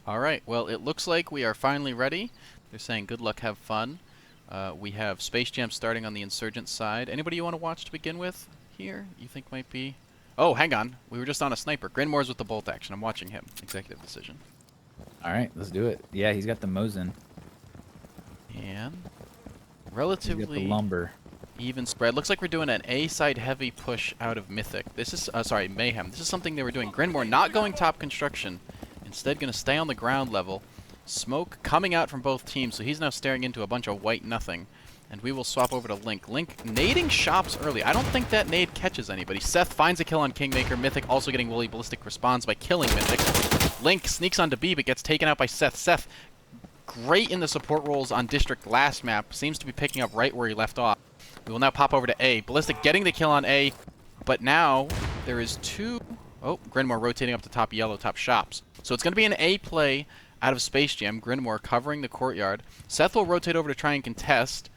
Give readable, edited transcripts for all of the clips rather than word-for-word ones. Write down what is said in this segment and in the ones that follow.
All right, well, it looks like we are finally ready. They're saying good luck, have fun. We have Space Jam starting on the Insurgent side. Anybody you want to watch to begin with here? You think might be... Oh, hang on. We were just on a sniper. Grinmore's with the bolt action. I'm watching him. Executive decision. All right, let's do it. Yeah, he's got the Mosin. And He's got the relatively lumber. even spread. Looks like we're doing an A-side heavy push out of Mythic. This is, sorry, Mayhem. This is something they were doing. Grinmore not going top construction. Instead going to stay on the ground level. Smoke coming out from both teams, so he's now staring into a bunch of white nothing. And we will swap over to Link. Link nading shops early. I don't think that nade catches anybody. Seth finds a kill on Kingmaker. Mythic also getting Wooly Ballistic responds by killing Mythic. Link sneaks onto B, but gets taken out by Seth. Seth, great in the support roles on District last map. Seems to be picking up right where he left off. We will now pop over to A. Ballistic getting the kill on A, but now there is two... Oh, Grinmore rotating up to top yellow, top shops. So it's going to be an A play out of Space Jam. Grinmore covering the courtyard. Seth will rotate over to try and contest.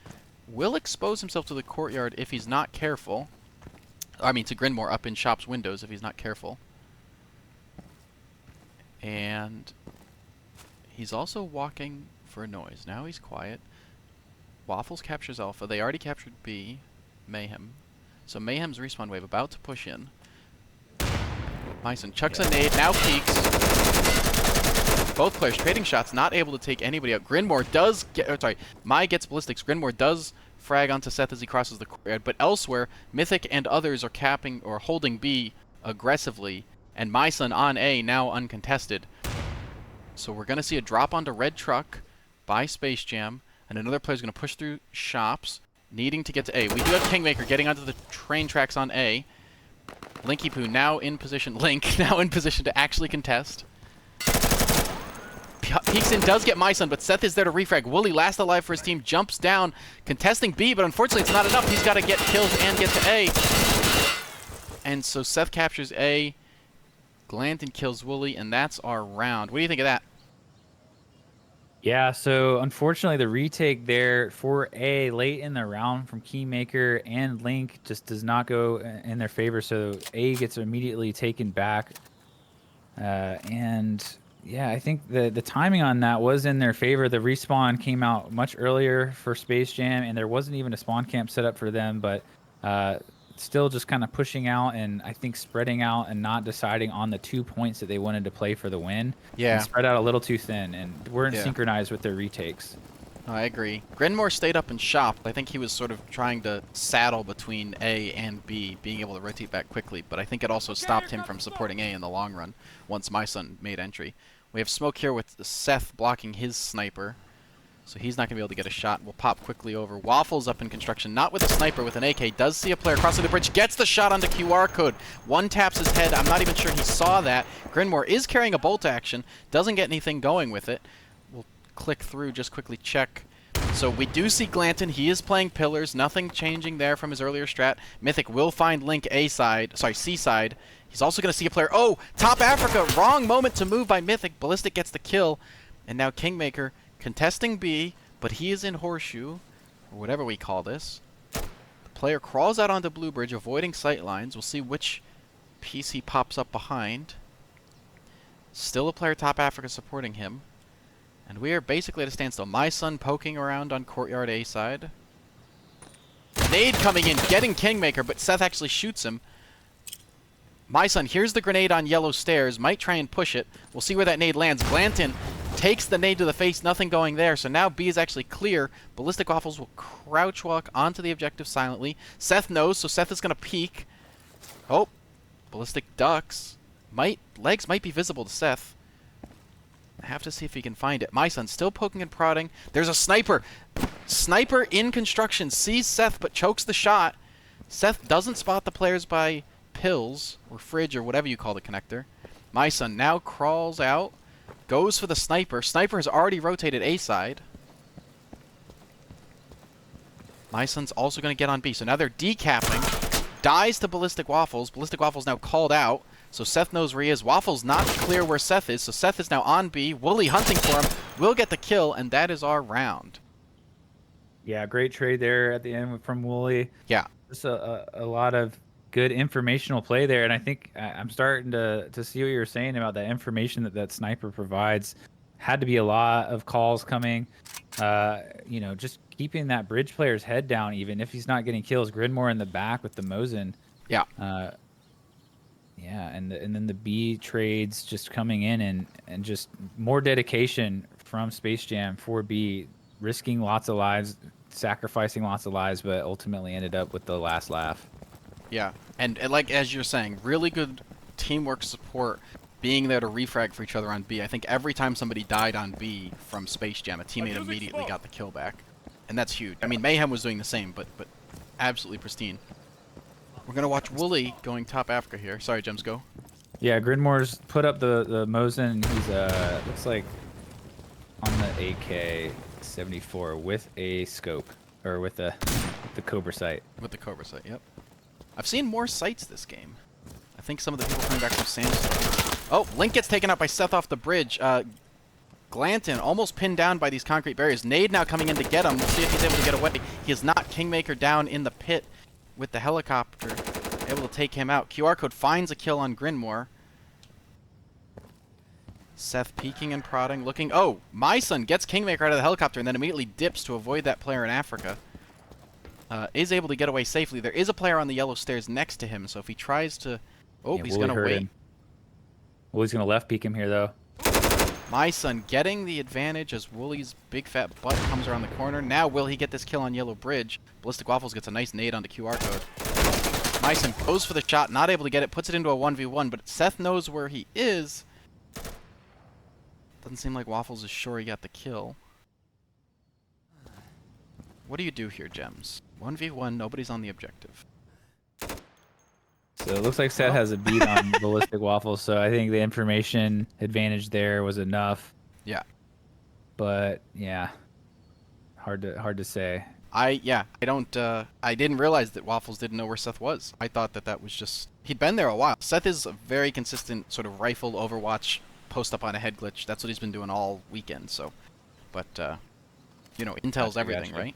Will expose himself to the courtyard if he's not careful. I mean, to Grinmore up in shop's windows if he's not careful. And he's also walking for a noise. Now he's quiet. Waffles captures Alpha. They already captured B. Mayhem. So Mayhem's respawn wave about to push in. Myson chucks a nade, now peeks. Both players trading shots, not able to take anybody out. Grinmore does get, sorry, Mai gets ballistics. Grinmore does frag onto Seth as he crosses the courtyard, but elsewhere, Mythic and others are capping or holding B aggressively, and Myson on A, now uncontested. So we're going to see a drop onto red truck by Space Jam, and another player's going to push through shops, needing to get to A. We do have Kingmaker getting onto the train tracks on A. Linky Poo now in position. Link now in position to actually contest. Peeks in, does get Myson, but Seth is there to refrag. Wooly, last alive for his team, jumps down, contesting B, but unfortunately it's not enough. He's got to get kills and get to A. And so Seth captures A. Glanton kills Wooly, and that's our round. What do you think of that? Yeah, so unfortunately the retake there for A late in the round from Keymaker and Link just does not go in their favor, so A gets immediately taken back. And yeah, I think the timing on that was in their favor. The respawn came out much earlier for Space Jam, and there wasn't even a spawn camp set up for them, but still just kind of pushing out and I think spreading out and not deciding on the 2 points that they wanted to play for the win. Yeah. And spread out a little too thin and weren't Yeah. synchronized with their retakes. I agree. Grinmore stayed up in shop. I think he was sort of trying to saddle between A and B, being able to rotate back quickly, but I think it also stopped him from supporting A in the long run once Myson made entry. We have smoke here with Seth blocking his sniper, so he's not going to be able to get a shot. We'll pop quickly over. Waffles up in construction, not with a sniper, with an AK. Does see a player crossing the bridge, gets the shot on the QR code. One taps his head. I'm not even sure he saw that. Grinmore is carrying a bolt action, doesn't get anything going with it. We'll click through, just quickly check. So we do see Glanton. He is playing pillars. Nothing changing there from his earlier strat. Mythic will find Link A side, sorry, C side. He's also going to see a player. Oh, top Africa. Wrong moment to move by Mythic. Ballistic gets the kill. And now Kingmaker contesting B, but he is in Horseshoe, or whatever we call this. The player crawls out onto Blue Bridge, avoiding sight lines. We'll see which piece he pops up behind. Still a player top Africa supporting him. And we are basically at a standstill. My son poking around on courtyard A side. Nade coming in, getting Kingmaker, but Seth actually shoots him. My son here's the grenade on yellow stairs, might try and push it. We'll see where that nade lands. Glanton takes the nade to the face, nothing going there. So now B is actually clear. Ballistic Waffles will crouch walk onto the objective silently. Seth knows, so Seth is going to peek. Oh, Ballistic ducks. Legs might be visible to Seth. Have to see if he can find it. My son still poking and prodding. There's a sniper. Sniper in construction. Sees Seth but chokes the shot. Seth doesn't spot the players by pills or fridge or whatever you call the connector. My son now crawls out. Goes for the sniper. Sniper has already rotated A side. My son's also going to get on B. So now they're decapping. Dies to Ballistic Waffles. Ballistic Waffles now called out. So Seth knows where he is. Waffles not clear where Seth is, so Seth is now on B. Wooly hunting for him. Will get the kill, and that is our round. Yeah, great trade there at the end from Wooly. Yeah. Just a lot of good informational play there, and I think I'm starting to see what you're saying about that information that sniper provides. had to be a lot of calls coming. You know, just keeping that bridge player's head down, even if he's not getting kills. Gridmore in the back with the Mosin. Yeah. Yeah, and then the B trades just coming in and just more dedication from Space Jam for B, risking lots of lives, sacrificing lots of lives, but ultimately ended up with the last laugh. Yeah, and like as you're saying, really good teamwork support, being there to refrag for each other on B. I think every time somebody died on B from Space Jam, a teammate immediately got the kill back, and that's huge. I mean, Mayhem was doing the same, but absolutely pristine. We're gonna watch Wooly going top Africa here. Sorry, Gems, go. Yeah, Gridmore's put up the Mosin. He's looks like on the AK-74 with a scope, or with the Cobra sight. With the Cobra sight, yep. I've seen more sights this game. I think some of the people coming back from Sandstorm. Oh, Link gets taken out by Seth off the bridge. Glanton almost pinned down by these concrete barriers. Nade now coming in to get him. We'll see if he's able to get away. He is not. Kingmaker down in the pit with the helicopter, able to take him out. QR Code finds a kill on Grinmore. Seth peeking and prodding, looking. Oh, my son gets Kingmaker out of the helicopter and then immediately dips to avoid that player in Africa. Is able to get away safely. There is a player on the yellow stairs next to him, so if he tries to... Oh, yeah, he's going to wait. Wooly's going to left peek him here, though. My son getting the advantage as Wooly's big fat butt comes around the corner. Now will he get this kill on Yellow Bridge? Ballistic Waffles gets a nice nade onto QR Code. My son goes for the shot, not able to get it, puts it into a 1v1, but Seth knows where he is. Doesn't seem like Waffles is sure he got the kill. What do you do here, Gems? 1v1, nobody's on the objective. So it looks like Seth has a beat on Ballistic Waffles, so I think the information advantage there was enough. Yeah. But yeah, hard to say. I didn't realize that Waffles didn't know where Seth was. I thought that was just, he'd been there a while. Seth is a very consistent sort of rifle Overwatch post up on a head glitch. That's what he's been doing all weekend. So, but you know, intel's everything, right?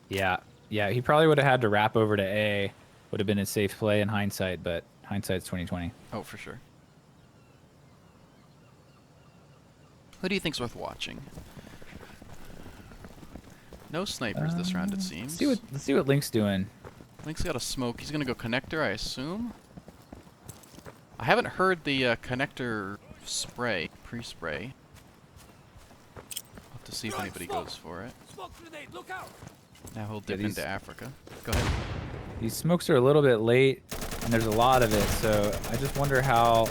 Yeah, he probably would have had to wrap over to A. Would have been a safe play in hindsight, but hindsight's 2020. Oh, for sure. Who do you think's worth watching? No snipers this round, it seems. Let's see what Link's doing. Link's got a smoke. He's gonna go connector, I assume. I haven't heard the connector spray, pre-spray. I'll have to see if anybody goes for it. Now he'll dip into Africa. Go ahead. These smokes are a little bit late, and there's a lot of it, so I just wonder how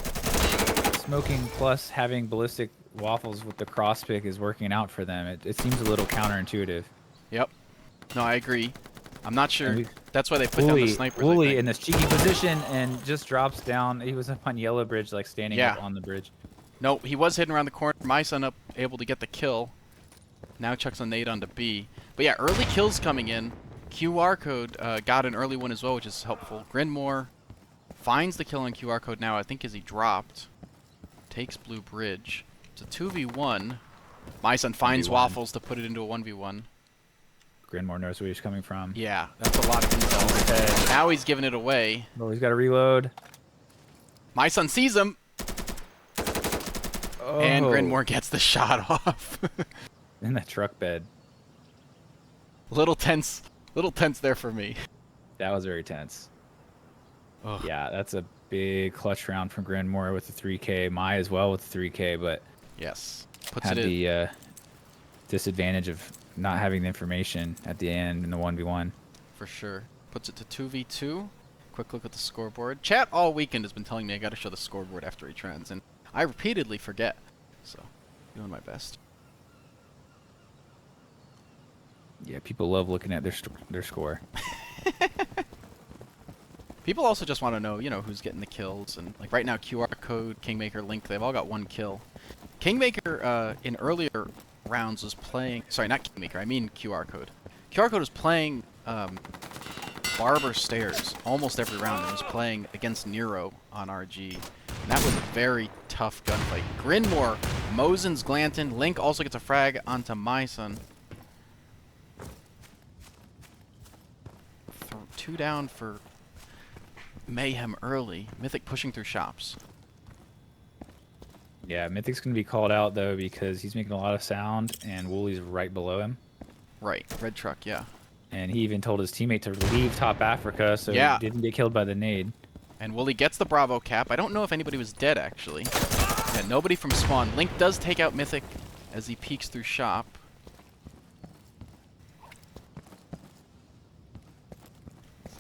smoking plus having Ballistic Waffles with the cross pick is working out for them. It seems a little counterintuitive. Yep. No, I agree. I'm not sure. That's why they put down the snipers. Wooly in this cheeky position and just drops down. He was up on Yellow Bridge, like standing up on the bridge. No, he was hidden around the corner. My son up, able to get the kill. Now chucks a nade onto B. But yeah, early kills coming in. QR Code got an early one as well, which is helpful. Grinmore finds the kill on QR Code now, I think, as he dropped. Takes Blue Bridge. It's a 2v1. My son finds 1v1. Waffles to put it into a 1v1. Grinmore knows where he's coming from. Yeah, that's a lot of intel. Now he's giving it away. Oh, he's got to reload. My son sees him. Oh. And Grinmore gets the shot off. In the truck bed. Little tense there for me. That was very tense. Ugh. Yeah, that's a big clutch round from Grinmore with the 3K. Mai as well with the 3K, but yes, puts had it in. The disadvantage of not having the information at the end in the 1v1. For sure. Puts it to 2v2. Quick look at the scoreboard. Chat all weekend has been telling me I got to show the scoreboard after each round, and I repeatedly forget. So, doing my best. Yeah, people love looking at their score. People also just want to know, you know, who's getting the kills. And like right now, QR Code, Kingmaker, Link, they've all got one kill. Kingmaker in earlier rounds was playing... Sorry, not Kingmaker, I mean QR Code. QR Code was playing Barber Stairs almost every round and was playing against Nero on RG. And that was a very tough gunfight. Grinmore, Mosin's Glanton, Link also gets a frag onto my son. 2 down for Mayhem early. Mythic pushing through shops. Yeah, Mythic's going to be called out, though, because he's making a lot of sound, and Woolie's right below him. Right, red truck, yeah. And he even told his teammate to leave top Africa so he Yeah. didn't get killed by the nade. And Wooly gets the Bravo cap. I don't know if anybody was dead, actually. Yeah, nobody from spawn. Link does take out Mythic as he peeks through shop.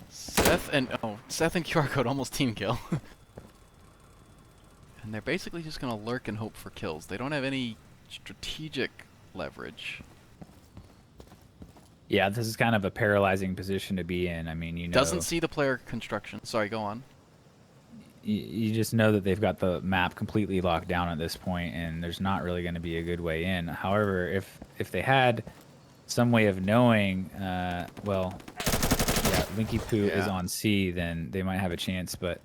Seth and QR Code almost team kill. And they're basically just gonna lurk and hope for kills. They don't have any strategic leverage. Yeah, this is kind of a paralyzing position to be in. I mean, you know, Doesn't see the player construction. Sorry, go on. you just know that they've got the map completely locked down at this point, and there's not really going to be a good way in. However, if they had some way of knowing, well, yeah, Linky Poo is on C, then they might have a chance. But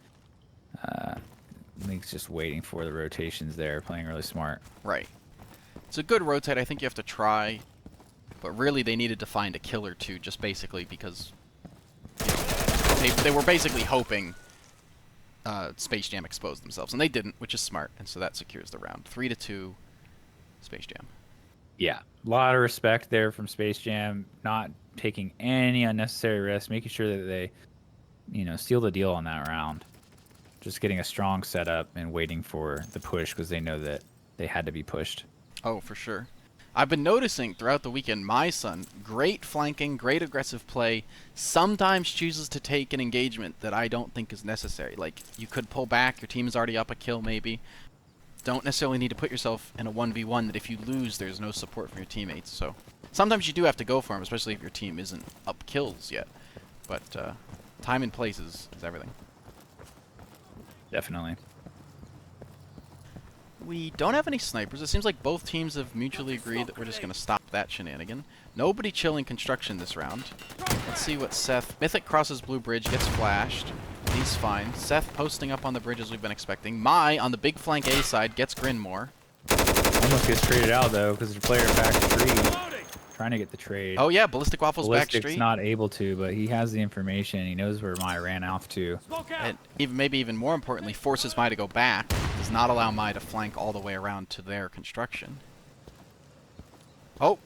Link's just waiting for the rotations there, playing really smart. Right. It's a good rotate. I think you have to try. But really, they needed to find a kill or two, just basically because they were basically hoping Space Jam exposed themselves, and they didn't, which is smart, and so that secures the round. 3-2, Space Jam. Yeah, a lot of respect there from Space Jam, not taking any unnecessary risks, making sure that they, seal the deal on that round. Just getting a strong setup and waiting for the push because they know that they had to be pushed. Oh, for sure. I've been noticing throughout the weekend, my son, great flanking, great aggressive play, sometimes chooses to take an engagement that I don't think is necessary. Like, you could pull back, your team is already up a kill maybe. Don't necessarily need to put yourself in a 1v1 that if you lose, there's no support from your teammates. So sometimes you do have to go for them, especially if your team isn't up kills yet. But time and place is everything. Definitely. We don't have any snipers. It seems like both teams have mutually agreed that we're just going to stop that shenanigan. Nobody chilling construction this round. Let's see what Seth... Mythic crosses blue bridge, gets flashed. He's fine. Seth posting up on the bridge as we've been expecting. Mai on the big flank A side gets Grinmore. Almost gets traded out, though, because the player back street trying to get the trade. Oh, yeah, Ballistic Waffles back Ballistic's street. not able to, but he has the information. He knows where Mai ran off to. And maybe even more importantly, forces Mai to go back. Does not allow Mai to flank all the way around to their construction. Oh,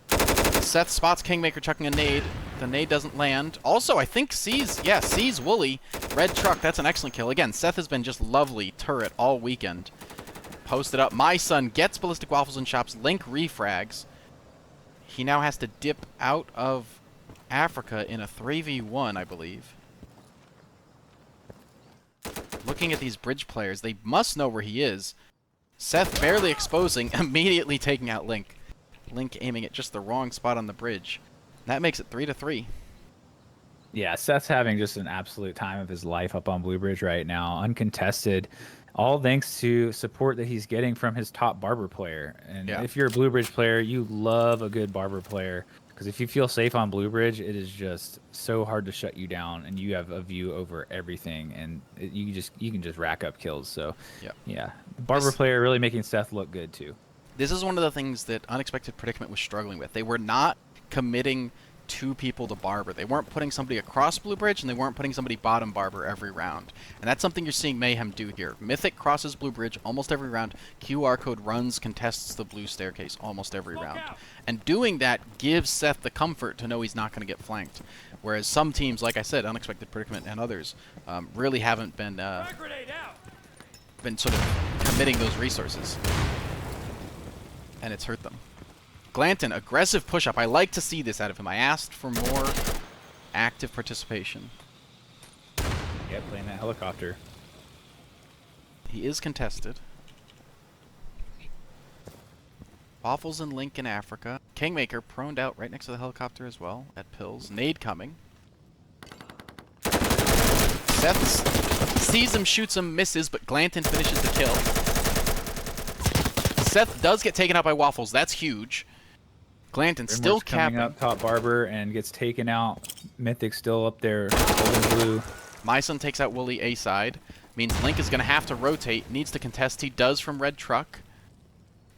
Seth spots Kingmaker chucking a nade. The nade doesn't land. Also, I think sees Wooly. Red truck, that's an excellent kill. Again, Seth has been just lovely turret all weekend. Posted up. My son gets Ballistic Waffles and shops. Link refrags. He now has to dip out of Africa in a 3v1, I believe. Looking at these bridge players, they must know where he is. Seth barely exposing, immediately taking out Link. Link aiming at just the wrong spot on the bridge. That makes it 3-3. Yeah, Seth's having just an absolute time of his life up on Blue Bridge right now, uncontested. All thanks to support that he's getting from his top Barber player. And if you're a Blue Bridge player, you love a good Barber player. Because if you feel safe on Blue Bridge, it is just so hard to shut you down, and you have a view over everything, and you can just rack up kills. So, yeah, the Barber player really making Seth look good too. This is one of the things that Unexpected Predicament was struggling with. They were not committing two people to Barber. They weren't putting somebody across Blue Bridge, and they weren't putting somebody bottom Barber every round. And that's something you're seeing Mayhem do here. Mythic crosses Blue Bridge almost every round. QR Code runs, contests the blue staircase almost every round. And doing that gives Seth the comfort to know he's not going to get flanked. Whereas some teams, like I said, Unexpected Predicament and others, really haven't been sort of committing those resources. And it's hurt them. Glanton, aggressive push-up. I like to see this out of him. I asked for more active participation. Yeah, playing that helicopter. He is contested. Waffles and Link in Africa. Kingmaker proned out right next to the helicopter as well at Pills. Nade coming. Seth sees him, shoots him, misses, but Glanton finishes the kill. Seth does get taken out by Waffles. That's huge. Glanton still capping up top Barber and gets taken out. Mythic still up there, holding blue. My son takes out Wooly A side. Means Link is going to have to rotate. Needs to contest. He does from red truck.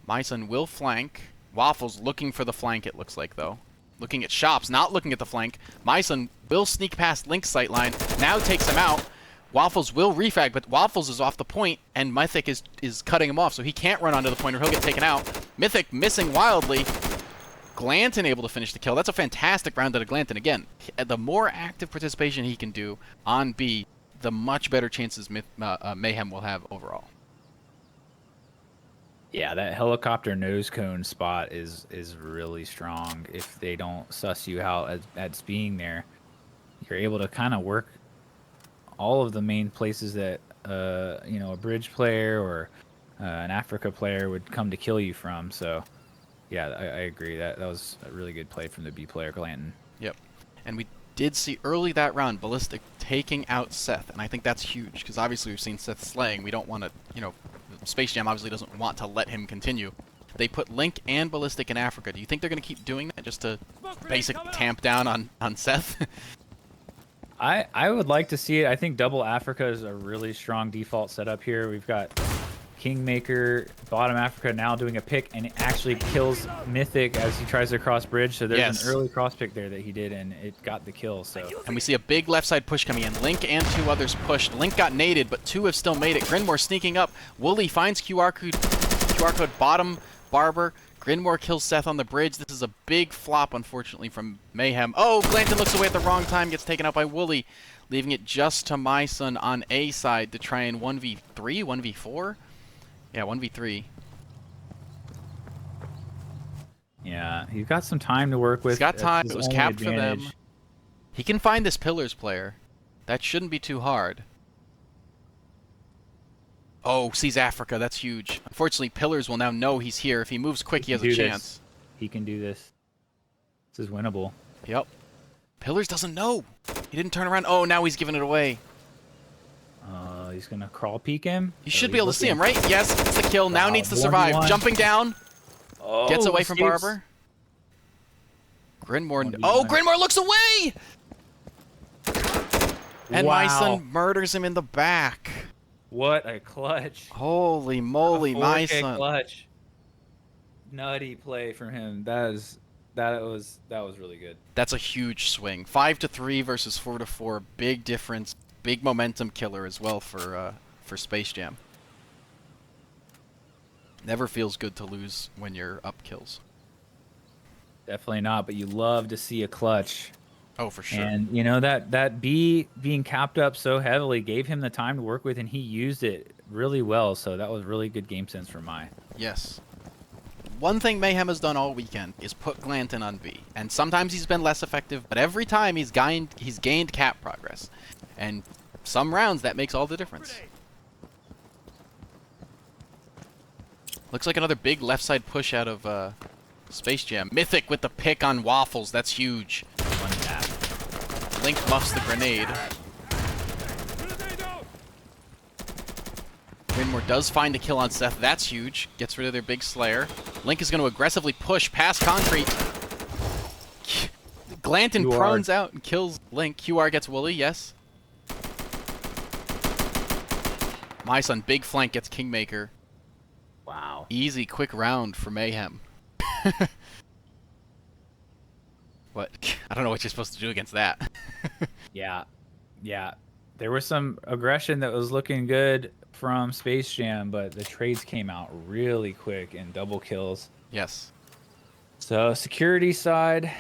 My son will flank. Waffles looking for the flank, it looks like, though. Looking at shops, not looking at the flank. My son will sneak past Link's sightline. Now takes him out. Waffles will refrag, but Waffles is off the point, and Mythic is cutting him off, so he can't run onto the point or he'll get taken out. Mythic missing wildly. Glanton able to finish the kill. That's a fantastic round out of Glanton. Again, the more active participation he can do on B, the much better chances Mayhem will have overall. Yeah, that helicopter nose cone spot is really strong. If they don't suss you out as being there, you're able to kind of work all of the main places that you know, a bridge player or an Africa player would come to kill you from. So yeah, I agree. That was a really good play from the B player, Glanton. Yep. And we did see early that round Ballistic taking out Seth, and I think that's huge, because obviously we've seen Seth slaying. We don't want to, you know, Space Jam obviously doesn't want to let him continue. They put Link and Ballistic in Africa. Do you think they're going to keep doing that just to basic tamp down on Seth? I would like to see it. I think double Africa is a really strong default setup here. We've got Kingmaker, bottom Africa now doing a pick, and it actually kills Mythic as he tries to cross bridge. So there's an early cross pick there that he did, and it got the kill. So. And we see a big left side push coming in. Link and 2 others pushed. Link got naded, but 2 have still made it. Grinmore sneaking up. Wooly finds QR code bottom Barber. Grinmore kills Seth on the bridge. This is a big flop, unfortunately, from Mayhem. Oh, Glanton looks away at the wrong time, gets taken out by Wooly, leaving it just to my son on A side to try and 1v3, 1v4? Yeah, 1v3. Yeah, he's got some time to work with. He's got time. It was capped for them. He can find this Pillars player. That shouldn't be too hard. Oh, sees Africa. That's huge. Unfortunately, Pillars will now know he's here. If he moves quick, he has a chance. He can do this. This is winnable. Yep. Pillars doesn't know. He didn't turn around. Oh, now he's giving it away. He's going to crawl peek him. You should be able to see him, right? Yes, it's the kill. Now needs to survive. Jumping down. Oh, gets away from Barber. Grinmore. Oh, Grinmore looks away! And my son murders him in the back. What a clutch. Holy moly, my son. Clutch. Nutty play from him. That was really good. That's a huge swing. 5-3 versus 4-4. Big difference. Big momentum killer as well for Space Jam. Never feels good to lose when you're up kills. Definitely not, but you love to see a clutch. Oh, for sure. And you know that B being capped up so heavily gave him the time to work with, and he used it really well. So that was really good game sense from Mai. Yes. One thing Mayhem has done all weekend is put Glanton on B, and sometimes he's been less effective, but every time he's gained cap progress, and some rounds that makes all the difference. Looks like another big left side push out of Space Jam. Mythic with the pick on Waffles. That's huge. One tap. Link muffs the grenade. Grinmore does find a kill on Seth. That's huge. Gets rid of their big Slayer. Link is going to aggressively push past Concrete. Glanton prones out and kills Link. QR gets Wooly, yes. My son, big flank, gets Kingmaker. Wow. Easy, quick round for Mayhem. What? I don't know what you're supposed to do against that. Yeah. There was some aggression that was looking good from Space Jam, but the trades came out really quick and double kills. Yes. So security side,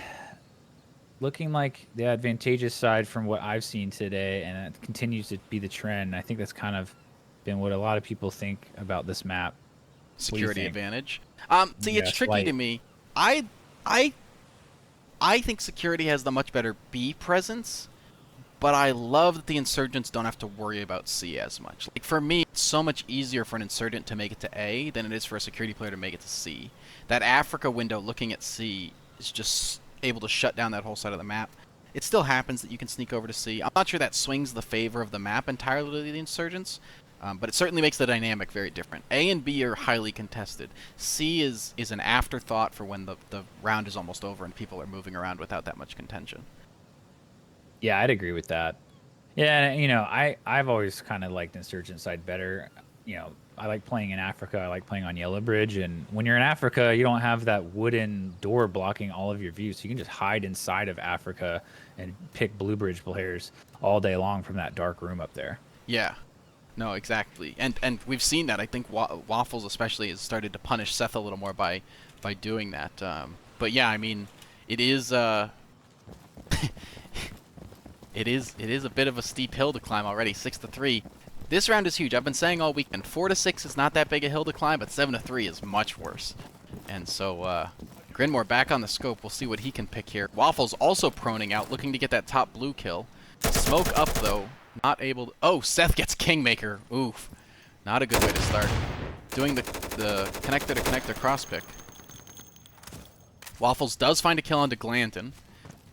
looking like the advantageous side from what I've seen today, and it continues to be the trend. I think that's kind of been what a lot of people think about this map. Security advantage. See, it's tricky to me. I think security has the much better B presence, but I love that the insurgents don't have to worry about C as much. Like for me, it's so much easier for an insurgent to make it to A than it is for a security player to make it to C. That Africa window looking at C is just able to shut down that whole side of the map. It still happens that you can sneak over to C. I'm not sure that swings the favor of the map entirely to the insurgents, but it certainly makes the dynamic very different. A and B are highly contested. C is an afterthought for when the round is almost over and people are moving around without that much contention. Yeah, I'd agree with that. Yeah, you know, I've always kind of liked Insurgent side better. You know, I like playing in Africa. I like playing on Yellow Bridge. And when you're in Africa, you don't have that wooden door blocking all of your views. So you can just hide inside of Africa and pick Blue Bridge players all day long from that dark room up there. Yeah. No, exactly. And we've seen that. I think Waffles especially has started to punish Seth a little more by doing that. But yeah, I mean, it is it is a bit of a steep hill to climb already. 6-3. This round is huge. I've been saying all weekend 4-6 is not that big a hill to climb, but 7-3 is much worse. And so Grinmore back on the scope. We'll see what he can pick here. Waffles also proning out, looking to get that top blue kill. Smoke up though. Not able to... Oh, Seth gets Kingmaker. Oof. Not a good way to start. Doing the connector to connector cross pick. Waffles does find a kill onto Glanton,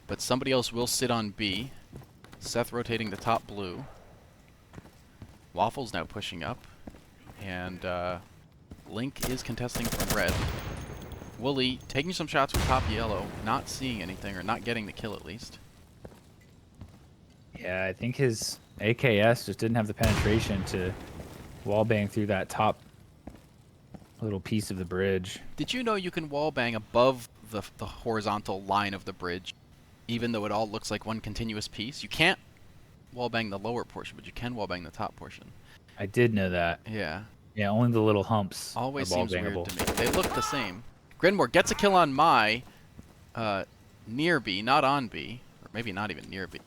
but somebody else will sit on B. Seth rotating the top blue. Waffles now pushing up. And Link is contesting from red. Wooly taking some shots with top yellow, not seeing anything, or not getting the kill at least. Yeah, I think his AKS just didn't have the penetration to wallbang through that top little piece of the bridge. Did you know you can wallbang above the horizontal line of the bridge, even though it all looks like one continuous piece? You can't wallbang the lower portion, but you can wallbang the top portion. I did know that. Yeah. Yeah, only the little humps Always are seems weird wallbangable. to me. They look the same. Grinmore gets a kill on Mai, near B, not on B, or maybe not even near B.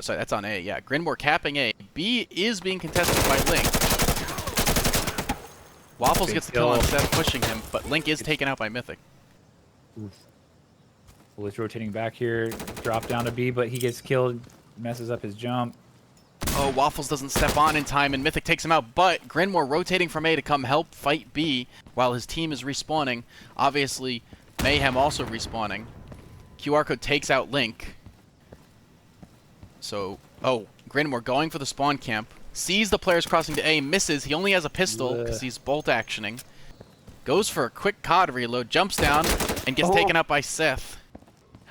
Sorry, that's on A. Yeah, Grinmore capping A. B is being contested by Link. Waffles Good gets the kill on kill. Seth, pushing him, but Link is taken out by Mythic. Well, he's rotating back here, drop down to B, but he gets killed, messes up his jump. Oh, Waffles doesn't step on in time, and Mythic takes him out, but Grinmore rotating from A to come help fight B while his team is respawning. Obviously, Mayhem also respawning. QR code takes out Link. So, oh, Grinmore going for the spawn camp. Sees the players crossing to A, misses. He only has a pistol because he's bolt actioning. Goes for a quick COD reload, jumps down, and gets taken out by Seth.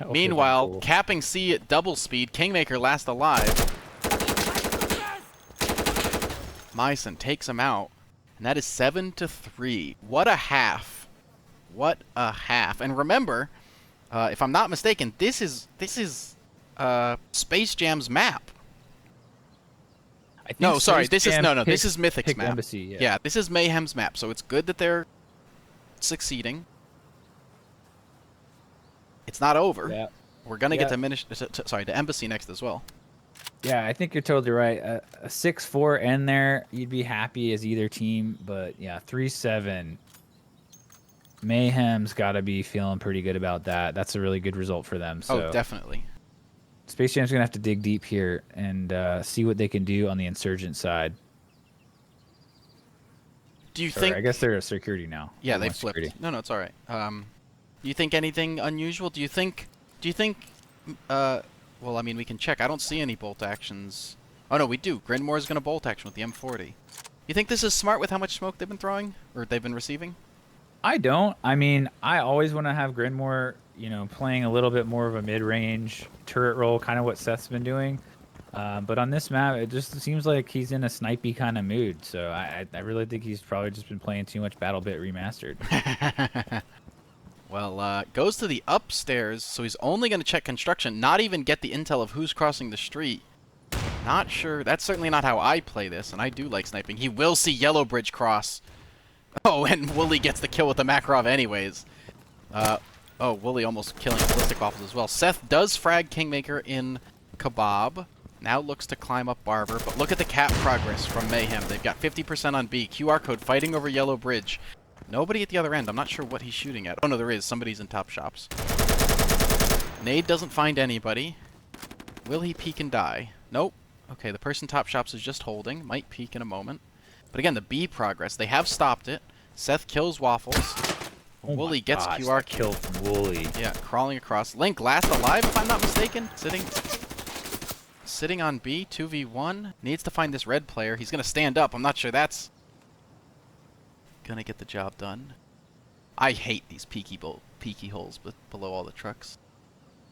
Okay, Meanwhile, cool. capping C at double speed, Kingmaker last alive. Myson takes him out, and that is 7-3. What a half. What a half. And remember, if I'm not mistaken, this is Space Jam's map. I think No, sorry, Space this is Jam this is Mythic's picked map. Embassy, Yeah, this is Mayhem's map, so it's good that they're succeeding. It's not over. Yeah. We're gonna get to Embassy next as well. Yeah, I think you're totally right. A 6-4 end there, you'd be happy as either team. But yeah, 3-7. Mayhem's got to be feeling pretty good about that. That's a really good result for them. So Oh, definitely. Space Jam's gonna have to dig deep here and see what they can do on the Insurgent side. Do you Or think? I guess they're a security now. Yeah, They they want flipped. security. No, it's all right. Do you think anything unusual? Do you think? Well, I mean, we can check. I don't see any bolt actions. Oh no, we do. Grinmore's gonna bolt action with the M40. You think this is smart with how much smoke they've been throwing, or they've been receiving? I don't. I mean, I always want to have Grinmore, playing a little bit more of a mid-range turret role, kind of what Seth's been doing. But on this map, it just seems like he's in a snipey kind of mood. So I really think he's probably just been playing too much BattleBit Remastered. Well, goes to the upstairs, so he's only going to check construction, not even get the intel of who's crossing the street. Not sure. That's certainly not how I play this, and I do like sniping. He will see Yellow Bridge cross. Oh, and Wooly gets the kill with the Makarov anyways. Oh, Wooly almost killing Ballistic Waffles as well. Seth does frag Kingmaker in Kebab. Now looks to climb up Barber, but look at the cap progress from Mayhem. They've got 50% on B. QR code fighting over Yellow Bridge. Nobody at the other end. I'm not sure what he's shooting at. Oh, no, there is. Somebody's in top shops. Nade doesn't find anybody. Will he peek and die? Nope. Okay, the person top shops is just holding. Might peek in a moment. But again, the B progress. They have stopped it. Seth kills Waffles. Oh Wooly my gets gosh, QR that kill from Wooly. Yeah, crawling across. Link last alive, if I'm not mistaken. Sitting on B, 2v1. Needs to find this red player. He's going to stand up. I'm not sure that's gonna get the job done. I hate these peaky holes below all the trucks.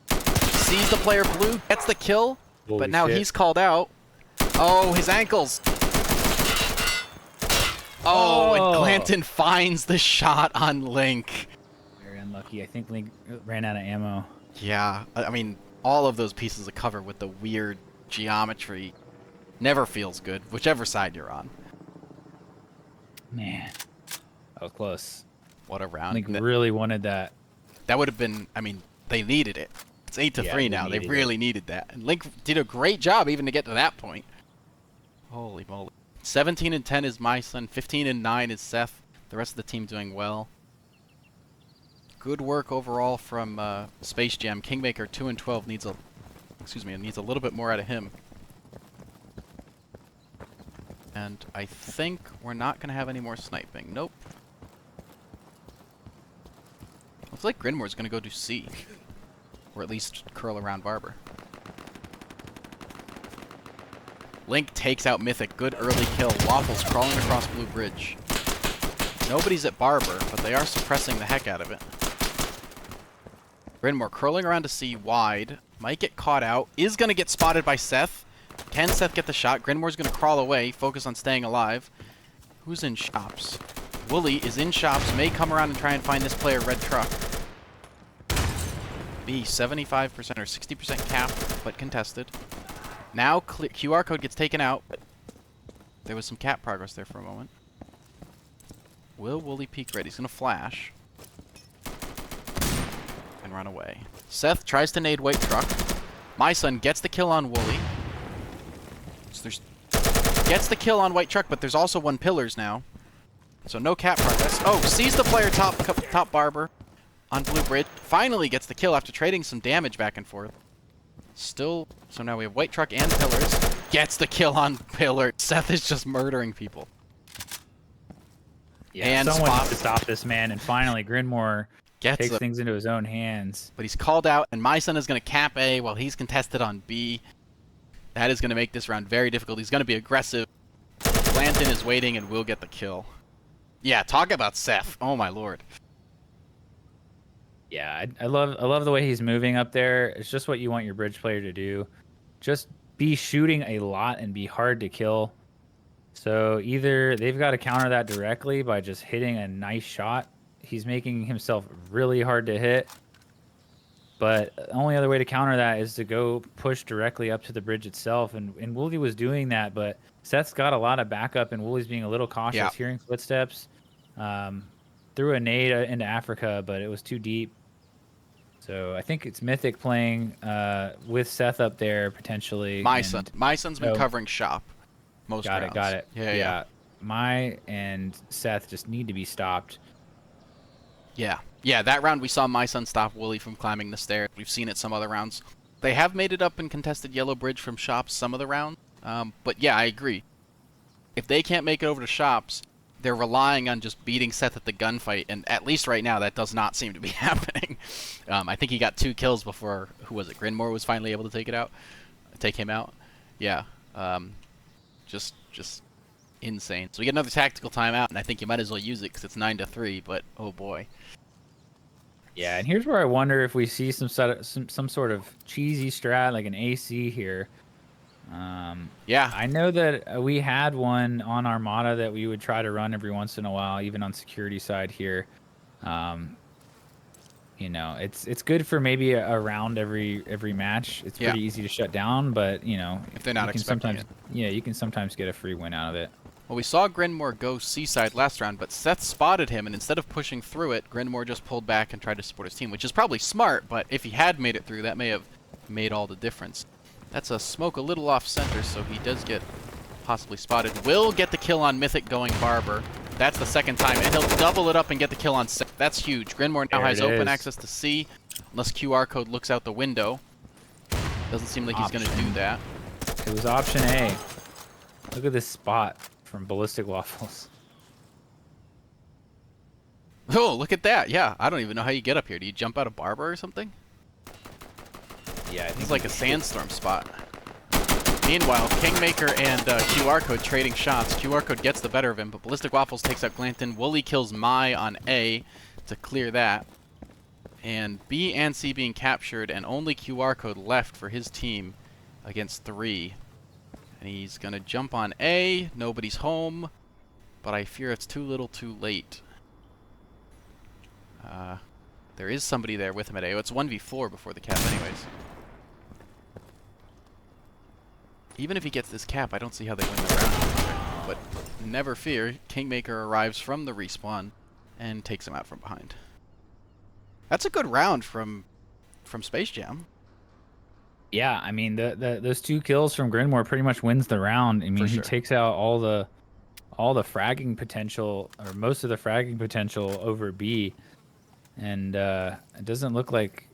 Sees the player blue, gets the kill, Holy but now shit. he's called out. Oh, his ankles. Oh, and Glanton finds the shot on Link. Very unlucky. I think Link ran out of ammo. Yeah, I mean, all of those pieces of cover with the weird geometry Never feels good, whichever side you're on. Man, that was close. What a round. Link really wanted that. That would have been, I mean, they needed it. It's 8-3 now. They really needed that. And Link did a great job even to get to that point. Holy moly. 17-10 is my son. 15-9 is Seth. The rest of the team doing well. Good work overall from Space Jam. Kingmaker 2-12 needs a little bit more out of him. And I think we're not going to have any more sniping. Nope. Looks like Grinmore's going to go do C. Or at least curl around Barber. Link takes out Mythic. Good early kill. Waffles crawling across Blue Bridge. Nobody's at Barber, but they are suppressing the heck out of it. Grinmore curling around to C wide. Might get caught out. Is going to get spotted by Seth. Can Seth get the shot? Grinmore's going to crawl away. Focus on staying alive. Who's in shops? Wooly is in shops. May come around and try and find this player, Red Truck. B, 75% or 60% cap, but contested. Now QR code gets taken out. But there was some cap progress there for a moment. Will Wooly peek ready? He's going to flash. And run away. Seth tries to nade White Truck. My son gets the kill on Wooly. So gets the kill on White Truck, but there's also one pillars now. So no cap progress. Oh, sees the player top Barber on Blue Bridge. Finally gets the kill after trading some damage back and forth. Still, so now we have White Truck and pillars. Gets the kill on pillar. Seth is just murdering people. Yeah, and someone needs to stop this man, and finally Grinmore takes it. things into his own hands. But he's called out, and my son is going to cap A while he's contested on B. That is going to make this round very difficult. He's going to be aggressive. Blanton is waiting and will get the kill. Yeah, talk about Seth. Oh my lord. Yeah, I love the way he's moving up there. It's just what you want your bridge player to do. Just be shooting a lot and be hard to kill. So either they've got to counter that directly by just hitting a nice shot. He's making himself really hard to hit. But the only other way to counter that is to go push directly up to the bridge itself. And Wooly was doing that, but Seth's got a lot of backup, and Wooly's being a little cautious, hearing footsteps. Threw a nade into Africa, but it was too deep. So I think it's Mythic playing with Seth up there, potentially. My son's been covering shop most rounds. Got it. Yeah. My and Seth just need to be stopped. Yeah, that round we saw my son stop Wooly from climbing the stairs. We've seen it some other rounds. They have made it up in contested Yellow Bridge from shops some of the rounds. But yeah, I agree. If they can't make it over to shops, they're relying on just beating Seth at the gunfight, and at least right now that does not seem to be happening. I think he got 2 kills before, who was it, Grinmore was finally able to take him out. Yeah, just insane. So we get another tactical timeout, and I think you might as well use it because it's 9-3. But oh boy. Yeah, and here's where I wonder if we see some sort of cheesy strat like an AC here. Yeah, I know that we had one on Armada that we would try to run every once in a while, even on security side here. You know, it's good for maybe a round every match. It's pretty easy to shut down, but you know, if they're not expecting it. Yeah, you can sometimes get a free win out of it. Well, we saw Grinmore go seaside last round, but Seth spotted him, and instead of pushing through it, Grinmore just pulled back and tried to support his team, which is probably smart, but if he had made it through, that may have made all the difference. That's a smoke a little off center, so he does get possibly spotted. Will get the kill on Mythic going Barber. That's the second time, and he'll double it up and get the kill on Seth. That's huge. Grinmore now has open access to C, unless QR code looks out the window. Doesn't seem like he's going to do that. It was option A. Look at this spot from Ballistic Waffles. Oh, look at that. Yeah, I don't even know how you get up here. Do you jump out of Barber or something? Yeah, I think it's like a sandstorm spot. Meanwhile, Kingmaker and QR code trading shots. QR code gets the better of him, but Ballistic Waffles takes out Glanton. Wooly kills Mai on A to clear that. And B and C being captured, and only QR code left for his team against 3. And he's going to jump on A. Nobody's home, but I fear it's too little too late. There is somebody there with him at A. Oh, it's 1v4 before the cap anyways. Even if he gets this cap, I don't see how they win the round. But never fear, Kingmaker arrives from the respawn and takes him out from behind. That's a good round from Space Jam. Yeah, I mean those 2 kills from Grinmore pretty much wins the round. I mean, he takes out all the fragging potential, or most of the fragging potential over B, and it doesn't look like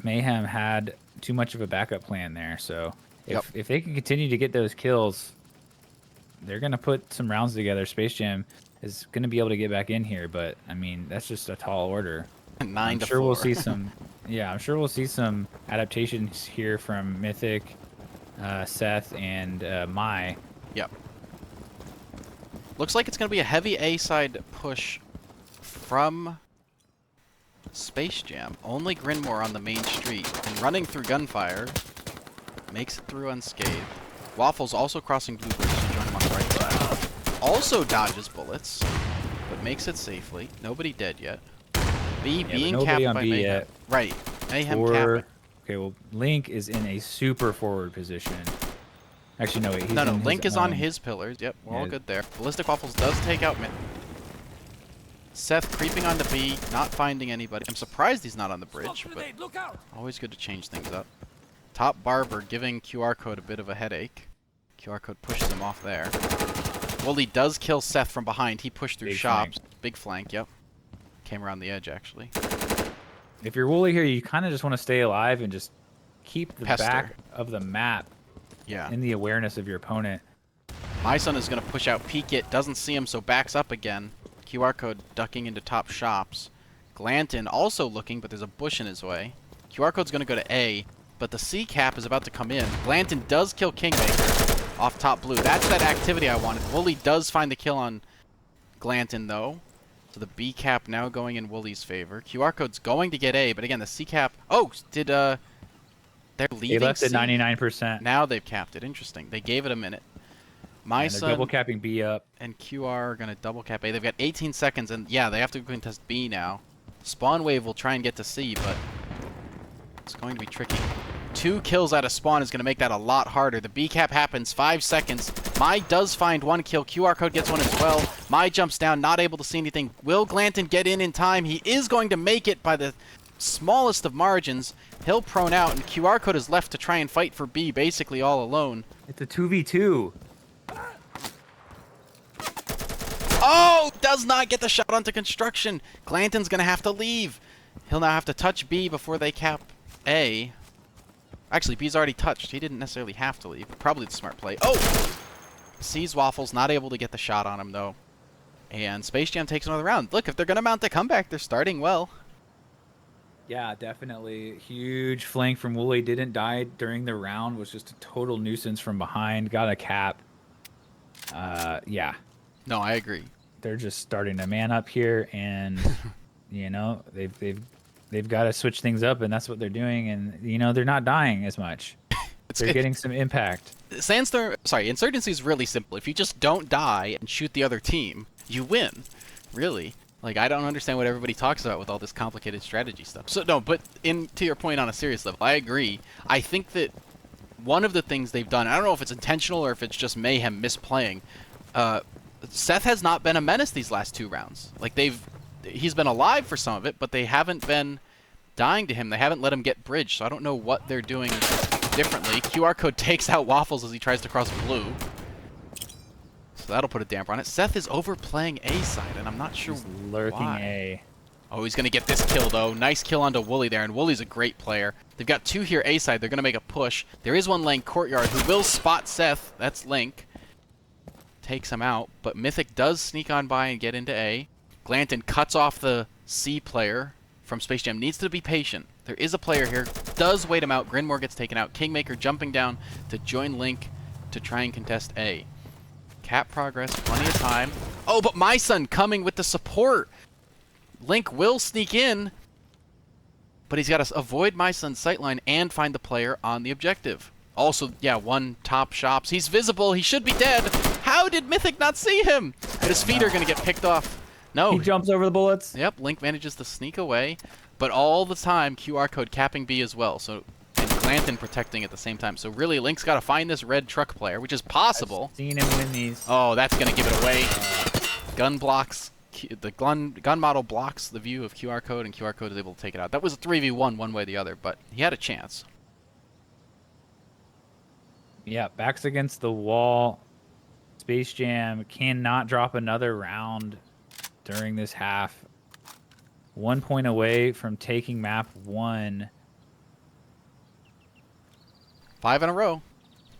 Mayhem had too much of a backup plan there. So if they can continue to get those kills, they're gonna put some rounds together. Space Jam is gonna be able to get back in here, but I mean that's just a tall order. 9 to 4. I'm sure we'll see some. Yeah, I'm sure we'll see some adaptations here from Mythic, Seth, and Mai. Yep. Looks like it's going to be a heavy A-side push from Space Jam. Only Grinmore on the main street and running through gunfire. Makes it through unscathed. Waffles also crossing blue bridge to join him on the right side. Also dodges bullets, but makes it safely. Nobody dead yet. B being capped by Mayhem. Yet. Right. Mayhem capping. Okay, well, Link is in a super forward position. Actually, no, wait. He's no, Link is on his pillars. Yep, we're all good there. Ballistic Waffles does take out Mid. Seth creeping onto B, not finding anybody. I'm surprised he's not on the bridge, but always good to change things up. Top Barber giving QR Code a bit of a headache. QR Code pushes him off there. Wooly does kill Seth from behind. He pushed through shops. Big flank, yep. Came around the edge, actually. If you're Wooly here, you kind of just want to stay alive and just keep the back of the map in the awareness of your opponent. My son is going to push out, peek it, doesn't see him, so backs up again. QR Code ducking into top shops. Glanton also looking, but there's a bush in his way. QR Code's going to go to A, but the C cap is about to come in. Glanton does kill Kingmaker off top blue. That's that activity I wanted. Wooly does find the kill on Glanton, though. So the B cap now going in Wooly's favor. QR Code's going to get A, but again, the C cap... Oh, did, they're leaving They left C? at 99%. Now they've capped it. Interesting. They gave it a minute. My son double capping B up. And QR are going to double cap A. They've got 18 seconds, and yeah, they have to contest B now. Spawn Wave will try and get to C, but it's going to be tricky. 2 kills out of spawn is going to make that a lot harder. The B cap happens, 5 seconds. Mai does find 1 kill. QR Code gets 1 as well. Mai jumps down, not able to see anything. Will Glanton get in time? He is going to make it by the smallest of margins. He'll prone out, and QR Code is left to try and fight for B basically all alone. It's a 2v2. Oh! Does not get the shot onto construction. Glanton's going to have to leave. He'll now have to touch B before they cap A. Actually, B's already touched. He didn't necessarily have to leave. Probably the smart play. Oh! Sees Waffles. Not able to get the shot on him, though. And Space Jam takes another round. Look, if they're going to mount a comeback, they're starting well. Yeah, definitely. Huge flank from Wooly. Didn't die during the round. Was just a total nuisance from behind. Got a cap. Yeah. No, I agree. They're just starting to man up here, and you know they've got to switch things up, and that's what they're doing. And you know they're not dying as much. They're getting some impact. Insurgency is really simple. If you just don't die and shoot the other team, you win. Really. Like, I don't understand what everybody talks about with all this complicated strategy stuff. So, no, but to your point on a serious level, I agree. I think that one of the things they've done, I don't know if it's intentional or if it's just Mayhem misplaying, Seth has not been a menace these last 2 rounds. Like, he's been alive for some of it, but they haven't been dying to him. They haven't let him get bridge, so I don't know what they're doing differently. QR Code takes out Waffles as he tries to cross blue. So that'll put a damper on it. Seth is overplaying A side, and I'm not sure lurking why. A. Oh, he's going to get this kill, though. Nice kill onto Wooly there, and Wooly's a great player. They've got 2 here A side. They're going to make a push. There is 1 laying courtyard who will spot Seth. That's Link. Takes him out, but Mythic does sneak on by and get into A. Glanton cuts off the C player from Space Jam. Needs to be patient. There is a player here. Does wait him out. Grinmore gets taken out. Kingmaker jumping down to join Link to try and contest A. Cap progress, plenty of time. Oh, but my son coming with the support. Link will sneak in, but he's got to avoid my son's sightline and find the player on the objective. Also, yeah, 1 top shops. He's visible. He should be dead. How did Mythic not see him? And his feet are going to get picked off. No. He jumps over the bullets. Yep, Link manages to sneak away. But all the time, QR Code capping B as well. So, and Glanton protecting at the same time. So really, Link's got to find this red truck player, which is possible. I've seen him win these. Oh, that's going to give it away. Gun blocks. The gun model blocks the view of QR code, and QR code is able to take it out. That was a 3v1 one way or the other, but he had a chance. Yeah, backs against the wall. Space Jam cannot drop another round during this half. 1 point away from taking map 1. 5 in a row.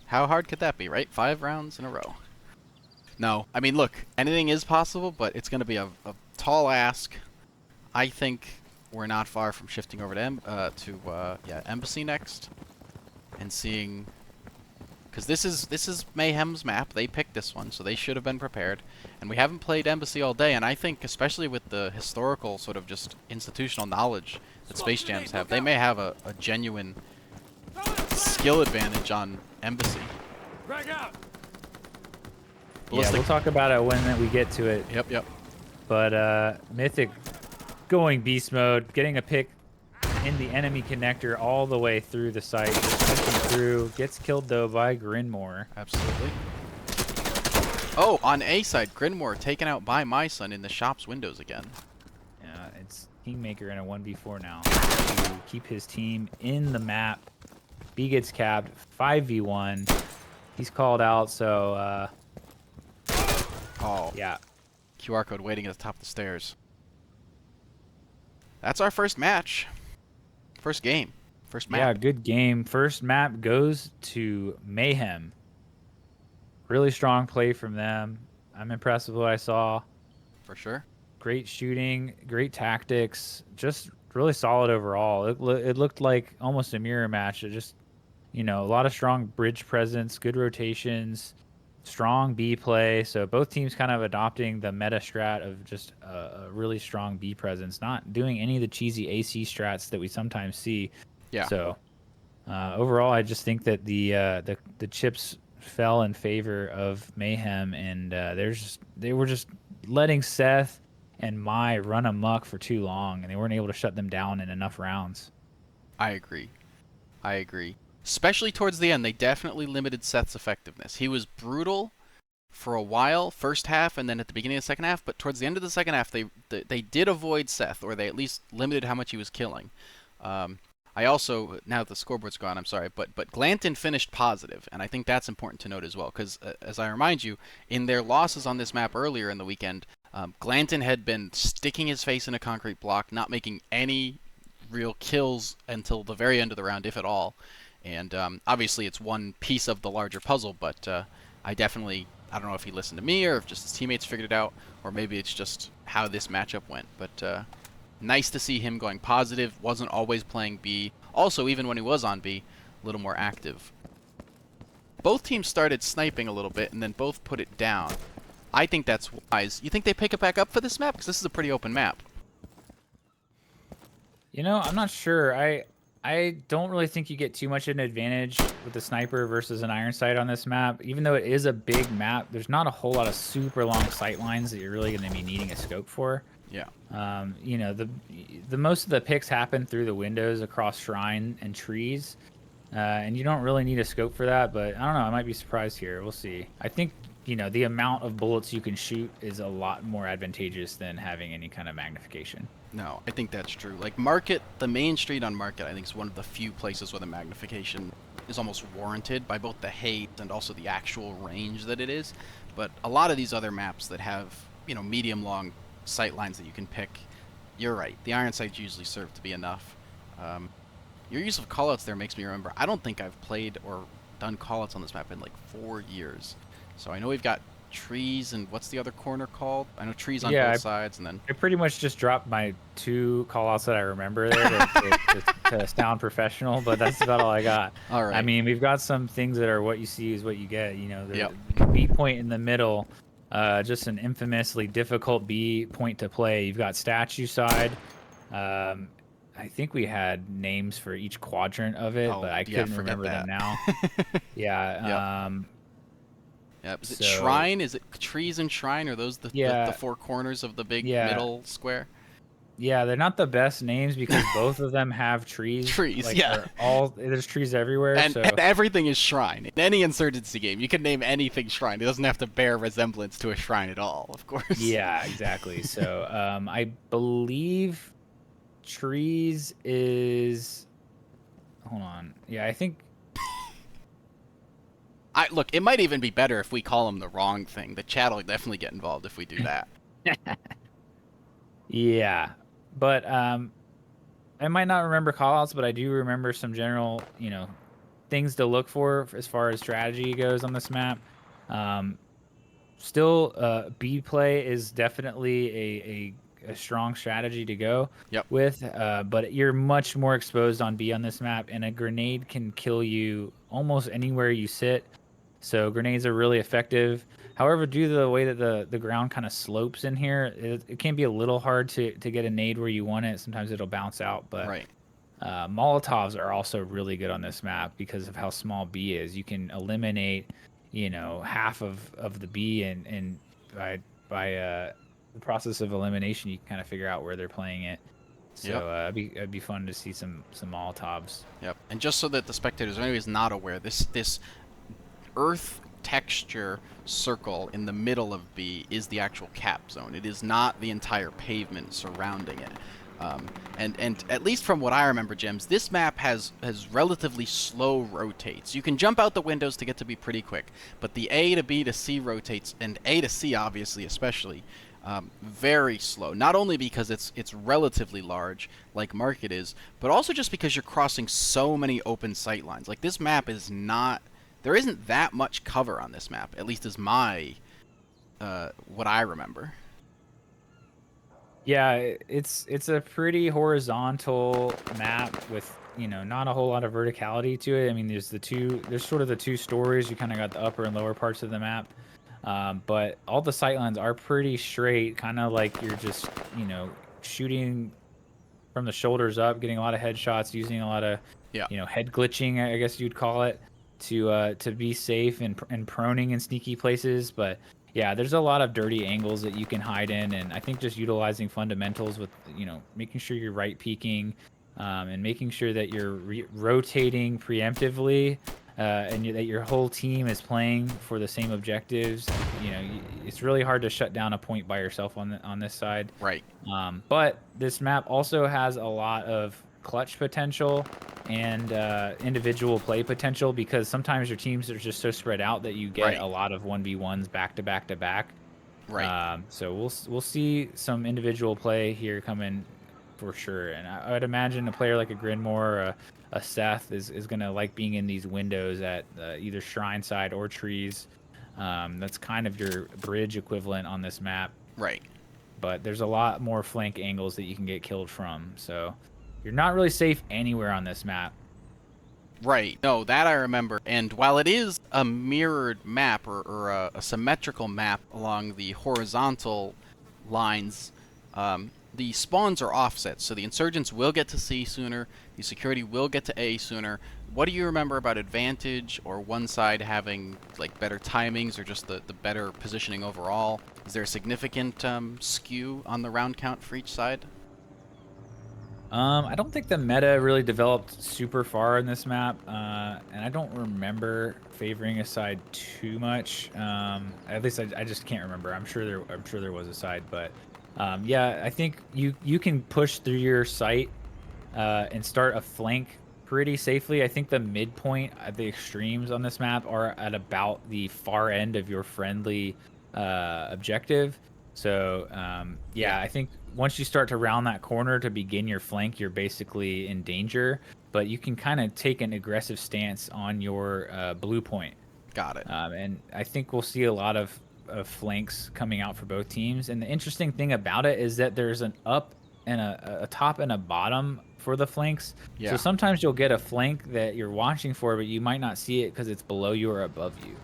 How hard could that be, right? 5 rounds in a row. No, I mean, look, anything is possible, but it's going to be a tall ask. I think we're not far from shifting over to Embassy next, and seeing, because this is Mayhem's map. They picked this one, so they should have been prepared. And we haven't played Embassy all day, and I think, especially with the historical sort of just institutional knowledge that Space Jams have, they may have a genuine skill advantage on Embassy. Yeah, we'll talk about it when we get to it. Yep. But Mythic going beast mode, getting a pick in the enemy connector all the way through the site, just pushing through, gets killed though by Grinmore. Absolutely. Oh, on A side, Grinmore taken out by my son in the shop's windows again. Yeah, it's Kingmaker in a 1v4 now to keep his team in the map. B gets capped, 5v1. He's called out, so oh yeah. QR code waiting at the top of the stairs. That's our first match. First game. First map. Yeah, good game. First map goes to Mayhem. Really strong play from them. I'm impressed with what I saw. For sure. Great shooting, great tactics, just really solid overall. It looked like almost a mirror match. It just, a lot of strong bridge presence, good rotations, strong B play. So both teams kind of adopting the meta strat of just a really strong B presence, not doing any of the cheesy AC strats that we sometimes see. Yeah. So overall, I just think that the chips fell in favor of Mayhem, and they were just letting Seth and Mai run amok for too long, and they weren't able to shut them down in enough rounds. I agree. Especially towards the end, they definitely limited Seth's effectiveness. He was brutal for a while, first half, and then at the beginning of the second half, but towards the end of the second half, they did avoid Seth, or they at least limited how much he was killing. I also, now that the scoreboard's gone, I'm sorry, but Glanton finished positive, and I think that's important to note as well, because as I remind you, in their losses on this map earlier in the weekend, Glanton had been sticking his face in a concrete block, not making any real kills until the very end of the round, if at all. And obviously it's one piece of the larger puzzle, but I don't know if he listened to me or if just his teammates figured it out, or maybe it's just how this matchup went. But nice to see him going positive, wasn't always playing B. Also, even when he was on B, a little more active. Both teams started sniping a little bit and then both put it down. I think that's wise. You think they pick it back up for this map? Because this is a pretty open map. I'm not sure. I don't really think you get too much of an advantage with the sniper versus an iron sight on this map. Even though it is a big map, there's not a whole lot of super long sight lines that you're really going to be needing a scope for. Yeah. The most of the picks happen through the windows across shrine and trees, and you don't really need a scope for that. But I don't know. I might be surprised here. We'll see. I think the amount of bullets you can shoot is a lot more advantageous than having any kind of magnification. No, I think that's true. Like Market, the main street on Market, I think is one of the few places where the magnification is almost warranted by both the hate and also the actual range that it is. But a lot of these other maps that have, medium long sight lines that you can pick, you're right. The iron sights usually serve to be enough. Your use of callouts there makes me remember, I don't think I've played or done callouts on this map in like 4 years. So I know we've got trees, and what's the other corner called? I know trees on both sides, and then I pretty much just dropped my 2 callouts that I remember there to sound professional, but that's about all I got. All right. I mean, we've got some things that are what you see is what you get. The B point in the middle, just an infamously difficult B point to play. You've got statue side. I think we had names for each quadrant of it, but I couldn't remember them now. Yeah. Is it shrine? Is it trees and shrine? Are those the 4 corners of the big middle square? Yeah, they're not the best names because both of them have trees. Trees, Like, yeah. there's trees everywhere. And, So and everything is shrine. In any Insurgency game, you can name anything shrine. It doesn't have to bear resemblance to a shrine at all, of course. yeah, exactly. So I believe trees is. Hold on. Yeah, I think. Look, it might even be better if we call them the wrong thing. The chat will definitely get involved if we do that. Yeah, but I might not remember callouts, but I do remember some general, things to look for as far as strategy goes on this map. Um, Still, B play is definitely a strong strategy to go Yep. with, but you're much more exposed on B on this map, and a grenade can kill you almost anywhere you sit. So grenades are really effective. However, due to the way that the ground kind of slopes in here, it can be a little hard to get a nade where you want it. Sometimes it'll bounce out, but Right. Molotovs are also really good on this map because of how small B is. You can eliminate, half of the B, and by the process of elimination, you can kind of figure out where they're playing it. So Yep. it'd be fun to see some Molotovs. Yep. And just so that the spectators are anyways not aware, this earth texture circle in the middle of B is the actual cap zone. It is not the entire pavement surrounding it. And at least from what I remember, Gems, this map has relatively slow rotates. You can jump out the windows to get to B pretty quick, but the A to B to C rotates, and A to C obviously especially, very slow. Not only because it's relatively large, like Market is, but also just because you're crossing so many open sight lines. Like, this map is not... There isn't that much cover on this map, at least is my... what I remember. Yeah, it's a pretty horizontal map with, not a whole lot of verticality to it. I mean, there's sort of the two stories. You kind of got the upper and lower parts of the map. But all the sightlines are pretty straight, kind of like you're just, shooting from the shoulders up, getting a lot of headshots, using a lot of, Yeah. head glitching, I guess you'd call it, to be safe and proning in sneaky places. But yeah, there's a lot of dirty angles that you can hide in, and I think just utilizing fundamentals with, making sure you're right peeking, and making sure that you're rotating preemptively, and that your whole team is playing for the same objectives. It's really hard to shut down a point by yourself on this side. Right. But this map also has a lot of clutch potential and individual play potential, because sometimes your teams are just so spread out that you get Right. a lot of 1v1s back to back to back. Right. So we'll see some individual play here coming for sure. And I would imagine a player like a Grinmore or a Seth is going to like being in these windows at either shrine side or trees. That's kind of your bridge equivalent on this map. Right. But there's a lot more flank angles that you can get killed from. So you're not really safe anywhere on this map. Right. No, that I remember. And while it is a mirrored map or a symmetrical map along the horizontal lines, the spawns are offset. So the insurgents will get to C sooner. The security will get to A sooner. What do you remember about advantage or one side having like better timings or just the better positioning overall? Is there a significant skew on the round count for each side? I don't think the meta really developed super far in this map, and I don't remember favoring a side too much. At least I just can't remember. I'm sure there was a side, but yeah, I think you can push through your site and start a flank pretty safely. I think the midpoint at the extremes on this map are at about the far end of your friendly objective. So yeah, I think once you start to round that corner to begin your flank, you're basically in danger. But you can kind of take an aggressive stance on your blue point. Got it. And I think we'll see a lot of flanks coming out for both teams. And the interesting thing about it is that there's an up and a top and a bottom for the flanks. Yeah. So sometimes you'll get a flank that you're watching for, but you might not see it because it's below you or above you.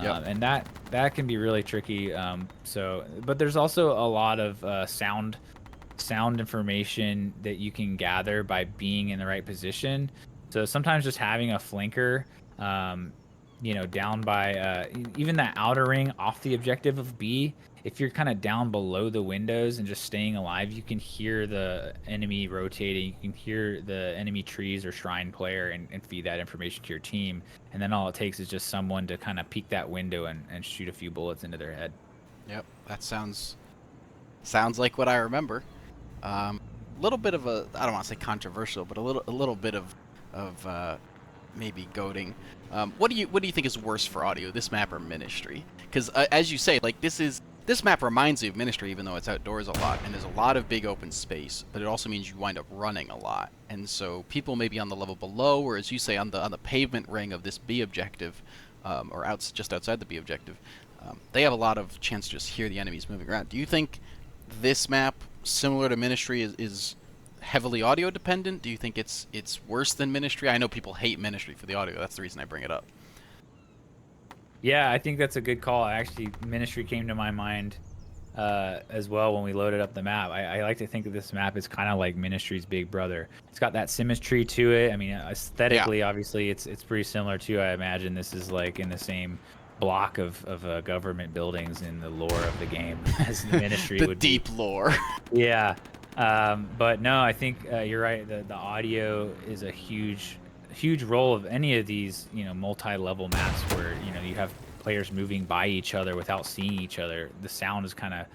Yep. And that can be really tricky. But there's also a lot of sound information that you can gather by being in the right position. So sometimes just having a flanker you know, down by even that outer ring off the objective of B. If you're kind of down below the windows and just staying alive, you can hear the enemy rotating. You can hear the enemy trees or shrine player and feed that information to your team. And then all it takes is just someone to kind of peek that window and shoot a few bullets into their head. Yep, that sounds like what I remember. Little bit of a, I don't want to say controversial, but a little bit of maybe goading. What do you think is worse for audio, this map or Ministry? Because as you say, like this map reminds you of Ministry, even though it's outdoors a lot, and there's a lot of big open space, but it also means you wind up running a lot, and so people may be on the level below, or as you say, on the pavement ring of this B objective, or just outside the B objective. They have a lot of chance to just hear the enemies moving around. Do you think this map, similar to Ministry, is heavily audio dependent? Do you think it's worse than Ministry? I know people hate Ministry for the audio. That's the reason I bring it up. Yeah, I think that's a good call. Actually, Ministry came to my mind as well when we loaded up the map. I like to think of this map as kind of like Ministry's big brother. It's got that symmetry to it. I mean, aesthetically, obviously, it's pretty similar too. I imagine this is like in the same block of government buildings in the lore of the game as the Ministry the would deep be. lore. Yeah, but no, I think you're right. The audio is a huge role of any of these, you know, multi-level maps where, you know, you have players moving by each other without seeing each other. The sound is kind of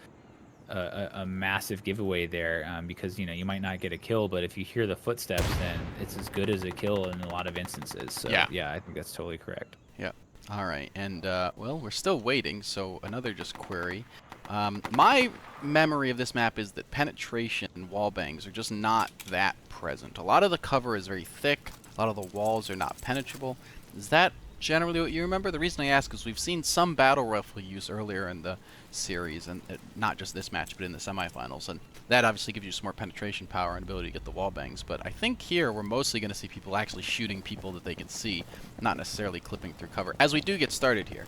a massive giveaway there, because, you know, you might not get a kill, but if you hear the footsteps, then it's as good as a kill in a lot of instances. So yeah, I think that's totally correct. Yeah. All right, and well, we're still waiting, so another just query. My memory of this map is that penetration and wall bangs are just not that present. A lot of the cover is very thick. A lot of the walls are not penetrable. Is that generally what you remember? The reason I ask is we've seen some battle rifle use earlier in the series, and not just this match, but in the semifinals, and that obviously gives you some more penetration power and ability to get the wall bangs. But I think here we're mostly going to see people actually shooting people that they can see, not necessarily clipping through cover, as we do get started here.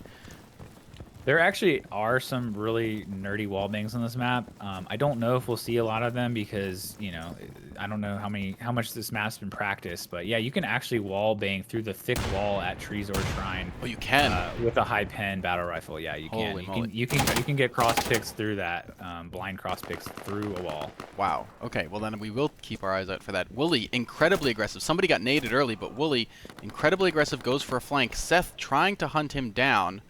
There actually are some really nerdy wall bangs on this map. I don't know if we'll see a lot of them because, you know, I don't know how much this map's been practiced, but yeah, you can actually wall bang through the thick wall at Trees or Shrine. Oh, you can with a high pen battle rifle. Yeah, you can. You can get cross picks through that, blind cross picks through a wall. Wow. Okay. Well, then we will keep our eyes out for that. Wooly, incredibly aggressive. Somebody got naded early, but Wooly, incredibly aggressive, goes for a flank. Seth trying to hunt him down.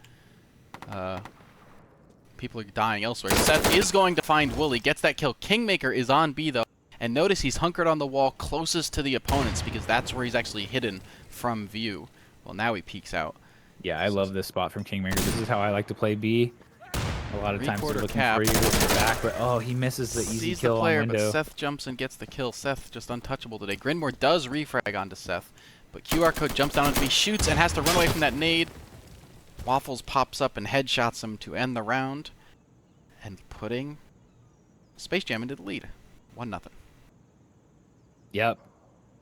People are dying elsewhere. Seth is going to find Wooly, gets that kill. Kingmaker is on B, though. And notice he's hunkered on the wall closest to the opponents because that's where he's actually hidden from view. Well, now he peeks out. Yeah, I love this spot from Kingmaker. This is how I like to play B. A lot of times they're looking cap. for you with the back, but oh, he misses the easy Sees kill the player, on window. but Seth jumps and gets the kill. Seth just untouchable today. Grinmore does refrag onto Seth, but QR Code jumps down onto me, shoots, and has to run away from that nade. Waffles pops up and headshots him to end the round, and putting Space Jam into the lead. 1-0. Yep.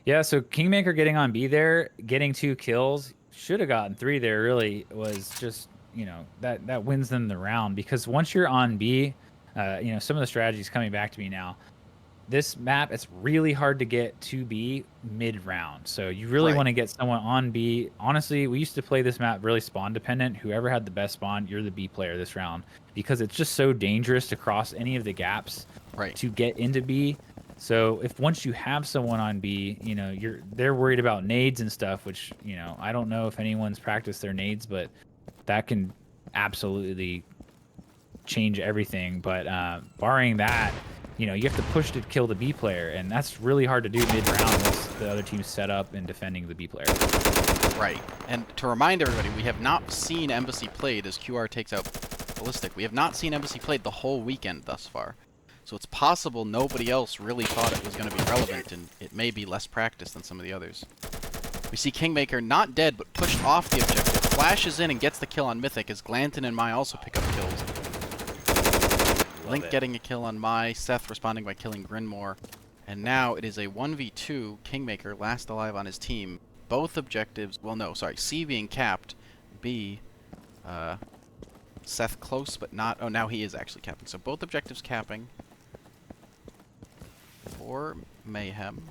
Yeah, so Kingmaker getting on B there, getting 2 kills, should have gotten 3 there, really was just, you know, that wins them the round, because once you're on B, you know, some of the strategies coming back to me now. This map, it's really hard to get to B mid-round. So you really want to get someone on B. Honestly, we used to play this map really spawn-dependent. Whoever had the best spawn, you're the B player this round. Because it's just so dangerous to cross any of the gaps to get into B. So if once you have someone on B, you know, they're worried about nades and stuff, which, you know, I don't know if anyone's practiced their nades, but that can absolutely change everything. But barring that, you know, you have to push to kill the B player, and that's really hard to do mid-round once the other team's set up and defending the B player. Right. And to remind everybody, we have not seen Embassy played as QR takes out Ballistic. We have not seen Embassy played the whole weekend thus far. So it's possible nobody else really thought it was going to be relevant, and it may be less practice than some of the others. We see Kingmaker not dead, but pushed off the objective, flashes in and gets the kill on Mythic, as Glanton and Mai also pick up kills. Link getting a kill on Mai, Seth responding by killing Grinmore, and now it is a 1v2, Kingmaker last alive on his team. Both objectives, well no, sorry, C being capped, B, Seth close but not, oh now he is actually capping, so both objectives capping. For Mayhem.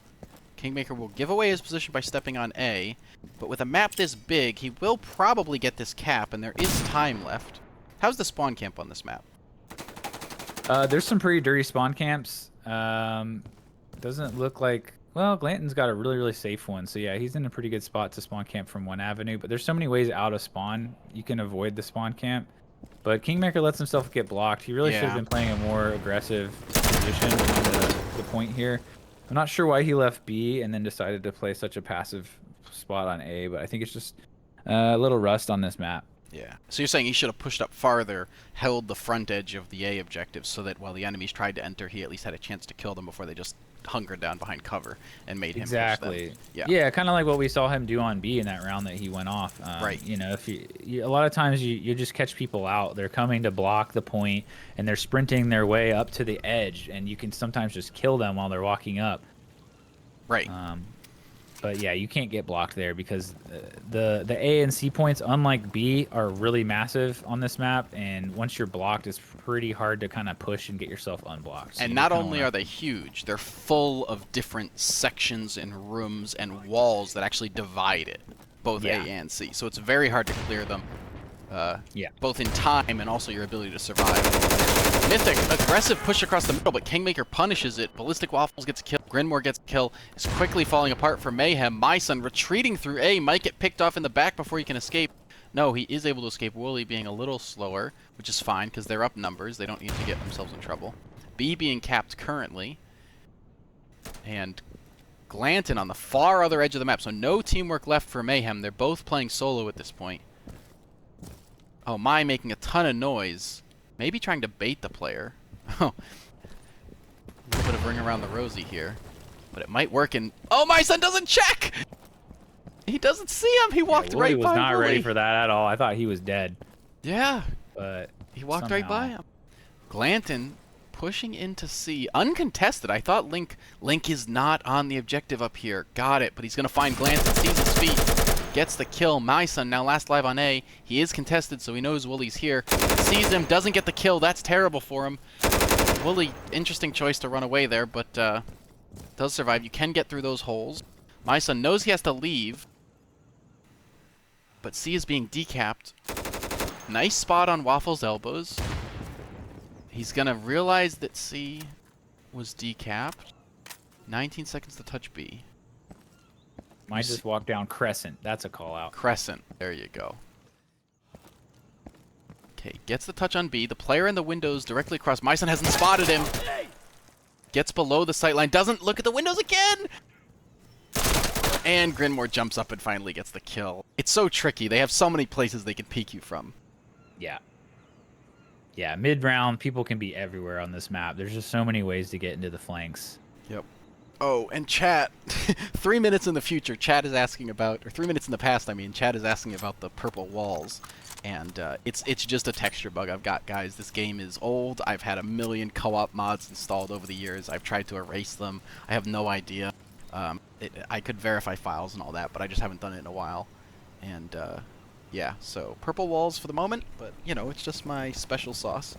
Kingmaker will give away his position by stepping on A, but with a map this big, he will probably get this cap, and there is time left. How's the spawn camp on this map? There's some pretty dirty spawn camps. Doesn't look like... Well, Glanton's got a really, really safe one. So, yeah, he's in a pretty good spot to spawn camp from one avenue. But there's so many ways out of spawn. You can avoid the spawn camp. But Kingmaker lets himself get blocked. He really should have been playing a more aggressive position on the point here. I'm not sure why he left B and then decided to play such a passive spot on A. But I think it's just a little rust on this map. Yeah. So you're saying he should have pushed up farther, held the front edge of the A objective, so that while the enemies tried to enter, he at least had a chance to kill them before they just hungered down behind cover and made him push them. Yeah, kind of like what we saw him do on B in that round that he went off. Right. You know, if a lot of times you just catch people out. They're coming to block the point, and they're sprinting their way up to the edge, and you can sometimes just kill them while they're walking up. Right. But yeah, you can't get blocked there because the A and C points, unlike B, are really massive on this map. And once you're blocked, it's pretty hard to kind of push and get yourself unblocked. So and not only are they huge, they're full of different sections and rooms and walls that actually divide it, both A and C. So it's very hard to clear them, both in time and also your ability to survive. Mythic, aggressive push across the middle, but Kingmaker punishes it. Ballistic Waffles gets a kill. Grinmore gets a kill. Is quickly falling apart for Mayhem. MySun retreating through A. Might get picked off in the back before he can escape. No, he is able to escape. Wooly being a little slower, which is fine because they're up numbers. They don't need to get themselves in trouble. B being capped currently. And Glanton on the far other edge of the map. So no teamwork left for Mayhem. They're both playing solo at this point. Oh, My making a ton of noise. Maybe trying to bait the player. Oh. A little bit of ring around the rosy here. But it might work in... Oh, MySun doesn't check! He doesn't see him! He walked right by He was not Wooly. ready for that at all. I thought he was dead. Yeah. But he walked right by him. Glanton pushing into C. Uncontested. I thought Link is not on the objective up here. Got it. But he's going to find Glanton. Sees his feet. Gets the kill. MySun now last live on A. He is contested, so he knows Wooly's here. Sees him, doesn't get the kill. That's terrible for him. Wooly, interesting choice to run away there, but does survive. You can get through those holes. MySun knows he has to leave, but C is being decapped. Nice spot on Waffle's elbows. He's going to realize that C was decapped. 19 seconds to touch B. Might just walk down Crescent. That's a call out. Crescent. There you go. Okay, gets the touch on B. The player in the windows directly across. MySun hasn't spotted him. Gets below the sightline. Doesn't look at the windows again. And Grinmore jumps up and finally gets the kill. It's so tricky. They have so many places they can peek you from. Yeah. Yeah, mid-round, people can be everywhere on this map. There's just so many ways to get into the flanks. Yep. Oh, and chat, 3 minutes in the future, chat is asking about, or 3 minutes in the past, I mean, chat is asking about the purple walls. And it's just a texture bug I've got, guys. This game is old. I've had a million co-op mods installed over the years. I've tried to erase them. I have no idea. I could verify files and all that, but I just haven't done it in a while. And yeah, so purple walls for the moment, but you know, it's just my special sauce.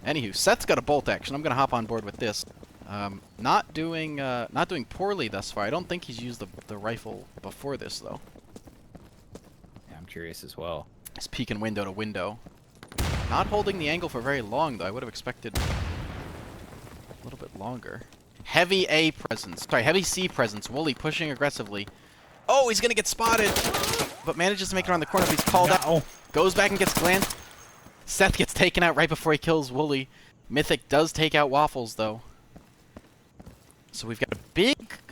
Anywho, Seth's got a bolt action. I'm gonna hop on board with this. Not doing poorly thus far. I don't think he's used the rifle before this though. Yeah, I'm curious as well. He's peeking window to window. Not holding the angle for very long though. I would have expected a little bit longer. Heavy A presence. Sorry, heavy C presence. Wooly pushing aggressively. Oh, he's gonna get spotted, but manages to make it around the corner. But he's called out. Goes back and gets glanced. Seth gets taken out right before he kills Wooly. Mythic does take out Waffles though. So we've got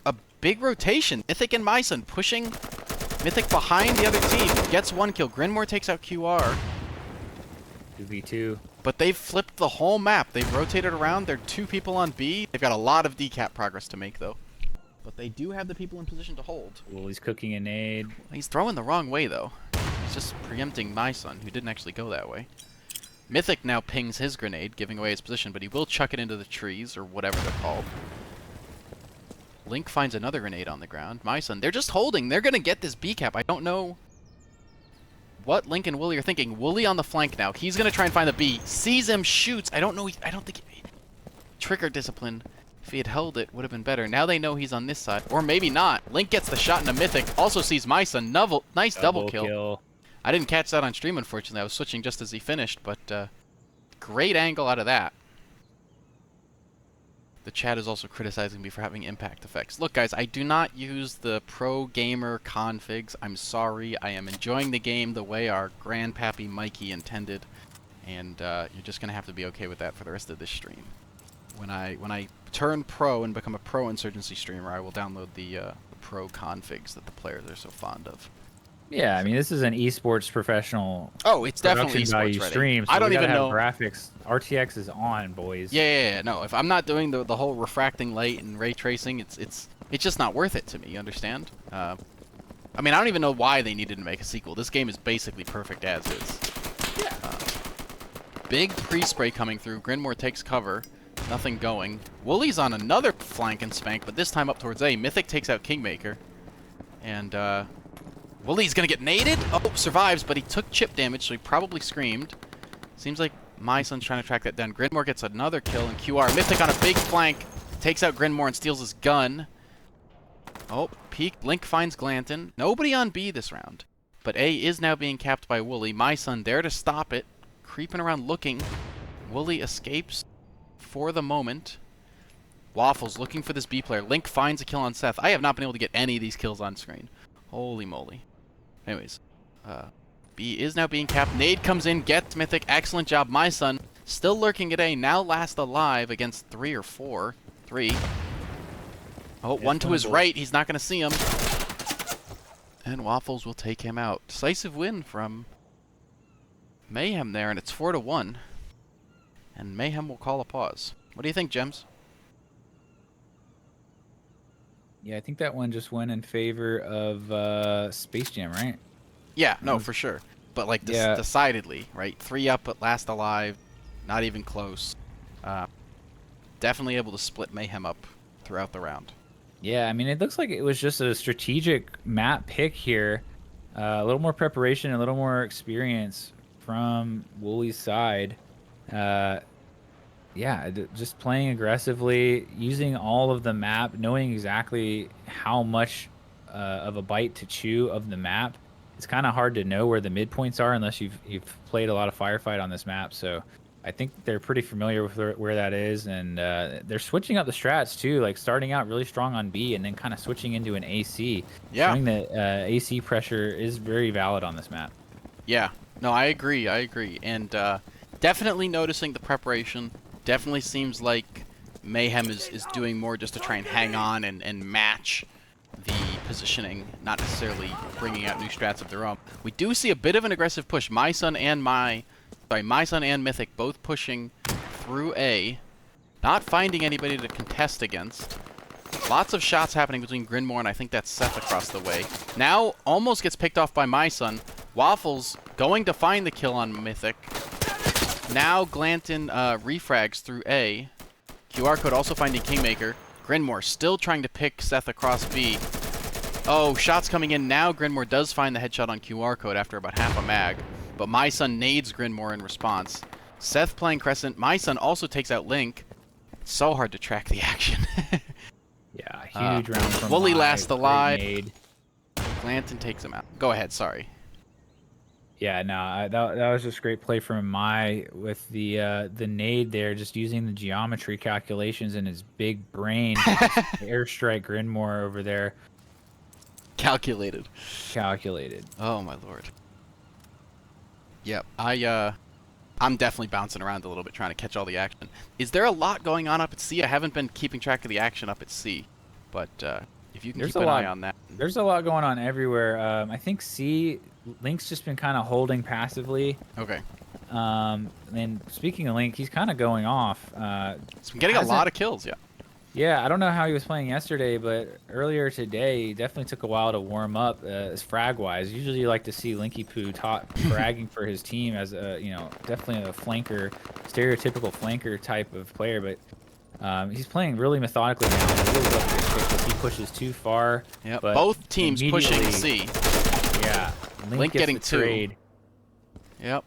a big rotation. Mythic and MySun pushing Mythic behind the other team. Gets one kill. Grinmore takes out QR. 2v2. But they've flipped the whole map. They've rotated around. There are 2 people on B. They've got a lot of decap progress to make though. But they do have the people in position to hold. Wooly's cooking a nade. He's throwing the wrong way though. He's just preempting MySun, who didn't actually go that way. Mythic now pings his grenade, giving away his position, but he will chuck it into the trees, or whatever they're called. Link finds another grenade on the ground. MySun, they're just holding. They're going to get this B cap. I don't know what Link and Wooly are thinking. Wooly on the flank now. He's going to try and find the B. Sees him, shoots. I don't think... Trigger discipline. If he had held it, would have been better. Now they know he's on this side. Or maybe not. Link gets the shot into Mythic. Also sees my son. Nice double kill. I didn't catch that on stream, unfortunately. I was switching just as he finished, but great angle out of that. The chat is also criticizing me for having impact effects. Look, guys, I do not use the pro gamer configs. I'm sorry. I am enjoying the game the way our grandpappy Mikey intended, and you're just gonna have to be okay with that for the rest of this stream. When I turn pro and become a pro Insurgency streamer, I will download the pro configs that the players are so fond of. Yeah, I mean, this is an esports professional. Oh, it's definitely esports esports ready. stream. So I don't even know graphics. RTX is on, boys. Yeah. No, if I'm not doing the whole refracting light and ray tracing, it's just not worth it to me. You understand? I mean, I don't even know why they needed to make a sequel. This game is basically perfect as is. Yeah. Big pre-spray coming through. Grinmore takes cover. Nothing going. Wooly's on another flank and spank, but this time up towards A. Mythic takes out Kingmaker, and Wooly's gonna get naded. Oh, survives, but he took chip damage, so he probably screamed. Seems like my son's trying to track that down. Grinmore gets another kill, and QR Mythic on a big flank takes out Grinmore and steals his gun. Oh, peek. Link finds Glanton. Nobody on B this round, but A is now being capped by Wooly. My son there to stop it, creeping around looking. Wooly escapes for the moment. Waffles looking for this B player. Link finds a kill on Seth. I have not been able to get any of these kills on screen. Holy moly. Anyways, B is now being capped. Nade comes in, gets Mythic. Excellent job. My son still lurking at A. Now last alive against 3 or 4. 3. Oh, one to his right. He's not going to see him. And Waffles will take him out. Decisive win from Mayhem there, and it's 4-1. And Mayhem will call a pause. What do you think, Gems? Yeah, I think that one just went in favor of Space Jam, right? Yeah, no, for sure. But, like, decidedly, right? 3 up, but last alive. Not even close. Definitely able to split Mayhem up throughout the round. Yeah, I mean, it looks like it was just a strategic map pick here. A little more preparation, a little more experience from Wooly's side. Yeah, just playing aggressively, using all of the map, knowing exactly how much of a bite to chew of the map. It's kind of hard to know where the midpoints are unless you've played a lot of Firefight on this map. So I think they're pretty familiar with where that is, and they're switching up the strats too, like starting out really strong on B and then kind of switching into an AC. Yeah. Showing that AC pressure is very valid on this map. Yeah. No, I agree. And definitely noticing the preparation. Definitely seems like Mayhem is doing more just to try and hang on and match the positioning, not necessarily bringing out new strats of their own. We do see a bit of an aggressive push. My son and Mythic both pushing through A, not finding anybody to contest against. Lots of shots happening between Grinmore and I think that's Seth across the way. Now almost gets picked off by my son. Waffles going to find the kill on Mythic. Now Glanton refrags through A. QR code also finding Kingmaker. Grinmore still trying to pick Seth across B. Oh, shots coming in. Now Grinmore does find the headshot on QR code after about half a mag. But my son nades Grinmore in response. Seth playing Crescent. My son also takes out Link. It's so hard to track the action. Yeah, huge round from Wooly last alive. Glanton takes him out. Go ahead, sorry. Yeah, no, that was just great play from with the nade there, just using the geometry calculations in his big brain. Airstrike Grinmore over there. Calculated. Oh my lord. Yep, I'm definitely bouncing around a little bit trying to catch all the action. Is there a lot going on up at C? I haven't been keeping track of the action up at C, but if you can keep an eye on that. There's a lot going on everywhere. I think C, Link's just been kind of holding passively. Okay. And speaking of Link, he's kind of going off. He's been getting a lot of kills, yeah. Yeah, I don't know how he was playing yesterday, but earlier today, he definitely took a while to warm up as frag-wise. Usually you like to see Linky Poo fragging for his team as a, definitely a flanker, stereotypical flanker type of player, but he's playing really methodically now. He really loves to get kicked if he pushes too far. Yeah, both teams pushing C. Yeah, Link getting 2. Trade. Yep.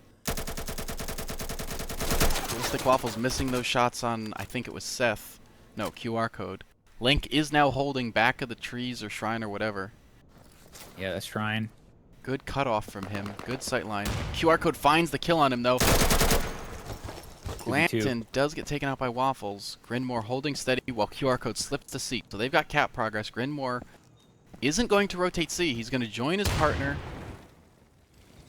Ballistic Waffles missing those shots on, I think it was Seth. No, QR code. Link is now holding back of the trees or shrine or whatever. Yeah, that's Shrine. Good cutoff from him. Good sightline. QR code finds the kill on him, though. Glanton does get taken out by Waffles. Grinmore holding steady while QR code slips to C. So they've got cap progress. Grinmore isn't going to rotate C. He's going to join his partner.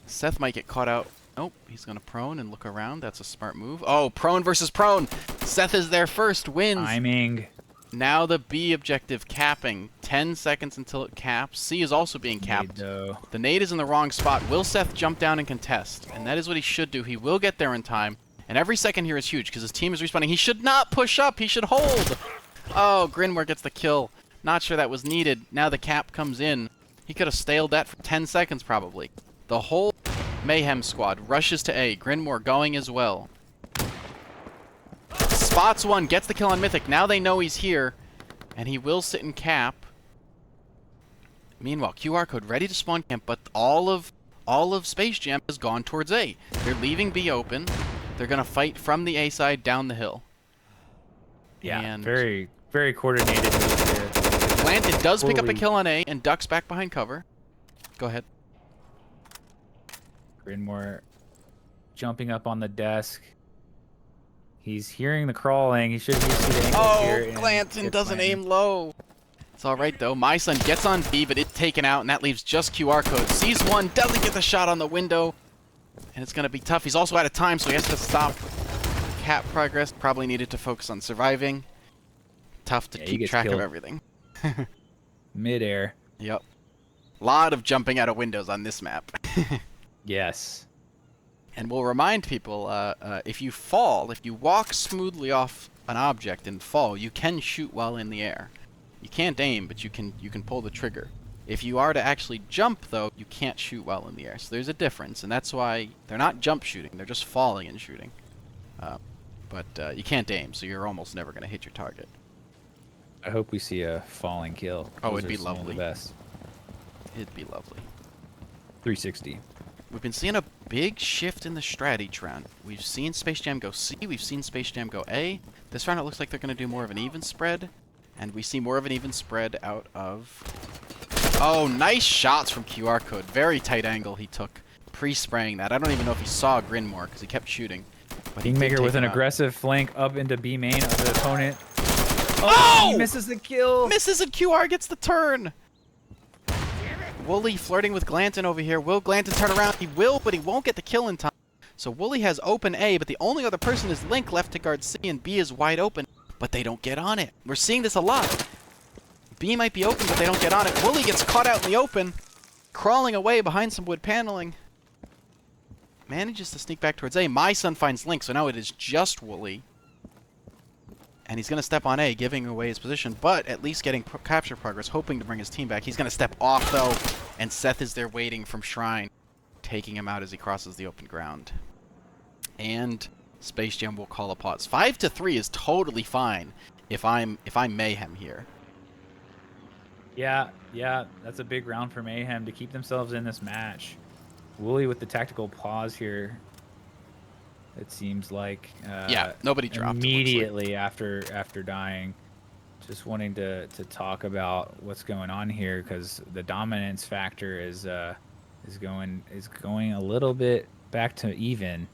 Seth might get caught out. Nope, he's going to prone and look around. That's a smart move. Oh, prone versus prone. Seth is there first, wins. Timing. Now the B objective capping. 10 seconds until it caps. C is also being capped. The nade is in the wrong spot. Will Seth jump down and contest? And that is what he should do. He will get there in time. And every second here is huge because his team is respawning. He should not push up. He should hold. Oh, Grinmore gets the kill. Not sure that was needed. Now the cap comes in. He could have staled that for 10 seconds probably. The whole Mayhem squad rushes to A. Grinmore going as well. Spots one, gets the kill on Mythic. Now they know he's here, and he will sit in cap. Meanwhile, QR code ready to spawn camp, but all of Space Jam has gone towards A. They're leaving B open. They're gonna fight from the A side down the hill. Yeah, and very, very coordinated. Glanton does pick up a kill on A and ducks back behind cover. Go ahead. Grinmore jumping up on the desk. He's hearing the crawling. He should see the angles here. Oh, Glanton doesn't aim low. It's all right, though. My son gets on B, but it's taken out, and that leaves just QR code. Sees one, doesn't get the shot on the window, and it's going to be tough. He's also out of time, so he has to stop. Cap progress. Probably needed to focus on surviving. Tough to keep track of everything. Midair. Yep. Lot of jumping out of windows on this map. Yes. And we'll remind people, if you fall, if you walk smoothly off an object and fall, you can shoot while in the air. You can't aim, but you can pull the trigger. If you are to actually jump, though, you can't shoot while in the air. So there's a difference, and that's why they're not jump shooting. They're just falling and shooting. But you can't aim, so you're almost never going to hit your target. I hope we see a falling kill. Oh, it'd be lovely. The best. It'd be lovely. 360. We've been seeing a big shift in the strat each round. We've seen Space Jam go C, we've seen Space Jam go A. This round it looks like they're going to do more of an even spread, and we see more of an even spread out of... Oh, nice shots from QR code. Very tight angle he took, pre-spraying that. I don't even know if he saw Grinmore because he kept shooting. But Kingmaker with an aggressive flank up into B main of the opponent. Oh! He misses the kill! Misses and QR gets the turn! Wooly flirting with Glanton over here. Will Glanton turn around? He will, but he won't get the kill in time. So Wooly has open A, but the only other person is Link left to guard C, and B is wide open, but they don't get on it. We're seeing this a lot. B might be open, but they don't get on it. Wooly gets caught out in the open, crawling away behind some wood paneling. Manages to sneak back towards A. My son finds Link, so now it is just Wooly. And he's going to step on A, giving away his position, but at least getting capture progress, hoping to bring his team back. He's going to step off, though, and Seth is there waiting from Shrine, taking him out as he crosses the open ground. And Space Jam will call a pause. 5-3 is totally fine if I'm Mayhem here. Yeah, that's a big round for Mayhem to keep themselves in this match. Wooly with the tactical pause here. It seems like yeah, nobody dropped immediately after dying. Just wanting to talk about what's going on here because the dominance factor is going a little bit back to even.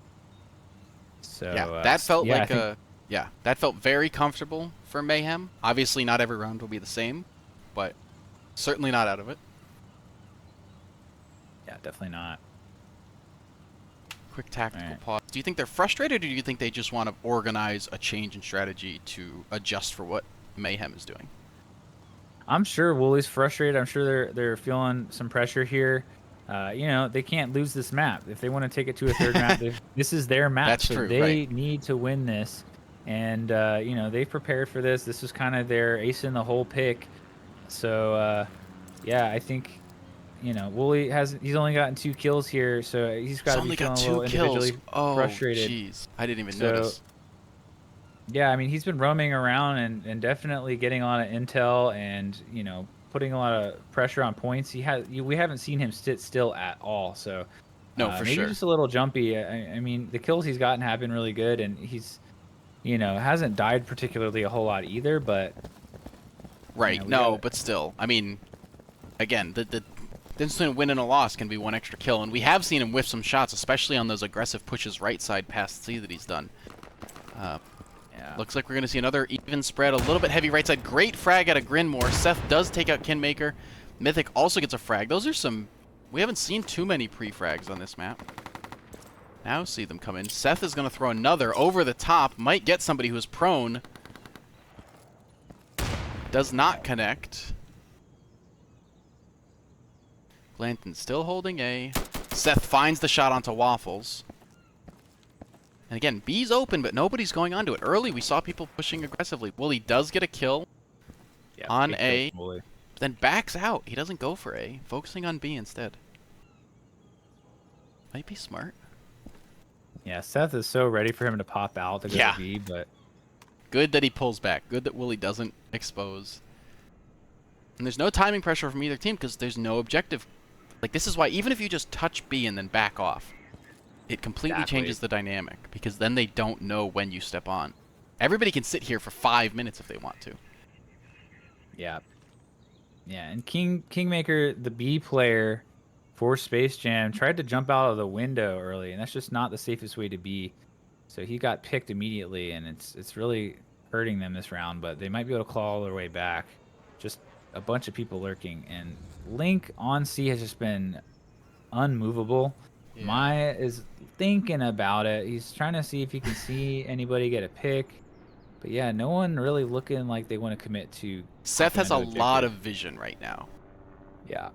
So yeah, that felt that felt very comfortable for Mayhem. Obviously, not every round will be the same, but certainly not out of it. Yeah, definitely not. Quick tactical pause. Do you think they're frustrated, or do you think they just want to organize a change in strategy to adjust for what Mayhem is doing? I'm sure Wooly's frustrated. I'm sure they're feeling some pressure here. You know, they can't lose this map. If they want to take it to a third map, this is their map. That's so true, they need to win this. And, you know, they've prepared for this. This was kind of their ace in the hole pick. So, yeah, I think... You know, Wooly he's only gotten 2 kills here, so he's got to be feeling a little individually frustrated. Jeez, I didn't even notice. Yeah, I mean, he's been roaming around and definitely getting a lot of intel and, you know, putting a lot of pressure on points. We haven't seen him sit still at all, so no, for maybe sure. Just a little jumpy. I mean, the kills he's gotten have been really good, and he's hasn't died particularly a whole lot either, but Right. we No, gotta, but still, I mean, again, the difference between a win and a loss can be one extra kill, and we have seen him whiff some shots, especially on those aggressive pushes right side past C that he's done. yeah. Looks like we're going to see another even spread, a little bit heavy right side. Great frag out of Grinmore. Seth does take out Kinmaker. Mythic also gets a frag. Those are some... We haven't seen too many pre-frags on this map. Now see them come in. Seth is going to throw another over the top. Might get somebody who's prone. Does not connect. Blanton still holding A. Seth finds the shot onto Waffles. And again, B's open, but nobody's going onto it. Early, we saw people pushing aggressively. Wooly does get a kill on A, then backs out. He doesn't go for A, focusing on B instead. Might be smart. Yeah, Seth is so ready for him to pop out to go to B, but... Good that he pulls back. Good that Wooly doesn't expose. And there's no timing pressure from either team because there's no objective. Like, this is why even if you just touch B and then back off, it completely changes the dynamic because then they don't know when you step on. Everybody can sit here for 5 minutes if they want to. Yeah. Yeah, and Kingmaker, the B player for Space Jam, tried to jump out of the window early, and that's just not the safest way to be. So he got picked immediately, and it's really hurting them this round, but they might be able to claw their way back. Just a bunch of people lurking, and Link on C has just been unmovable. Yeah. Maya is thinking about it. He's trying to see if he can see anybody get a pick. But yeah, no one really looking like they want to commit to... Seth has a lot of vision right now. Yeah.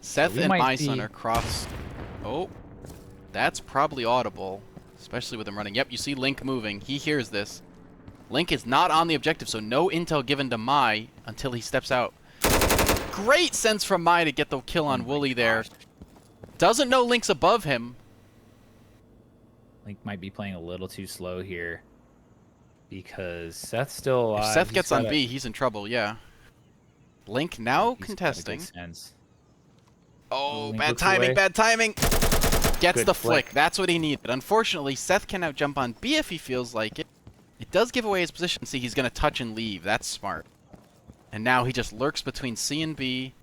Seth and my son are crossed. Oh, that's probably audible, especially with him running. Yep, you see Link moving. He hears this. Link is not on the objective, so no intel given to Mai until he steps out. Great sense from Mai to get the kill on Wooly there. Doesn't know Link's above him. Link might be playing a little too slow here because Seth's still alive. If Seth gets on B, he's in trouble, yeah. Link now contesting. Oh, bad timing, bad timing. Gets the flick. That's what he needed. Unfortunately, Seth can now jump on B if he feels like it. It does give away his position. See, he's going to touch and leave. That's smart. And now he just lurks between C and B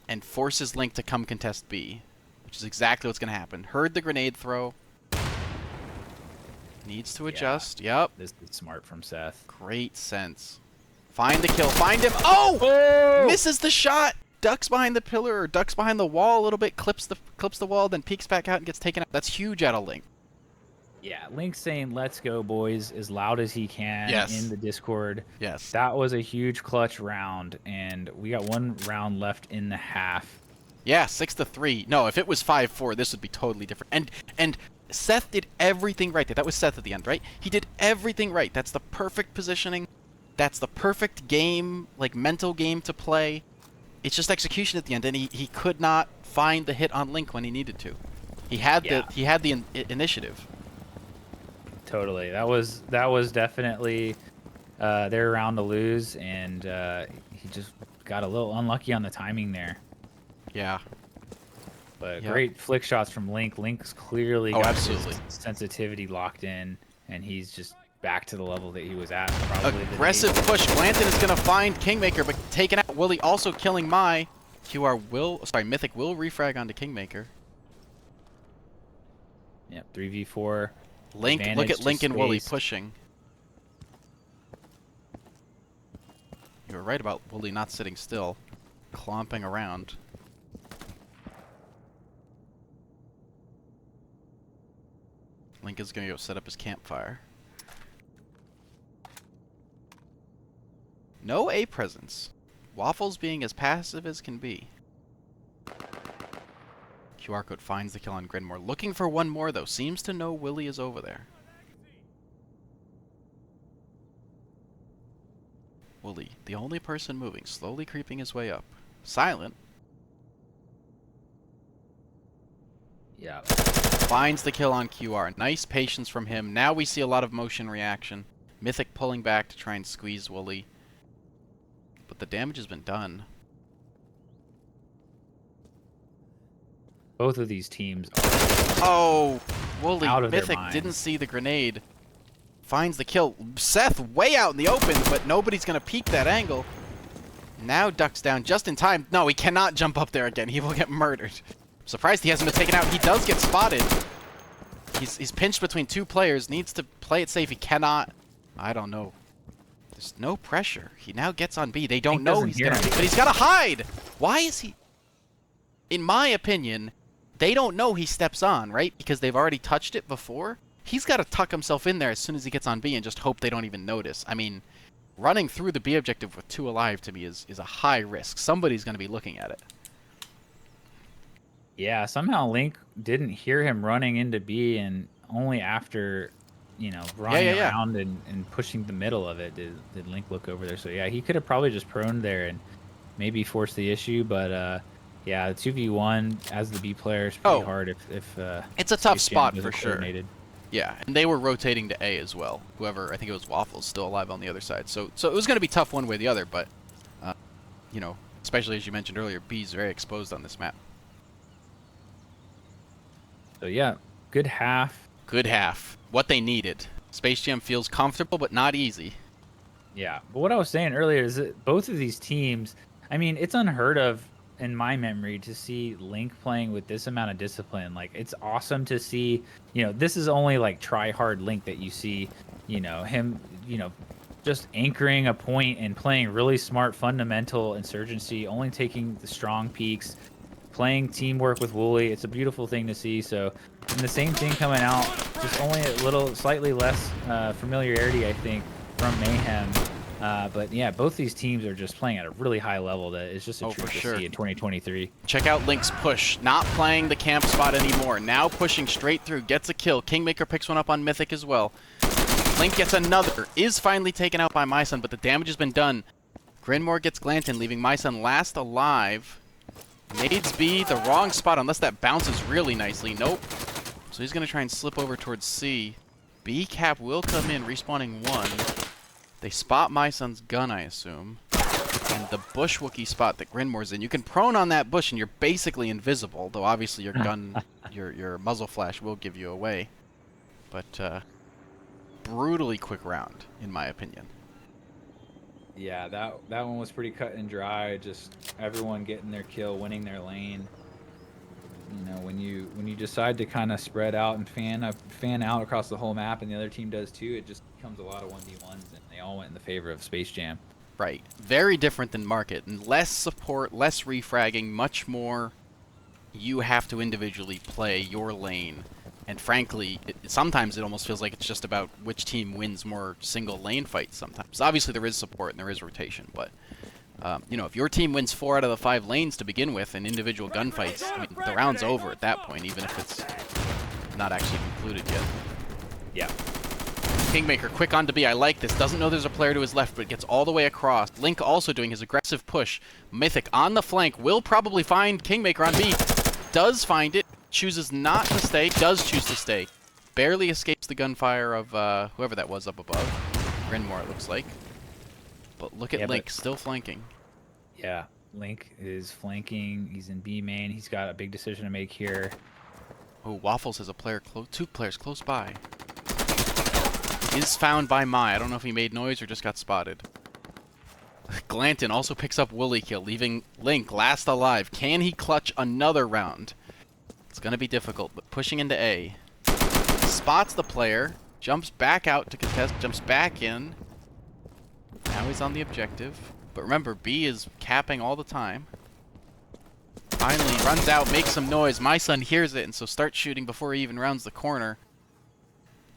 and forces Link to come contest B, which is exactly what's going to happen. Heard the grenade throw. Needs to adjust. Yep. This is smart from Seth. Great sense. Find the kill. Find him. Oh! Misses the shot. Ducks behind the pillar or ducks behind the wall a little bit. Clips the wall, then peeks back out and gets taken out. That's huge out of Link. Yeah, Link's saying "Let's go, boys" as loud as he can in the Discord. Yes. That was a huge clutch round, and we got one round left in the half. Yeah, 6-3. No, if it was 5-4, this would be totally different. And Seth did everything right there. That was Seth at the end, right? He did everything right. That's the perfect positioning. That's the perfect game, like mental game to play. It's just execution at the end, and he could not find the hit on Link when he needed to. He had the initiative. Totally. That was definitely their round to lose, and he just got a little unlucky on the timing there. Yeah. But great flick shots from Link. Link's clearly got his sensitivity locked in, and he's just back to the level that he was at. Probably aggressive push. Blanton is going to find Kingmaker, but taken out. Willie also killing Mai. Mythic will refrag onto Kingmaker. Yep, 3v4. Link, look at Link and Wooly pushing. You were right about Wooly not sitting still, clomping around. Link is going to go set up his campfire. No A presence. Waffles being as passive as can be. QR code finds the kill on Grinmore. Looking for one more, though. Seems to know Willie is over there. Willie, the only person moving, slowly creeping his way up. Silent. Yeah. Finds the kill on QR. Nice patience from him. Now we see a lot of motion reaction. Mythic pulling back to try and squeeze Wooly. But the damage has been done. Both of these teams are Oh, Wooly. out of Mythic their minds. didn't see the grenade. finds the kill. Seth way out in the open, but nobody's going to peek that angle. Now ducks down just in time. No, he cannot jump up there again. He will get murdered. I'm surprised he hasn't been taken out. He does get spotted. He's pinched between two players. Needs to play it safe. He cannot. I don't know. There's no pressure. He now gets on B. They don't know he's going to be. But he's got to hide. Why is he... In my opinion, they don't know he steps on, right? Because they've already touched it before. He's got to tuck himself in there as soon as he gets on B and just hope they don't even notice. I mean, running through the B objective with 2 alive to me is a high risk. Somebody's going to be looking at it. Yeah, somehow Link didn't hear him running into B, and only after, you know, running around and pushing the middle of it did Link look over there. So yeah, he could have probably just proned there and maybe forced the issue, but yeah, the 2v1 as the B player is pretty hard if it's a tough spot for sure. Coordinated. Yeah, and they were rotating to A as well. Whoever, I think it was Waffles, still alive on the other side. So it was going to be tough one way or the other, but, you know, especially as you mentioned earlier, B's very exposed on this map. So yeah, good half. Good half. What they needed. Space Jam feels comfortable, but not easy. Yeah, but what I was saying earlier is that both of these teams, I mean, it's unheard of in my memory to see Link playing with this amount of discipline. Like, it's awesome to see, you know, this is only like try hard Link that you see, you know, him, you know, just anchoring a point and playing really smart fundamental Insurgency, only taking the strong peaks, playing teamwork with Wooly. It's a beautiful thing to see. So, and the same thing coming out, just only a little, slightly less familiarity, I think, from Mayhem. But yeah, both these teams are just playing at a really high level that is just a treat to see in 2023. Check out Link's push. Not playing the camp spot anymore. Now pushing straight through. Gets a kill. Kingmaker picks one up on Mythic as well. Link gets another. Is finally taken out by MySun, but the damage has been done. Grinmore gets Glanton, leaving MySun last alive. Nades B, the wrong spot, unless that bounces really nicely. Nope. So he's going to try and slip over towards C. B cap will come in, respawning 1. They spot MySun's gun, I assume. And the bush Wookiee spot that Grinmore's in. You can prone on that bush and you're basically invisible, though obviously your gun, your muzzle flash will give you away. But brutally quick round, in my opinion. Yeah, that one was pretty cut and dry. Just everyone getting their kill, winning their lane. You know, when you decide to kind of spread out and fan out across the whole map, and the other team does too, it just becomes a lot of 1v1s, and they all went in the favor of Space Jam. Right. Very different than Market, and less support, less refragging, much more. You have to individually play your lane. And frankly, sometimes it almost feels like it's just about which team wins more single lane fights sometimes. Obviously, there is support and there is rotation, but, you know, if your team wins 4 out of the 5 lanes to begin with in individual gunfights, I mean, the round's over at that point, even if it's not actually concluded yet. Yeah. Kingmaker quick on to B. I like this. Doesn't know there's a player to his left, but gets all the way across. Link also doing his aggressive push. Mythic on the flank. Will probably find Kingmaker on B. Does find it. Chooses not to stay, does choose to stay. Barely escapes the gunfire of whoever that was up above. Grinmore, it looks like. But look at Link, still flanking. Yeah, Link is flanking. He's in B main. He's got a big decision to make here. Oh, Waffles has a player 2 players close by. Is found by I don't know if he made noise or just got spotted. Glanton also picks up Wooly kill, leaving Link last alive. Can he clutch another round? It's going to be difficult, but pushing into A. Spots the player, jumps back out to contest, jumps back in. Now he's on the objective. But remember, B is capping all the time. Finally runs out, makes some noise. MySun hears it, and so starts shooting before he even rounds the corner.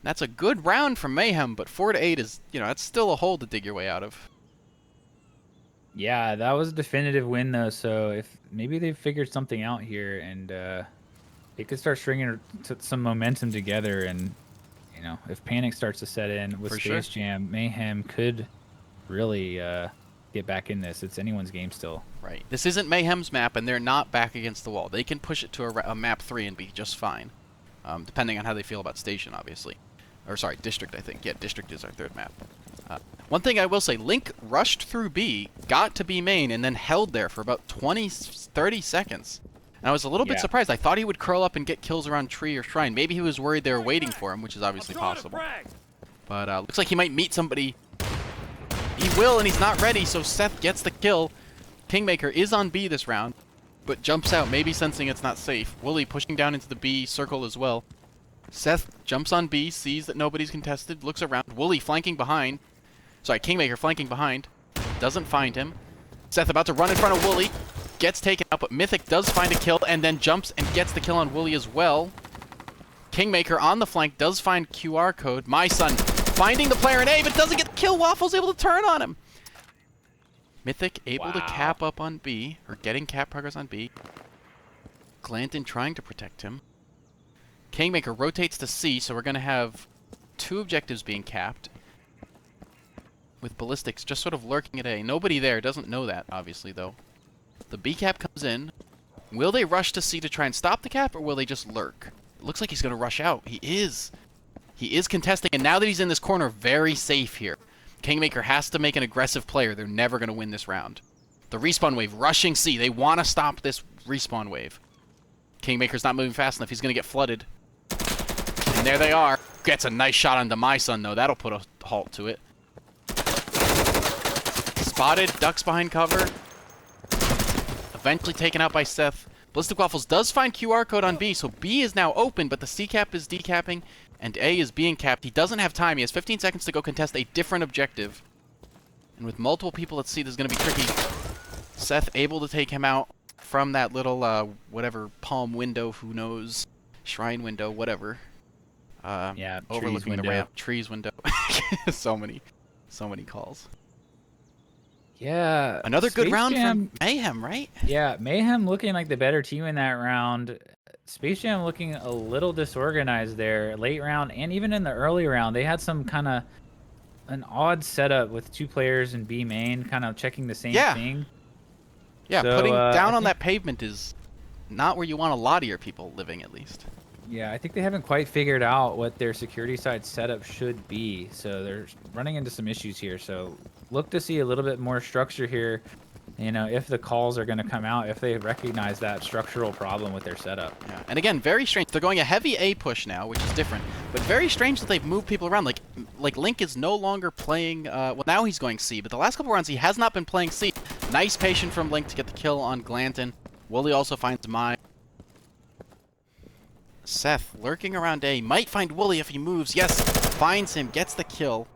That's a good round from Mayhem, but 4 to 8 is, you know, that's still a hole to dig your way out of. Yeah, that was a definitive win, though, so if maybe they figured something out here, and they could start stringing some momentum together, and, you know, if panic starts to set in with Space Jam, Mayhem could really get back in this. It's anyone's game still. Right. This isn't Mayhem's map, and they're not back against the wall. They can push it to a map 3 and be just fine, depending on how they feel about Station, obviously. Or, sorry, District, I think. Yeah, District is our 3rd map. One thing I will say, Link rushed through B, got to B main, and then held there for about 30 seconds. And I was a little bit surprised. I thought he would curl up and get kills around tree or shrine. Maybe he was worried they were waiting for him, which is obviously possible. But looks like he might meet somebody. He will, and he's not ready, so Seth gets the kill. Kingmaker is on B this round, but jumps out, maybe sensing it's not safe. Wooly pushing down into the B circle as well. Seth jumps on B, sees that nobody's contested, looks around. Wooly flanking behind. Sorry, Kingmaker flanking behind. Doesn't find him. Seth about to run in front of Wooly. Gets taken out, but Mythic does find a kill and then jumps and gets the kill on Wooly as well. Kingmaker on the flank does find QR code. My son finding the player in A, but doesn't get the kill. Waffle's able to turn on him. Mythic able to cap up on B, or getting cap progress on B. Glanton trying to protect him. Kingmaker rotates to C, so we're going to have 2 objectives being capped. With Ballistics just sort of lurking at A. Nobody there, doesn't know that, obviously, though. The B cap comes in. Will they rush to C to try and stop the cap, or will they just lurk? It looks like he's going to rush out. He is. He is contesting, and now that he's in this corner, very safe here. Kingmaker has to make an aggressive play, or they're never going to win this round. The respawn wave rushing C. They want to stop this respawn wave. Kingmaker's not moving fast enough. He's going to get flooded. And there they are. Gets a nice shot onto my son, though. That'll put a halt to it. Spotted, ducks behind cover. Eventually taken out by Seth. Ballistic Waffles does find QR code on B, so B is now open, but the C cap is decapping, and A is being capped. He doesn't have time. He has 15 seconds to go contest a different objective. And with multiple people at C, this is going to be tricky. Seth able to take him out from that little, whatever, palm window, who knows, shrine window, whatever. Yeah, overlooking the ramp, trees window. so many calls. Yeah. Another good Space round Jam, from Mayhem, right? Yeah, Mayhem looking like the better team in that round. Space Jam looking a little disorganized there. Late round and even in the early round, they had some kind of an odd setup with 2 players in B main, kind of checking the same thing. Yeah, so, putting down on that pavement is not where you want a lot of your people living, at least. Yeah, I think they haven't quite figured out what their security side setup should be, so they're running into some issues here. So look to see a little bit more structure here, you know, if the calls are going to come out, if they recognize that structural problem with their setup. Yeah, and again, very strange. They're going a heavy A push now, which is different, but very strange that they've moved people around. Like Link is no longer playing, well, now he's going C, but the last couple rounds he has not been playing C. Nice patience from Link to get the kill on Glanton. Wooly also finds Mai. Seth lurking around A, might find Wooly if he moves. Yes, finds him, gets the kill.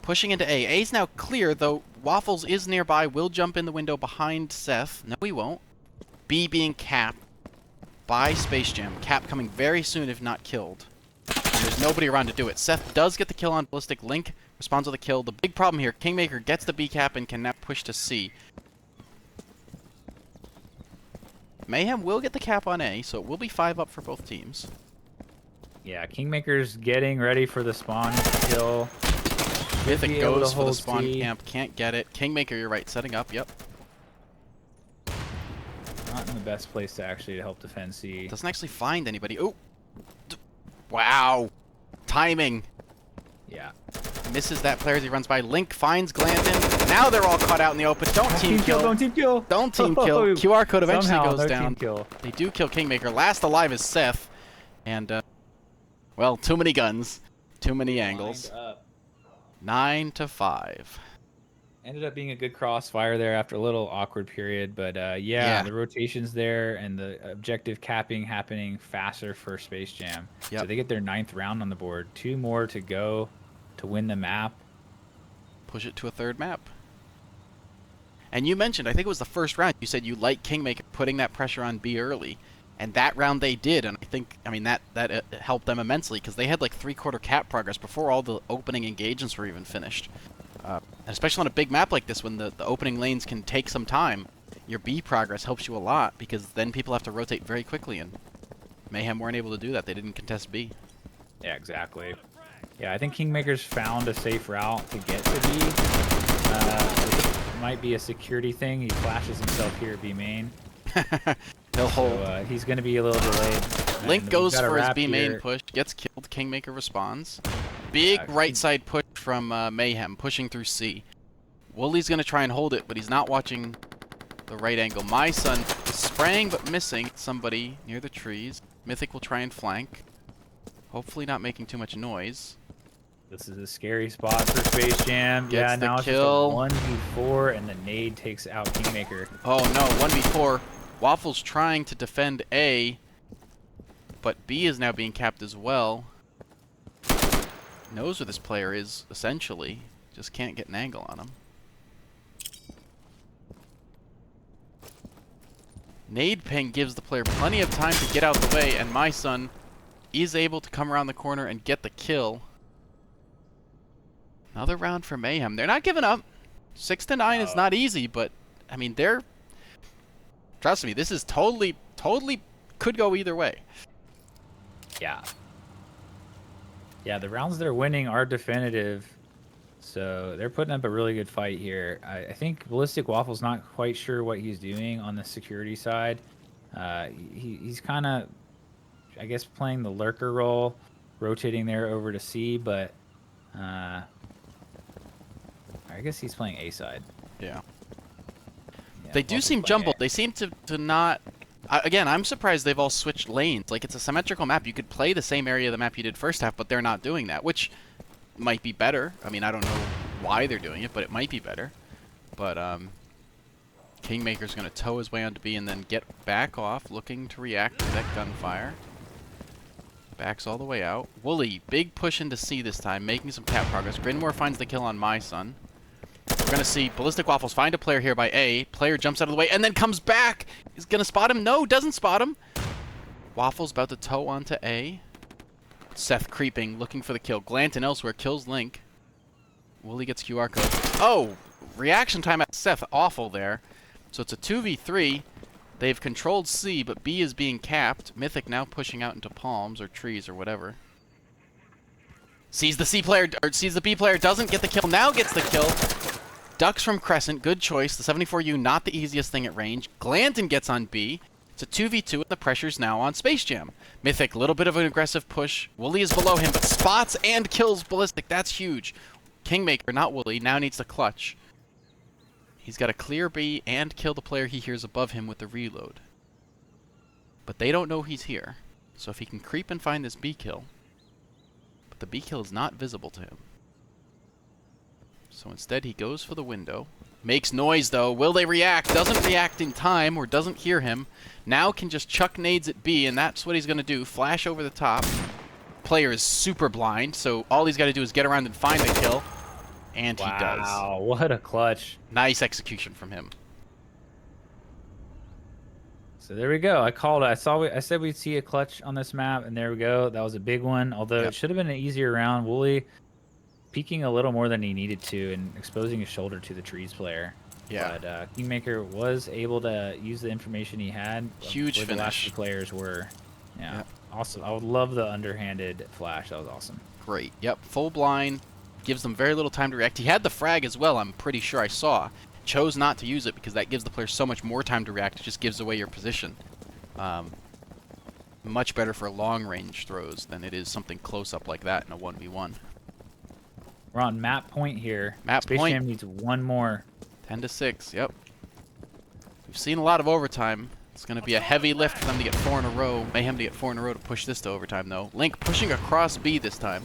Pushing into A. A's now clear, though Waffles is nearby, will jump in the window behind Seth. No, he won't. B being capped by Space Jam. Cap coming very soon if not killed. And there's nobody around to do it. Seth does get the kill on Ballistic. Link responds with a kill. The big problem here, Kingmaker gets the B cap and can now push to C. Mayhem will get the cap on A, so it will be 5 up for both teams. Yeah, Kingmaker's getting ready for the spawn kill. Mythic goes for the spawn camp, can't get it. Kingmaker, you're right, setting up, yep. Not in the best place to actually help defend C. Doesn't actually find anybody. Oh! Wow! Timing! Yeah. Misses that player as he runs by. Link finds Glanton. Now they're all caught out in the open. Don't team kill. Don't team kill. Don't team kill. QR code eventually Somehow, goes down. Team kill. They do kill Kingmaker. Last alive is Seth. And, well, too many guns. Too many angles. 9-5. Ended up being a good crossfire there after a little awkward period. But, yeah, the rotations there and the objective capping happening faster for Space Jam. Yep. So they get their 9th round on the board. 2 more to go to win the map. Push it to a 3rd map. And you mentioned, I think it was the first round, you said you liked Kingmaker putting that pressure on B early. And that round they did, and I mean, that helped them immensely, because they had like 3/4 cap progress before all the opening engagements were even finished. Especially on a big map like this, when the opening lanes can take some time, your B progress helps you a lot, because then people have to rotate very quickly, and Mayhem weren't able to do that. They didn't contest B. Yeah, exactly. Yeah, I think Kingmaker's found a safe route to get to B. It might be a security thing. He flashes himself here at B main. He'll hold. So, he's going to be a little delayed. Link goes for his B main here. push, gets killed. Kingmaker responds. Big right side push from Mayhem, pushing through C. Wooly's going to try and hold it, but he's not watching the right angle. My son spraying but missing somebody near the trees. Mythic will try and flank. Hopefully not making too much noise. This is a scary spot for Space Jam. Gets yeah, the now kill. it's just a 1v4, and the nade takes out Kingmaker. Oh no, 1v4. Waffle's trying to defend A, but B is now being capped as well. Knows where this player is, essentially. Just can't get an angle on him. Nade ping gives the player plenty of time to get out the way, and my son is able to come around the corner and get the kill. Another round for Mayhem. They're not giving up. 6 to 9 is not easy, but I mean, trust me, this is totally could go either way. Yeah. Yeah, the rounds they're winning are definitive, so they're putting up a really good fight here. I think Ballistic Waffle's not quite sure what he's doing on the security side. He's kind of, I guess, playing the lurker role, rotating there over to C, but I guess he's playing A side. Yeah. Yeah, They do Waffle's seem playing jumbled. A. They seem to not... Again, I'm surprised they've all switched lanes. Like, it's a symmetrical map. You could play the same area of the map you did first half, but they're not doing that, which might be better. I mean, I don't know why they're doing it, but it might be better. But Kingmaker's going to tow his way onto B and then get back off, looking to react to that gunfire. Backs all the way out. Wooly, big push into C this time, making some cap progress. Grinmore finds the kill on my son. We're going to see Ballistic Waffles find a player here by A. Player jumps out of the way and then comes back. He's going to spot him. No, doesn't spot him. Waffles about to tow onto A. Seth creeping, looking for the kill. Glanton elsewhere kills Link. Wooly gets QR code. Oh, reaction time at Seth. Awful there. So it's a 2v3. They've controlled C, but B is being capped. Mythic now pushing out into palms or trees or whatever. Sees the C player, or sees the B player, doesn't get the kill, now gets the kill. Ducks from Crescent, good choice. The 74U, not the easiest thing at range. Glanton gets on B. It's a 2v2, and the pressure's now on Space Jam. Mythic, little bit of an aggressive push. Wooly is below him, but spots and kills Ballistic. That's huge. Kingmaker, not Wooly, now needs to clutch. He's got to clear B and kill the player he hears above him with the reload. But they don't know he's here. So if he can creep and find this B kill, but the B kill is not visible to him. So instead he goes for the window. Makes noise though. Will they react? Doesn't react in time or doesn't hear him. Now can just chuck nades at B, and that's what he's going to do. Flash over the top. Player is super blind, so all he's got to do is get around and find the kill. And he does. Wow, what a clutch. Nice execution from him. So there we go. I called it. I said we'd see a clutch on this map, and there we go. That was a big one. Although it should have been an easier round. Wooly peeking a little more than he needed to and exposing his shoulder to the trees player. Yeah. But Kingmaker was able to use the information he had. Huge where finish. The last two players were. Yeah. Yep. Awesome. I would love the underhanded flash. That was awesome. Great. Yep. Full blind. Gives them very little time to react. He had the frag as well, I'm pretty sure I saw. Chose not to use it because that gives the player so much more time to react. It just gives away your position. Much better for long range throws than it is something close up like that in a 1v1. We're on map point here. Map Space point. Jam needs one more. 10 to 6, yep. We've seen a lot of overtime. It's going to be a heavy lift for them to get 4 in a row. Mayhem to get 4 in a row to push this to overtime, though. Link pushing across B this time.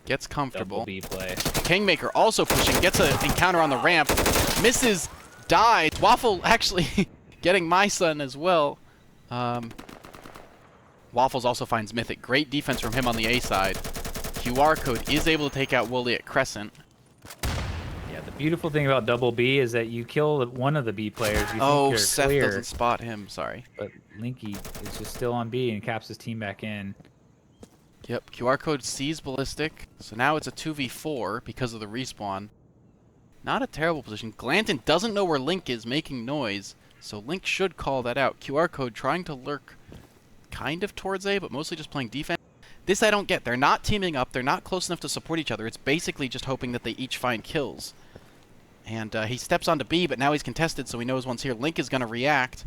Gets comfortable. Double B play. Kingmaker also pushing. Gets an encounter on the ramp. Misses. Dies. Waffle actually getting my son as well. Waffles also finds Mythic. Great defense from him on the A side. QR code is able to take out Wooly at Crescent. Yeah, the beautiful thing about double B is that you kill one of the B players. You Oh, think you're Seth clear, doesn't spot him. Sorry. but Linky is just still on B and caps his team back in. Yep, QR code sees Ballistic. So now it's a 2v4 because of the respawn. Not a terrible position. Glanton doesn't know where Link is making noise, so Link should call that out. QR code trying to lurk kind of towards A, but mostly just playing defense. This I don't get. They're not teaming up. They're not close enough to support each other. It's basically just hoping that they each find kills. And he steps onto B, but now he's contested, so he knows once here Link is going to react.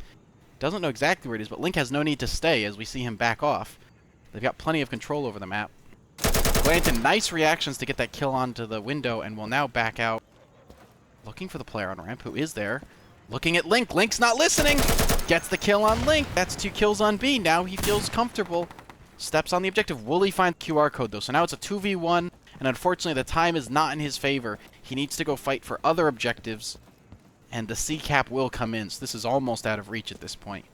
Doesn't know exactly where it is, but Link has no need to stay as we see him back off. They've got plenty of control over the map. Glanton, nice reactions to get that kill onto the window, and will now back out. Looking for the player on ramp, who is there. Looking at Link. Link's not listening. Gets the kill on Link. That's 2 kills on B. Now he feels comfortable. Steps on the objective. Wooly finds QR code, though. So now it's a 2v1, and unfortunately the time is not in his favor. He needs to go fight for other objectives, and the C cap will come in. So this is almost out of reach at this point.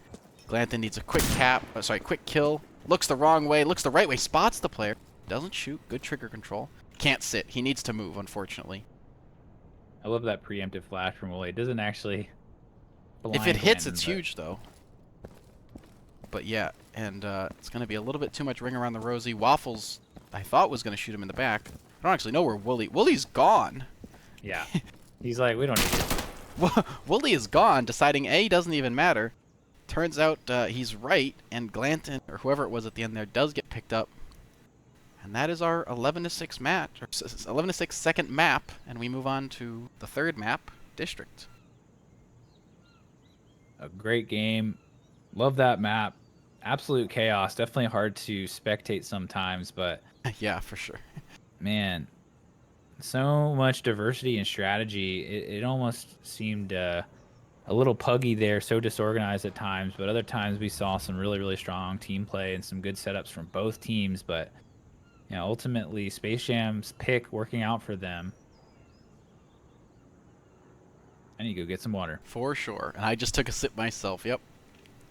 Glanton needs a quick quick kill. Looks the wrong way, looks the right way, spots the player. Doesn't shoot. Good trigger control. Can't sit. He needs to move, unfortunately. I love that preemptive flash from Wooly. It doesn't actually If it blind hits, Glanton, it's but huge, though. But yeah, and it's going to be a little bit too much ring around the rosy. Waffles, I thought, was going to shoot him in the back. I don't actually know where Wooly's gone. yeah. He's like, we don't need it. Wooly is gone, deciding A doesn't even matter. Turns out he's right, and Glanton, or whoever it was at the end there, does get picked up. And that is our 11-6 match, or 11-6 second map, and we move on to the third map, District. A great game. Love that map. Absolute chaos. Definitely hard to spectate sometimes, but Yeah, for sure. man, so much diversity and strategy. It almost seemed a little puggy there, so disorganized at times, but other times we saw some really, really strong team play and some good setups from both teams. But you know, ultimately, Space Jam's pick working out for them. I need to go get some water. For sure. And I just took a sip myself, yep.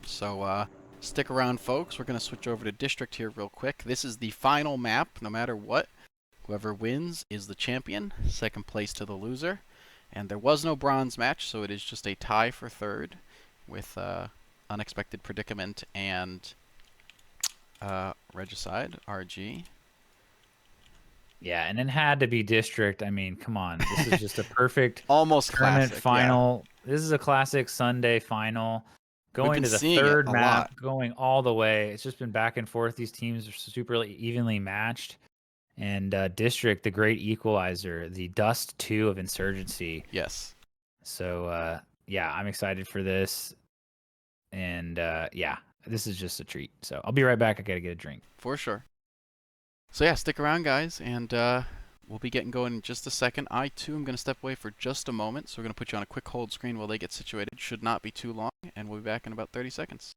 So, stick around, folks. We're going to switch over to District here real quick. This is the final map, no matter what. Whoever wins is the champion, second place to the loser. And there was no bronze match, so it is just a tie for third with Unexpected Predicament and Regicide, RG. Yeah, and it had to be District. I mean, come on. This is just a perfect Almost tournament classic, final. Yeah. This is a classic Sunday final. Going to the third map, going all the way. It's just been back and forth. These teams are super evenly matched. And District, the great equalizer, the Dust 2 of Insurgency. Yes. So, yeah, I'm excited for this. And, yeah, this is just a treat. So I'll be right back. I got to get a drink. For sure. So, yeah, stick around, guys, and we'll be getting going in just a second. I, too, am going to step away for just a moment, so we're going to put you on a quick hold screen while they get situated. Should not be too long, and we'll be back in about 30 seconds.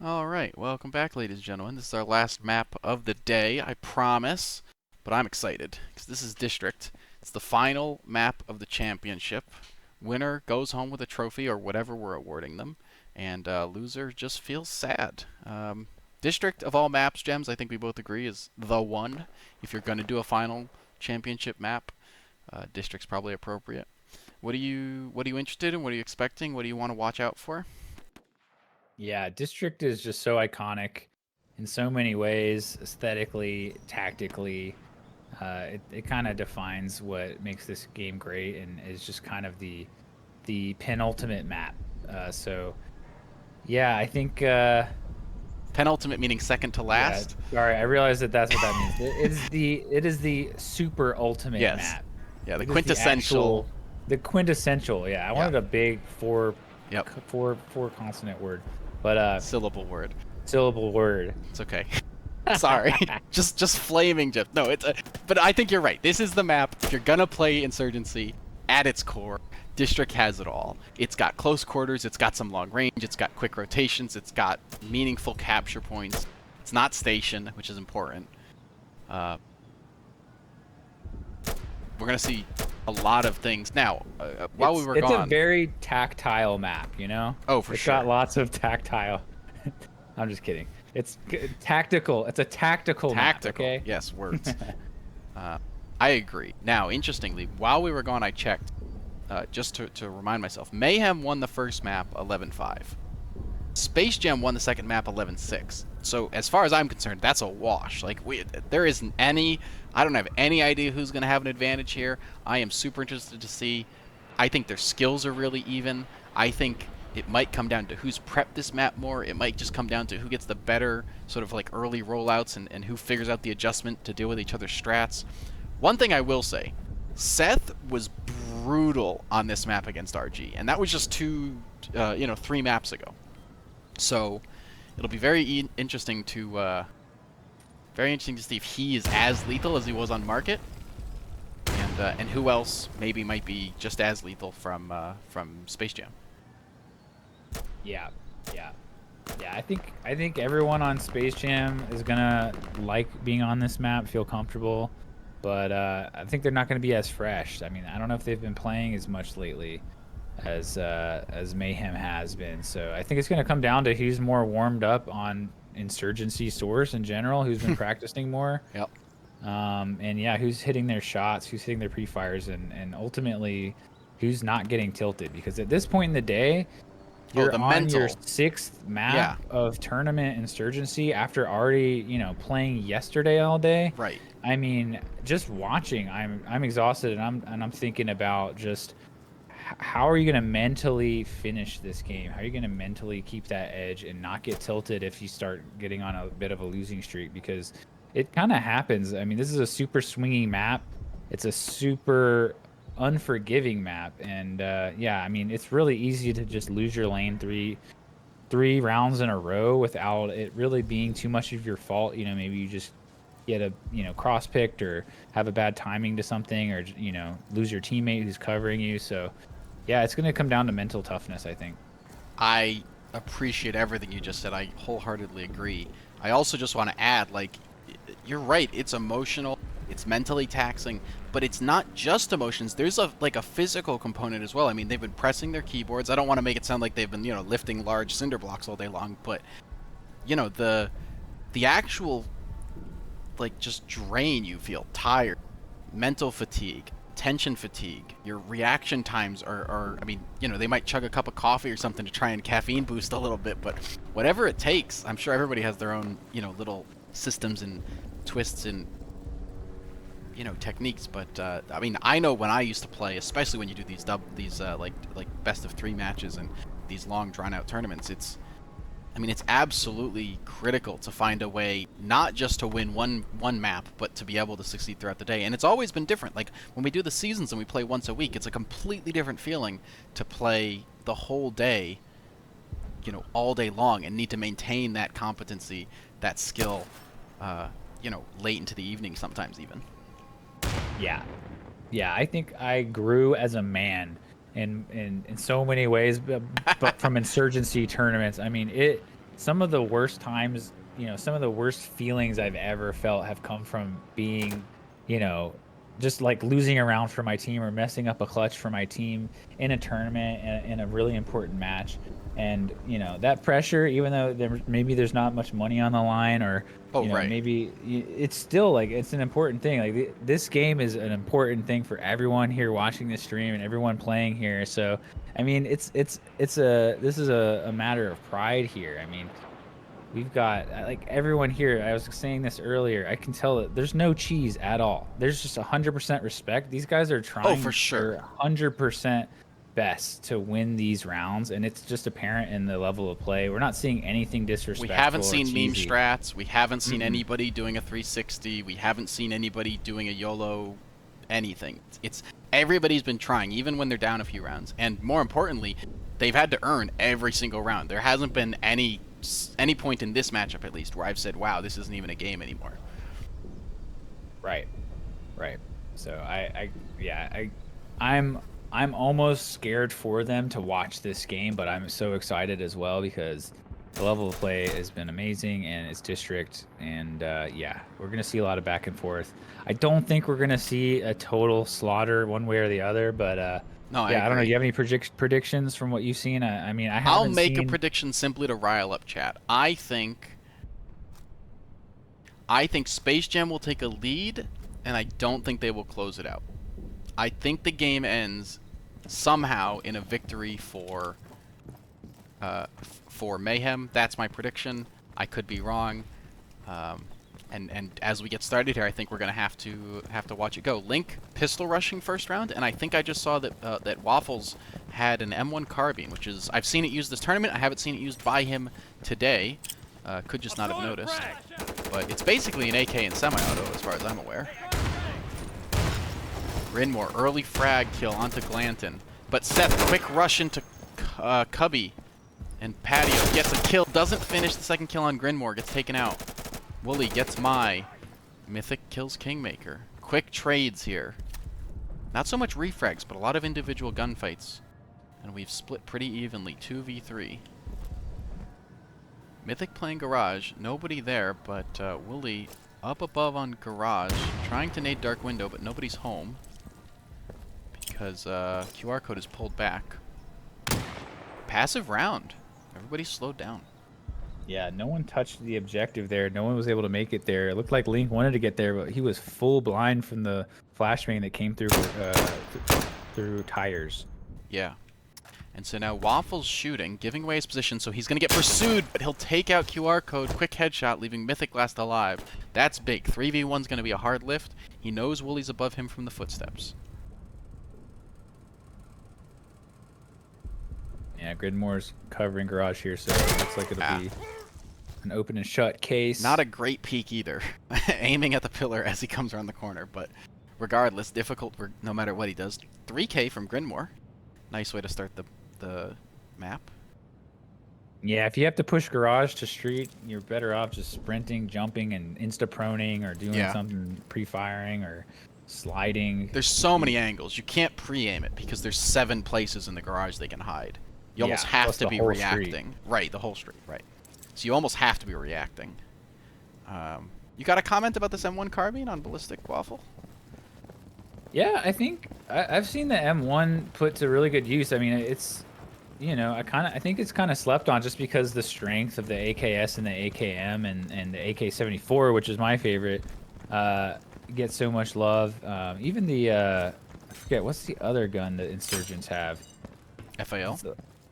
All right, welcome back, ladies and gentlemen. This is our last map of the day, I promise. But I'm excited because this is District. It's the final map of the championship. Winner goes home with a trophy or whatever we're awarding them, and loser just feels sad. District of all maps, Gems, I think we both agree is the one. If you're going to do a final championship map, District's probably appropriate. What are you interested in? What are you expecting? What do you want to watch out for? Yeah, District is just so iconic in so many ways, aesthetically, tactically. It kind of defines what makes this game great, and is just kind of the penultimate map. So yeah, I think Penultimate meaning second to last. Yeah, sorry, I realize that that's what that means. It is the super ultimate Yes. map. Yeah, the It is quintessential. The quintessential. Yeah, I wanted a big four Yep. four consonant word, but Syllable word. syllable word. It's okay. Sorry. just flaming Jeff. No, but I think you're right. This is the map. If you're gonna play Insurgency at its core, District has it all. It's got close quarters, it's got some long range, it's got quick rotations, it's got meaningful capture points. It's not station, which is important. We're gonna see a lot of things. Now, while we were it's gone, a very tactile map, you know. Oh, for it's sure. got lots of tactile. I'm just kidding. It's tactical. It's a tactical map, okay? Yes, words. I agree. Now, interestingly, while we were gone, I checked just to remind myself. Mayhem won the first map 11-5. Space Jam won the second map 11-6. So as far as I'm concerned, that's a wash. Like there isn't any. I don't have any idea who's going to have an advantage here. I am super interested to see. I think their skills are really even. I think it might come down to who's prepped this map more. It might just come down to who gets the better sort of like early rollouts and who figures out the adjustment to deal with each other's strats. One thing I will say, Seth was brutal on this map against RG, and that was just 3 maps ago. So it'll be very interesting to see if he is as lethal as he was on Market, and who else maybe might be just as lethal from Space Jam. Yeah. I think everyone on Space Jam is gonna like being on this map, feel comfortable, but I think they're not gonna be as fresh. I mean, I don't know if they've been playing as much lately as Mayhem has been. So I think it's gonna come down to who's more warmed up on Insurgency Source in general, who's been practicing more. Yep. And yeah, who's hitting their shots, who's hitting their pre-fires, and ultimately who's not getting tilted. Because at this point in the day, you're on your 6th map of tournament Insurgency after already, playing yesterday all day. Right. I mean, just watching, I'm exhausted, and I'm thinking about just how are you going to mentally finish this game? How are you going to mentally keep that edge and not get tilted if you start getting on a bit of a losing streak? Because it kind of happens. I mean, this is a super swinging map. It's a super unforgiving map, and yeah, I mean, it's really easy to just lose your lane three rounds in a row without it really being too much of your fault. Maybe you just get a cross picked or have a bad timing to something, or lose your teammate who's covering you. So yeah, it's going to come down to mental toughness, I think. I appreciate everything you just said. I wholeheartedly agree. I also just want to add, like, you're right, it's emotional, it's mentally taxing, but it's not just emotions. There's a physical component as well. I mean, they've been pressing their keyboards. I don't want to make it sound like they've been, lifting large cinder blocks all day long, but the actual just drain you feel, tired, mental fatigue, tension fatigue, your reaction times are I mean, they might chug a cup of coffee or something to try and caffeine boost a little bit, but whatever it takes. I'm sure everybody has their own, little systems and twists and techniques, but I mean, I know when I used to play, especially when you do these best of 3 matches and these long drawn out tournaments, it's absolutely critical to find a way not just to win one map, but to be able to succeed throughout the day. And it's always been different. Like when we do the seasons and we play once a week, it's a completely different feeling to play the whole day, all day long, and need to maintain that competency, that skill, late into the evening sometimes even. Yeah, I think I grew as a man in so many ways, but from Insurgency tournaments. I mean, some of the worst times, some of the worst feelings I've ever felt have come from being, just like losing a round for my team or messing up a clutch for my team in a tournament and in a really important match. And that pressure, even though maybe there's not much money on the line, or Oh, right. maybe it's still like it's an important thing. Like this game is an important thing for everyone here watching this stream and everyone playing here. So I mean, this is a matter of pride here. I mean, we've got like everyone here. I was saying this earlier. I can tell that there's no cheese at all. There's just 100% respect. These guys are trying for sure. their 100% best to win these rounds, and it's just apparent in the level of play. We're not seeing anything disrespectful. We haven't seen meme cheesy. strats. We haven't seen anybody doing a 360. We haven't seen anybody doing a YOLO anything. It's everybody's been trying, even when they're down a few rounds. And more importantly, they've had to earn every single round. There hasn't been any point in this matchup, at least, where I've said, wow, this isn't even a game anymore. Right. So I'm almost scared for them to watch this game, but I'm so excited as well because the level of play has been amazing and it's district, and we're gonna see a lot of back and forth. I don't think we're gonna see a total slaughter one way or the other, but no, I don't know. Do you have any predictions from what you've seen? I mean, I'll make a prediction simply to rile up chat. I think Space Jam will take a lead, and I don't think they will close it out. I think the game ends somehow in a victory for Mayhem. That's my prediction. I could be wrong. And as we get started here, I think we're gonna have to watch it go. Link pistol rushing first round, and I think I just saw that that Waffles had an M1 carbine, which is I've seen it used this tournament. I haven't seen it used by him today. Could just not have noticed. But it's basically an AK and semi-auto as far as I'm aware. Grinmore early frag kill onto Glanton, but Seth quick rush into Cubby, and Patio gets a kill. Doesn't finish the second kill on Grinmore. Gets taken out. Wooly gets my Mythic kills Kingmaker. Quick trades here. Not so much refrags, but a lot of individual gunfights. And we've split pretty evenly, 2v3. Mythic playing Garage. Nobody there, but Wooly up above on Garage. Trying to nade Dark Window, but nobody's home. Because QR code is pulled back. Passive round. Everybody's slowed down. Yeah, no one touched the objective there. No one was able to make it there. It looked like Link wanted to get there, but he was full blind from the flashbang that came through through tires. Yeah. And so now Waffle's shooting, giving away his position, so he's going to get pursued, but he'll take out QR code, quick headshot, leaving Mythic last alive. That's big. 3v1's going to be a hard lift. He knows Wooly's above him from the footsteps. Yeah, Gridmore's covering Garage here, so it looks like it'll be an open and shut case. Not a great peek either. Aiming at the pillar as he comes around the corner, but regardless, difficult no matter what he does. 3K from Grinmore. Nice way to start the map. Yeah, if you have to push Garage to street, you're better off just sprinting, jumping, and insta-proning, or doing something pre-firing, or sliding. There's so many angles. You can't pre-aim it because there's 7 places in the Garage they can hide. You almost have to be reacting. Street. Right, the whole street, right. So you almost have to be reacting. You got a comment about this M1 carbine on Ballistic Waffle? Yeah, I think I've seen the M1 put to really good use. I mean, it's, I think it's kind of slept on just because the strength of the AKS and the AKM and the AK-74, which is my favorite, gets so much love. Even the I forget what's the other gun that Insurgents have. FAL.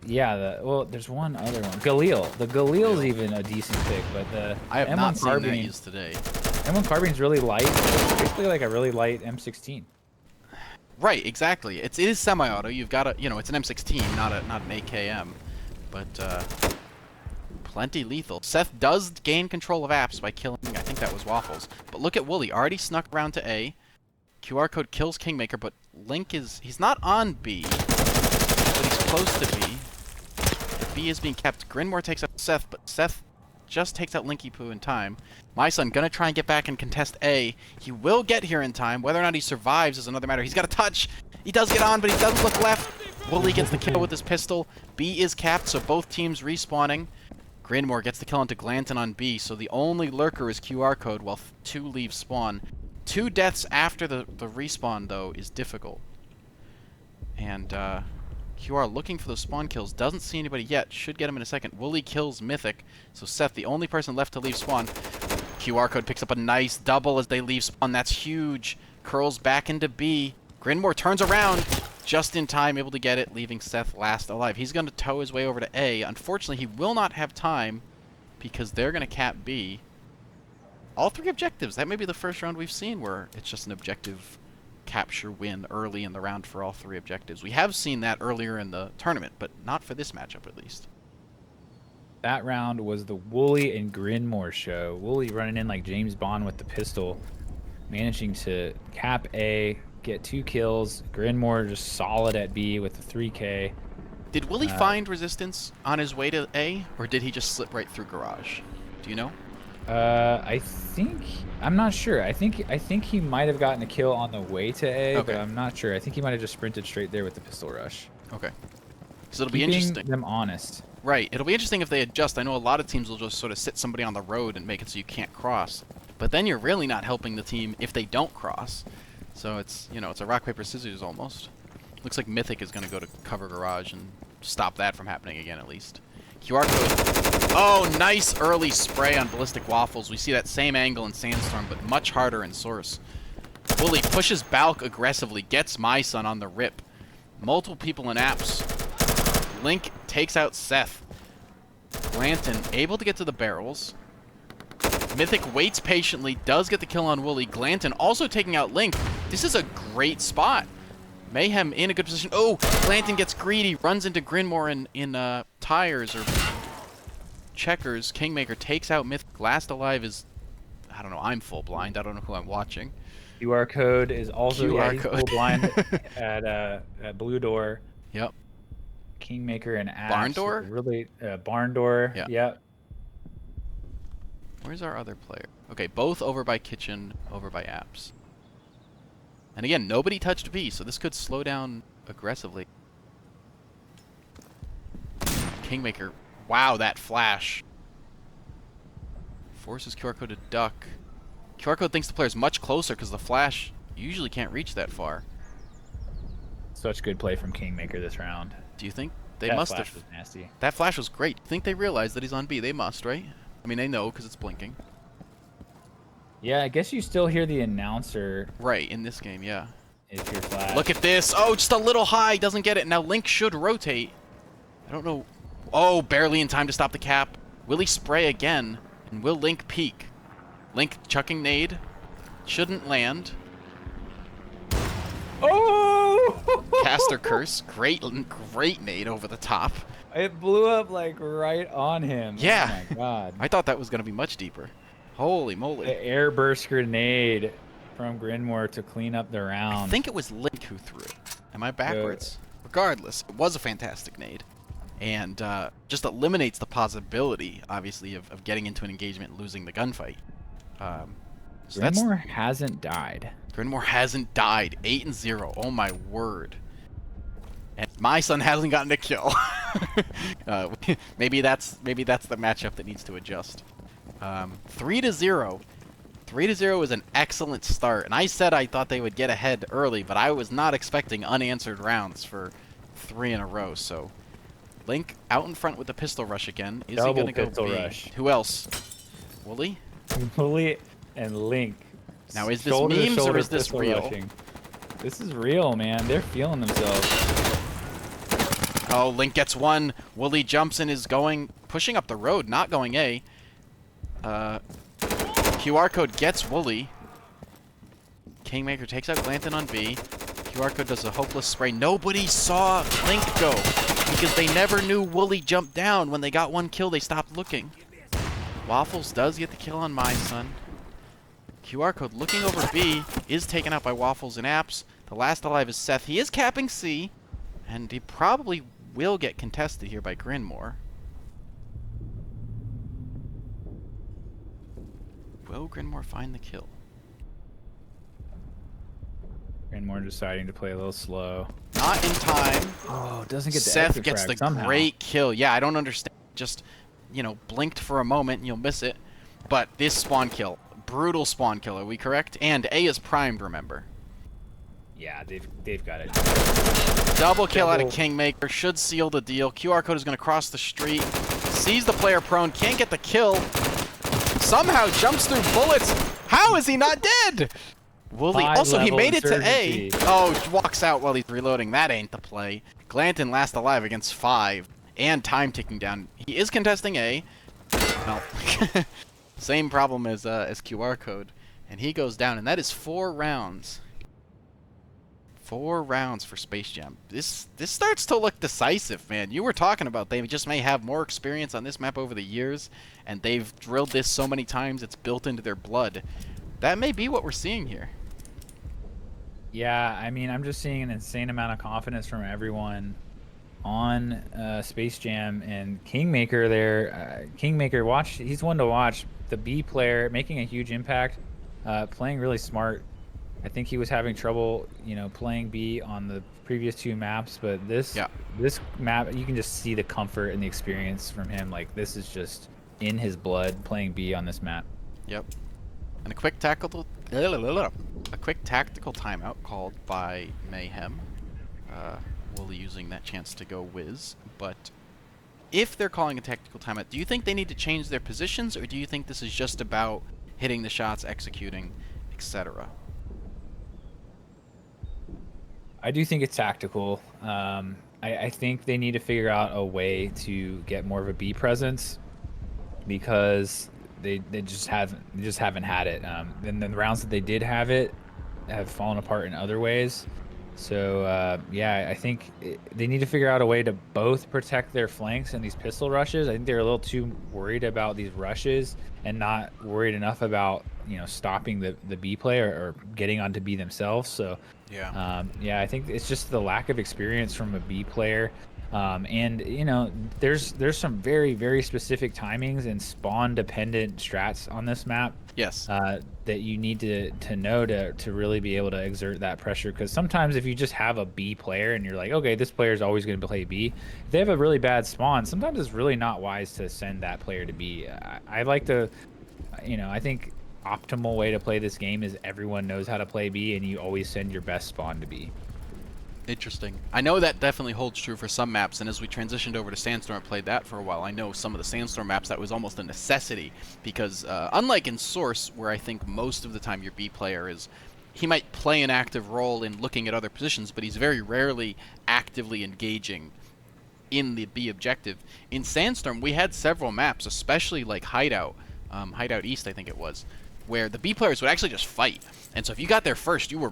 Yeah, well, there's one other one. Galil. The Galil's even a decent pick, but the I have M1 not seen carbine that used today. M1 carbine's really light. It's basically like a really light M16. Right, exactly. It is semi-auto. You've got it's an M16, not an AKM, but plenty lethal. Seth does gain control of apps by killing, I think that was Waffles. But look at Wooly, already snuck around to A. QR code kills Kingmaker, but Link he's not on B, but he's close to B. B is being kept. Grinmore takes out Seth, but Seth just takes out Linky Poo in time. My son gonna try and get back and contest A. He will get here in time. Whether or not he survives is another matter. He's got a touch. He does get on, but he doesn't look left. Wooly gets the kill with his pistol. B is capped, so both teams respawning. Grinmore gets the kill onto Glanton on B, so the only lurker is QR code while 2 leave spawn. 2 deaths after the respawn, though, is difficult. And QR looking for those spawn kills, doesn't see anybody yet, should get him in a second. Wooly kills Mythic, so Seth, the only person left to leave spawn. QR code picks up a nice double as they leave spawn, that's huge. Curls back into B. Grinmore turns around just in time, able to get it, leaving Seth last alive. He's going to tow his way over to A. Unfortunately, he will not have time because they're going to cap B. All 3 objectives. That may be the first round we've seen where it's just an objective capture win early in the round for all 3 objectives. We have seen that earlier in the tournament, but not for this matchup at least. That round was the Wooly and Grinmore show. Wooly running in like James Bond with the pistol, managing to cap A, get 2 kills. Grinmore just solid at B with the 3K. Did Wooly find resistance on his way to A, or did he just slip right through garage? Do you know? I'm not sure. I think he might have gotten a kill on the way to A, Okay. but I'm not sure. I think he might have just sprinted straight there with the pistol rush. Okay. So it'll be Keeping interesting. them honest. Right. It'll be interesting if they adjust. I know a lot of teams will just sort of sit somebody on the road and make it so you can't cross. But then you're really not helping the team if they don't cross. So it's, you know, it's a rock, paper, scissors almost. Looks like Mythic is going to go to cover garage and stop that from happening again at least. QR code. Oh, nice early spray on Ballistic Waffles. We see that same angle in Sandstorm, but much harder in Source. Wooly pushes Balk aggressively, gets My Son on the rip. Multiple people in apps. Link takes out Seth. Glanton able to get to the barrels. Mythic waits patiently, does get the kill on Wooly. Glanton also taking out Link. This is a great spot. Mayhem in a good position. Oh, Glanton gets greedy, runs into Grinmore in tires or checkers. Kingmaker takes out Mythic. Last alive is, I don't know, I'm full blind. I don't know who I'm watching. QR code is also QR code. full blind at Blue Door. Yep. Kingmaker and Axe. Barn Door? Really, Barn Door. Yeah. Yep. Where's our other player? Okay, both over by Kitchen, over by Apps. And again, nobody touched B, so this could slow down aggressively. Kingmaker, wow, that flash. Forces QR code to duck. QR code thinks the player's much closer because the flash usually can't reach that far. Such good play from Kingmaker this round. Do you think they That must flash have? was nasty. That flash was great. Think they realize that he's on B? They must, right? I mean, they know because it's blinking. Yeah, I guess you still hear the announcer Right, in this game, yeah. if you're flash. Look at this. Oh, just a little high. Doesn't get it. Now Link should rotate. I don't know. Oh, barely in time to stop the cap. Will he spray again? And will Link peek? Link chucking nade. Shouldn't land. Oh! Caster curse. Great nade over the top. It blew up like right on him. Yeah. Oh my god. I thought that was going to be much deeper. Holy The moly. air burst grenade from Grinmore to clean up the round. I think it was Link who threw it. Am I backwards? Regardless, it was a fantastic nade. And just eliminates the possibility, obviously, of getting into an engagement and losing the gunfight. So Grinmore hasn't died. Grinmore hasn't died. 8-0. Oh my word. And My Son hasn't gotten a kill. Maybe that's the matchup that needs to adjust. 3-0. 3-0 is an excellent start, and I said I thought they would get ahead early, but I was not expecting unanswered rounds for 3 in a row. So Link out in front with the pistol rush again. Is he gonna go pistol B? rush. Who else? Wooly? Wooly and Link. Now, is this shoulder to memes or shoulder is this pistol real? rushing. This is real, man. They're feeling themselves. Oh, Link gets one. Wooly jumps and is pushing up the road, not going A. QR code gets Wooly. Kingmaker takes out Glanton on B. QR code does a hopeless spray. Nobody saw Link go because they never knew Wooly jumped down. When they got one kill, they stopped looking. Waffles does get the kill on My Son. QR code looking over B is taken out by Waffles and Apps. The last alive is Seth. He is capping C, and he probably will get contested here by Grinmore. Will Grinmore find the kill? Grinmore deciding to play a little slow. Not in time. Oh, doesn't get the Seth extra gets frag the somehow. great kill. Yeah, I don't understand. Just you know, blinked for a moment and you'll miss it. But this spawn kill, brutal spawn kill, are we correct? And A is primed, remember. Yeah, they've got it. Double kill out of Kingmaker, should seal the deal. QR code is going to cross the street, sees the player prone, can't get the kill. Somehow jumps through bullets. How is he not dead? Wooly, also he made it to A. Oh, walks out while he's reloading. That ain't the play. Glanton last alive against 5. And time ticking down. He is contesting A. No. Same problem as QR code. And he goes down, and that is 4 rounds. 4 rounds for Space Jam. This starts to look decisive, man. You were talking about they just may have more experience on this map over the years, and they've drilled this so many times it's built into their blood. That may be what we're seeing here. Yeah, I mean, I'm just seeing an insane amount of confidence from everyone on Space Jam, and Kingmaker there. Kingmaker, he's one to watch. The B player making a huge impact, playing really smart. I think he was having trouble, you know, playing B on the previous 2 maps, but this map, you can just see the comfort and the experience from him. Like, this is just in his blood, playing B on this map. Yep. And a quick tactical timeout called by Mayhem. Wooly using that chance to go whiz. But if they're calling a tactical timeout, do you think they need to change their positions, or do you think this is just about hitting the shots, executing, etc.? I do think it's tactical. I think they need to figure out a way to get more of a B presence, because they just haven't had it. And the rounds that they did have it have fallen apart in other ways. So yeah, I think they need to figure out a way to both protect their flanks in these pistol rushes. I think they're a little too worried about these rushes and not worried enough about, you know, stopping the B player or getting onto B themselves. So yeah, yeah, I think it's just the lack of experience from a B player. And you know, there's some very, very specific timings and spawn dependent strats on this map. Yes. That you need to know to really be able to exert that pressure, because sometimes if you just have a B player and you're like, okay, this player is always going to play B, if they have a really bad spawn, sometimes it's really not wise to send that player to B. I like to, you know, I think optimal way to play this game is everyone knows how to play B, and you always send your best spawn to B. Interesting. I know that definitely holds true for some maps, and as we transitioned over to Sandstorm, I played that for a while. I know some of the Sandstorm maps that was almost a necessity, because unlike in Source, where I think most of the time your B player is, he might play an active role in looking at other positions, but he's very rarely actively engaging in the B objective. In Sandstorm, we had several maps, especially like Hideout, Hideout East I think it was, where the B players would actually just fight. And so if you got there first, you were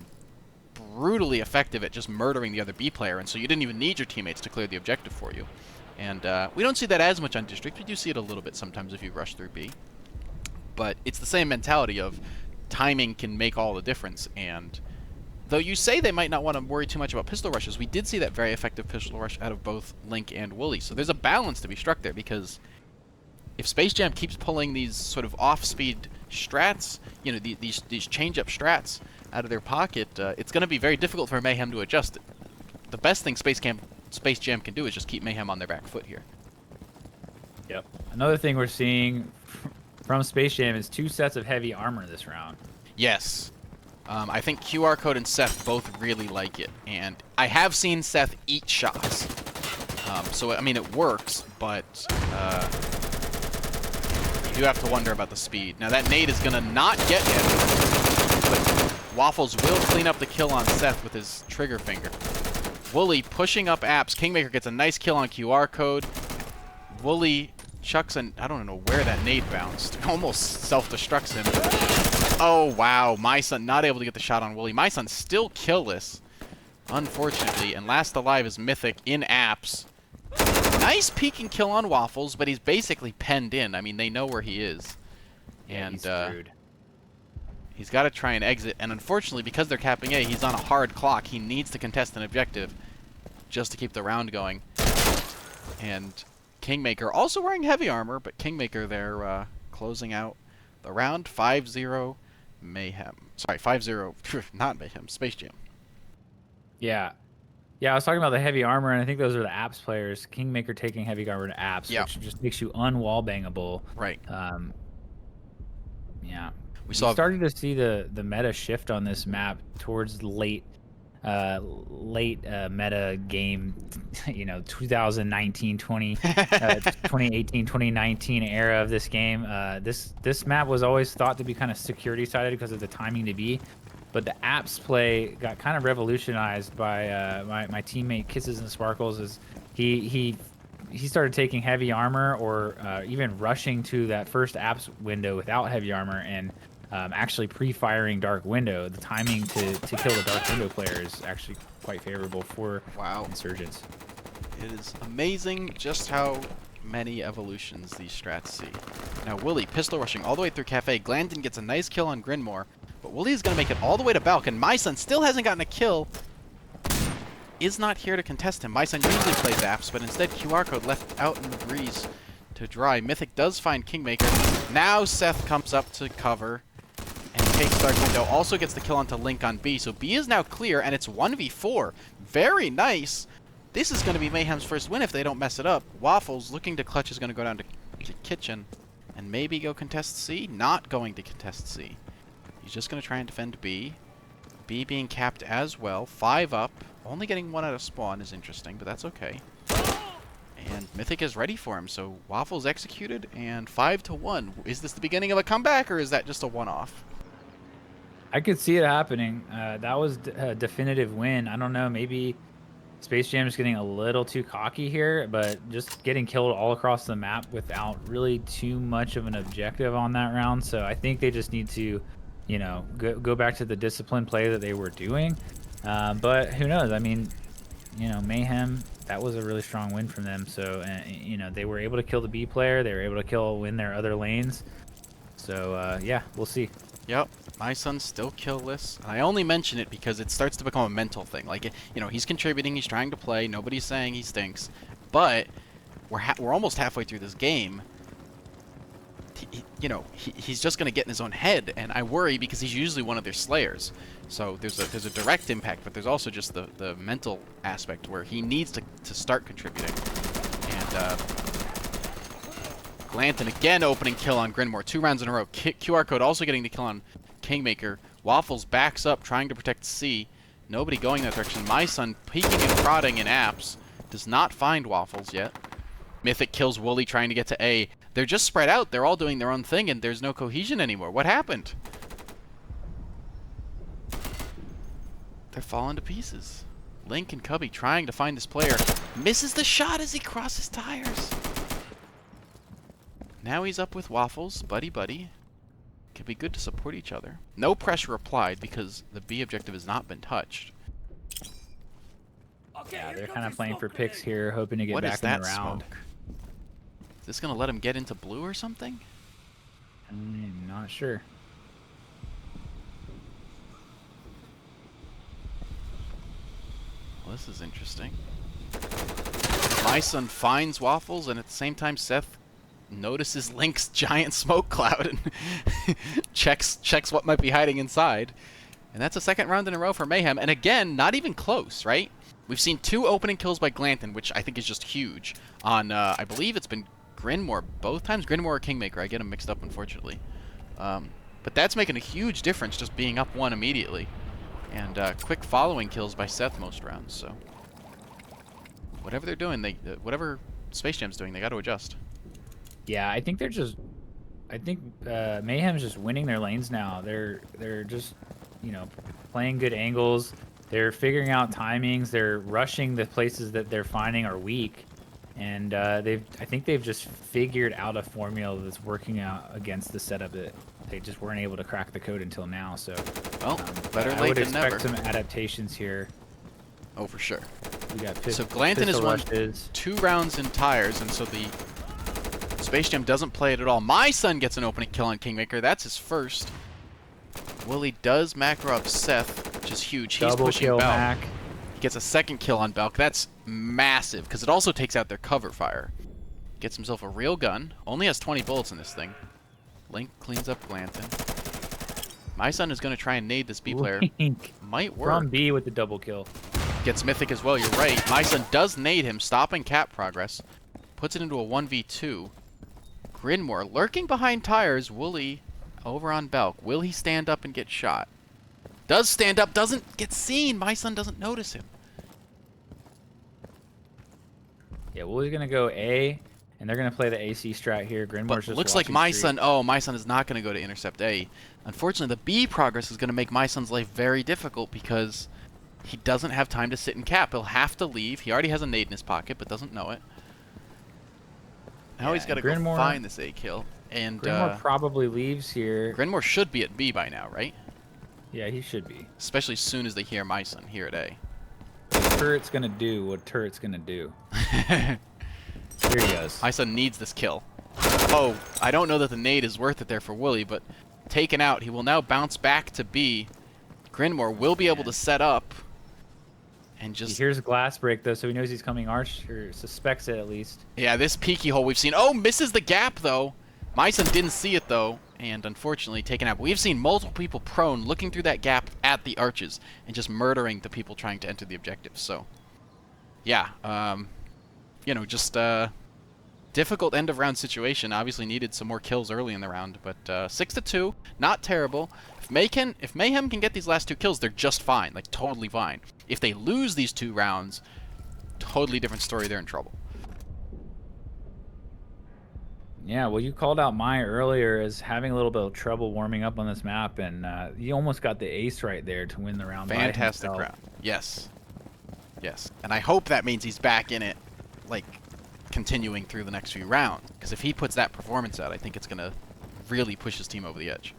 brutally effective at just murdering the other B player, and so you didn't even need your teammates to clear the objective for you. And we don't see that as much on District. We do see it a little bit sometimes if you rush through B. But it's the same mentality of timing can make all the difference, and though you say they might not want to worry too much about pistol rushes, we did see that very effective pistol rush out of both Link and Wooly. So there's a balance to be struck there, because if Space Jam keeps pulling these sort of off-speed strats, you know, these change-up strats out of their pocket, it's going to be very difficult for Mayhem to adjust it. The best thing Space Jam can do is just keep Mayhem on their back foot here. Yep. Another thing we're seeing from Space Jam is 2 sets of heavy armor this round. Yes. I think QR Code and Seth both really like it, and I have seen Seth eat shots. So, I mean, it works, but you do have to wonder about the speed. Now, that nade is going to not get hit, but Waffles will clean up the kill on Seth with his trigger finger. Wooly pushing up apps. Kingmaker gets a nice kill on QR Code. Wooly chucks an... I don't know where that nade bounced. Almost self-destructs him. Oh, wow. My son not able to get the shot on Wooly. My son's still killless, unfortunately. And last alive is Mythic in apps. Nice peeking kill on Waffles, but he's basically penned in. I mean, they know where he is. Yeah, and he's screwed. He's got to try and exit. And unfortunately, because they're capping A, he's on a hard clock. He needs to contest an objective just to keep the round going. And Kingmaker also wearing heavy armor, but Kingmaker there closing out the round. 5-0 Mayhem. Sorry, 5-0, not Mayhem, Space Jam. Yeah. Yeah, I was talking about the heavy armor, and I think those are the apps players. Kingmaker taking heavy armor to apps, Yeah. which just makes you unwall bangable. Right. Um, yeah, We we saw. started to see the meta shift on this map towards late meta game, 2019, 2018, 2019 era of this game. This map was always thought to be kind of security sided because of the timing to be, but the apps play got kind of revolutionized by my teammate Kisses and Sparkles. Is he started taking heavy armor or even rushing to that first apps window without heavy armor and actually pre-firing Dark Window. The timing to kill the Dark Window player is actually quite favorable for Wow. Insurgents. It is amazing just how many evolutions these strats see. Now Wooly pistol rushing all the way through Cafe. Glandon gets a nice kill on Grinmore, but Wooly is going to make it all the way to Balk, and MySun still hasn't gotten a kill. Is not here to contest him. MySun usually plays apps, but instead QR code left out in the breeze to dry. Mythic does find Kingmaker. Now Seth comes up to cover and takes Dark Window. Also gets the kill onto Link on B. So B is now clear, and it's 1v4. Very nice. This is going to be Mayhem's first win if they don't mess it up. Waffles, looking to clutch, is going to go down to Kitchen and maybe go contest C. Not going to contest C. He's just going to try and defend B. B being capped as well. 5 up. Only getting 1 out of spawn is interesting, but that's okay. And Mythic is ready for him, so Waffles executed, and 5-1. Is this the beginning of a comeback, or is that just a one-off? I could see it happening. That was a definitive win. I don't know, maybe Space Jam is getting a little too cocky here, but just getting killed all across the map without really too much of an objective on that round. So I think they just need to, go back to the disciplined play that they were doing. But who knows? I mean, Mayhem, that was a really strong win from them. So, they were able to kill the B player. They were able to win their other lanes. So, yeah, we'll see. Yep, MySun's still killless. And I only mention it because it starts to become a mental thing. Like, he's contributing, he's trying to play, nobody's saying he stinks. But we're almost halfway through this game. He's just going to get in his own head, and I worry because he's usually one of their slayers. So there's a direct impact, but there's also just the mental aspect where he needs to start contributing. And Glanton again opening kill on Grinmore, 2 rounds in a row. QR code also getting the kill on Kingmaker. Waffles backs up trying to protect C. Nobody going that direction. MySun peeking and prodding in apps. Does not find Waffles yet. Mythic kills Wooly trying to get to A. They're just spread out. They're all doing their own thing, and there's no cohesion anymore. What happened? They're falling to pieces. Link and Cubby trying to find this player. Misses the shot as he crosses tires. Now he's up with Waffles. Buddy. Could be good to support each other. No pressure applied because the B objective has not been touched. Yeah, they're kind of playing for picks here, hoping to get back in the round. Smoke? Is this going to let him get into blue or something? I'm not sure. Well, this is interesting. MySun finds Waffles, and at the same time, Seth notices Link's giant smoke cloud and checks what might be hiding inside. And that's a second round in a row for Mayhem. And again, not even close, right? We've seen 2 opening kills by Glanton, which I think is just huge. On, I believe it's been Grinmore both times. Grinmore or Kingmaker. I get them mixed up, unfortunately. But that's making a huge difference, just being up 1 immediately. And quick following kills by Seth most rounds. So whatever they're doing, whatever Space Jam's doing, they got to adjust. Yeah, I think Mayhem's just winning their lanes now. They're just, playing good angles. They're figuring out timings. They're rushing the places that they're finding are weak, and I think they've just figured out a formula that's working out against the setup that they just weren't able to crack the code until now. So, well, better I late would than never. expect some adaptations here. Oh, for sure. We got so Glanton has won 2 rounds in tires, and so the Space Jam doesn't play it at all. MySun gets an opening kill on Kingmaker. That's his first. Wooly does macro up Seth, which is huge. He's Double pushing kill Balk. Mac. He gets a second kill on Balk. That's massive, because it also takes out their cover fire. Gets himself a real gun. Only has 20 bullets in this thing. Link cleans up Glanton. MySun is going to try and nade this B player. Link Might work. from B with the double kill. Gets Mythic as well, you're right. My son does nade him, stopping cap progress. Puts it into a 1v2. Grinmore lurking behind tires. Wooly over on Belk. Will he stand up and get shot? Does stand up, doesn't get seen. My son doesn't notice him. Yeah, Wooly's gonna go A, and they're gonna play the AC strat here. Grinmore's But just looks like watching my street. son, oh, my son is not going to go to intercept A. Unfortunately, the B progress is going to make my son's life very difficult because he doesn't have time to sit and cap. He'll have to leave. He already has a nade in his pocket, but doesn't know it. Now Yeah, he's got to and go Grinmore- find this A kill. And Grinmore probably leaves here. Grinmore should be at B by now, right? Yeah, he should be. Especially as soon as they hear my son here at A. Turret's gonna do what Turret's gonna do. Here he goes. My son needs this kill. Oh, I don't know that the nade is worth it there for Wooly, but taken out. He will now bounce back to B. Grinmore will be able to set up and He just... hears glass break though, so he knows he's coming arch, or suspects it at least. Yeah, this peaky hole we've seen. Oh, misses the gap, though. My son didn't see it, though, and unfortunately taken out. We've seen multiple people prone, looking through that gap at the arches, and just murdering the people trying to enter the objective. So, yeah, you know, just difficult end of round situation. Obviously needed some more kills early in the round, but 6-2, not terrible. If Mayhem can get these last 2 kills, they're just fine, like totally fine. If they lose these 2 rounds, totally different story. They're in trouble. Yeah, well, you called out Mai earlier as having a little bit of trouble warming up on this map, and he almost got the ace right there to win the round. Fantastic by himself. round. Yes. Yes. And I hope that means he's back in it, like, continuing through the next few rounds. Because if he puts that performance out, I think it's going to really push his team over the edge.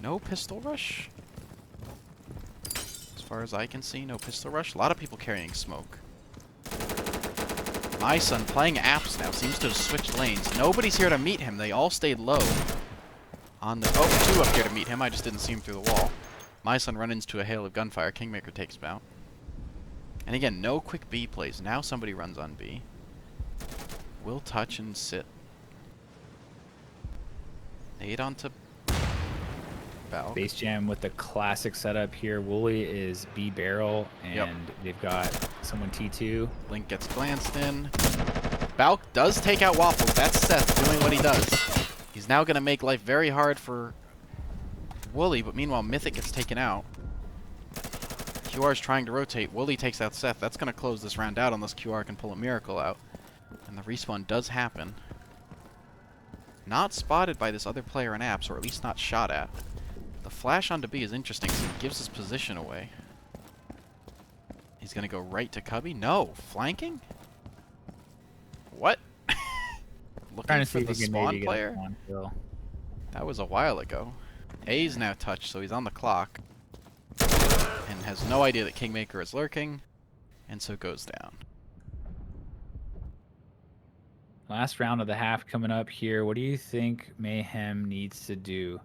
No pistol rush? As far as I can see, no pistol rush. A lot of people carrying smoke. My son playing apps now seems to have switched lanes. Nobody's here to meet him. They all stayed low. On the 2 up here to meet him. I just didn't see him through the wall. My son runs into a hail of gunfire. Kingmaker takes him out. And again, no quick B plays. Now somebody runs on B. Will touch and sit. Nade onto Balk. Base Jam with the classic setup here. Wooly is B barrel, and they've got someone T2. Link gets glanced in. Balk does take out Waffles. That's Seth doing what he does. He's now going to make life very hard for Wooly, but meanwhile Mythic gets taken out. QR is trying to rotate. Wooly takes out Seth. That's going to close this round out unless QR can pull a miracle out. And the respawn does happen. Not spotted by this other player in apps, or at least not shot at. The flash onto B is interesting because it gives his position away. He's going to go right to Cubby. No. Flanking? What? Looking for the spawn player? That was a while ago. A's now touched, so he's on the clock. And has no idea that Kingmaker is lurking. And so goes down. Last round of the half coming up here. What do you think Mayhem needs to do?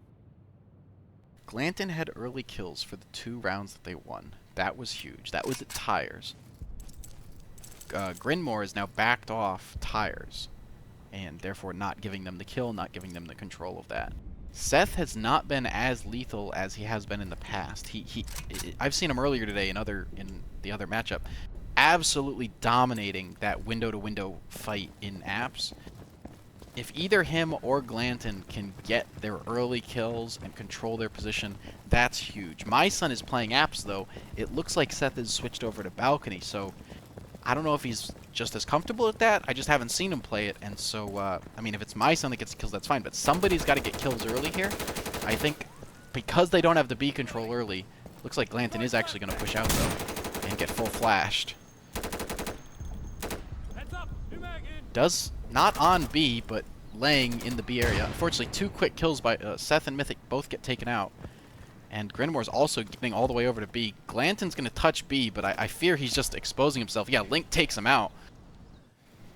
Glanton had early kills for the 2 rounds that they won. That was huge. That was at tires. Grinmore is now backed off tires, and therefore not giving them the kill, not giving them the control of that. Seth has not been as lethal as he has been in the past. I've seen him earlier today in the other matchup, absolutely dominating that window-to-window fight in apps. If either him or Glanton can get their early kills and control their position, that's huge. My son is playing apps, though. It looks like Seth has switched over to balcony, so I don't know if he's just as comfortable at that. I just haven't seen him play it, and so, I mean, if it's my son that gets kills, that's fine, but somebody's got to get kills early here. I think because they don't have the B control early, looks like Glanton is actually going to push out, though, and get full flashed. Does not on B, but laying in the B area. Unfortunately, 2 quick kills by Seth and Mythic both get taken out. And Grinmore's also getting all the way over to B. Glanton's going to touch B, but I fear he's just exposing himself. Yeah, Link takes him out.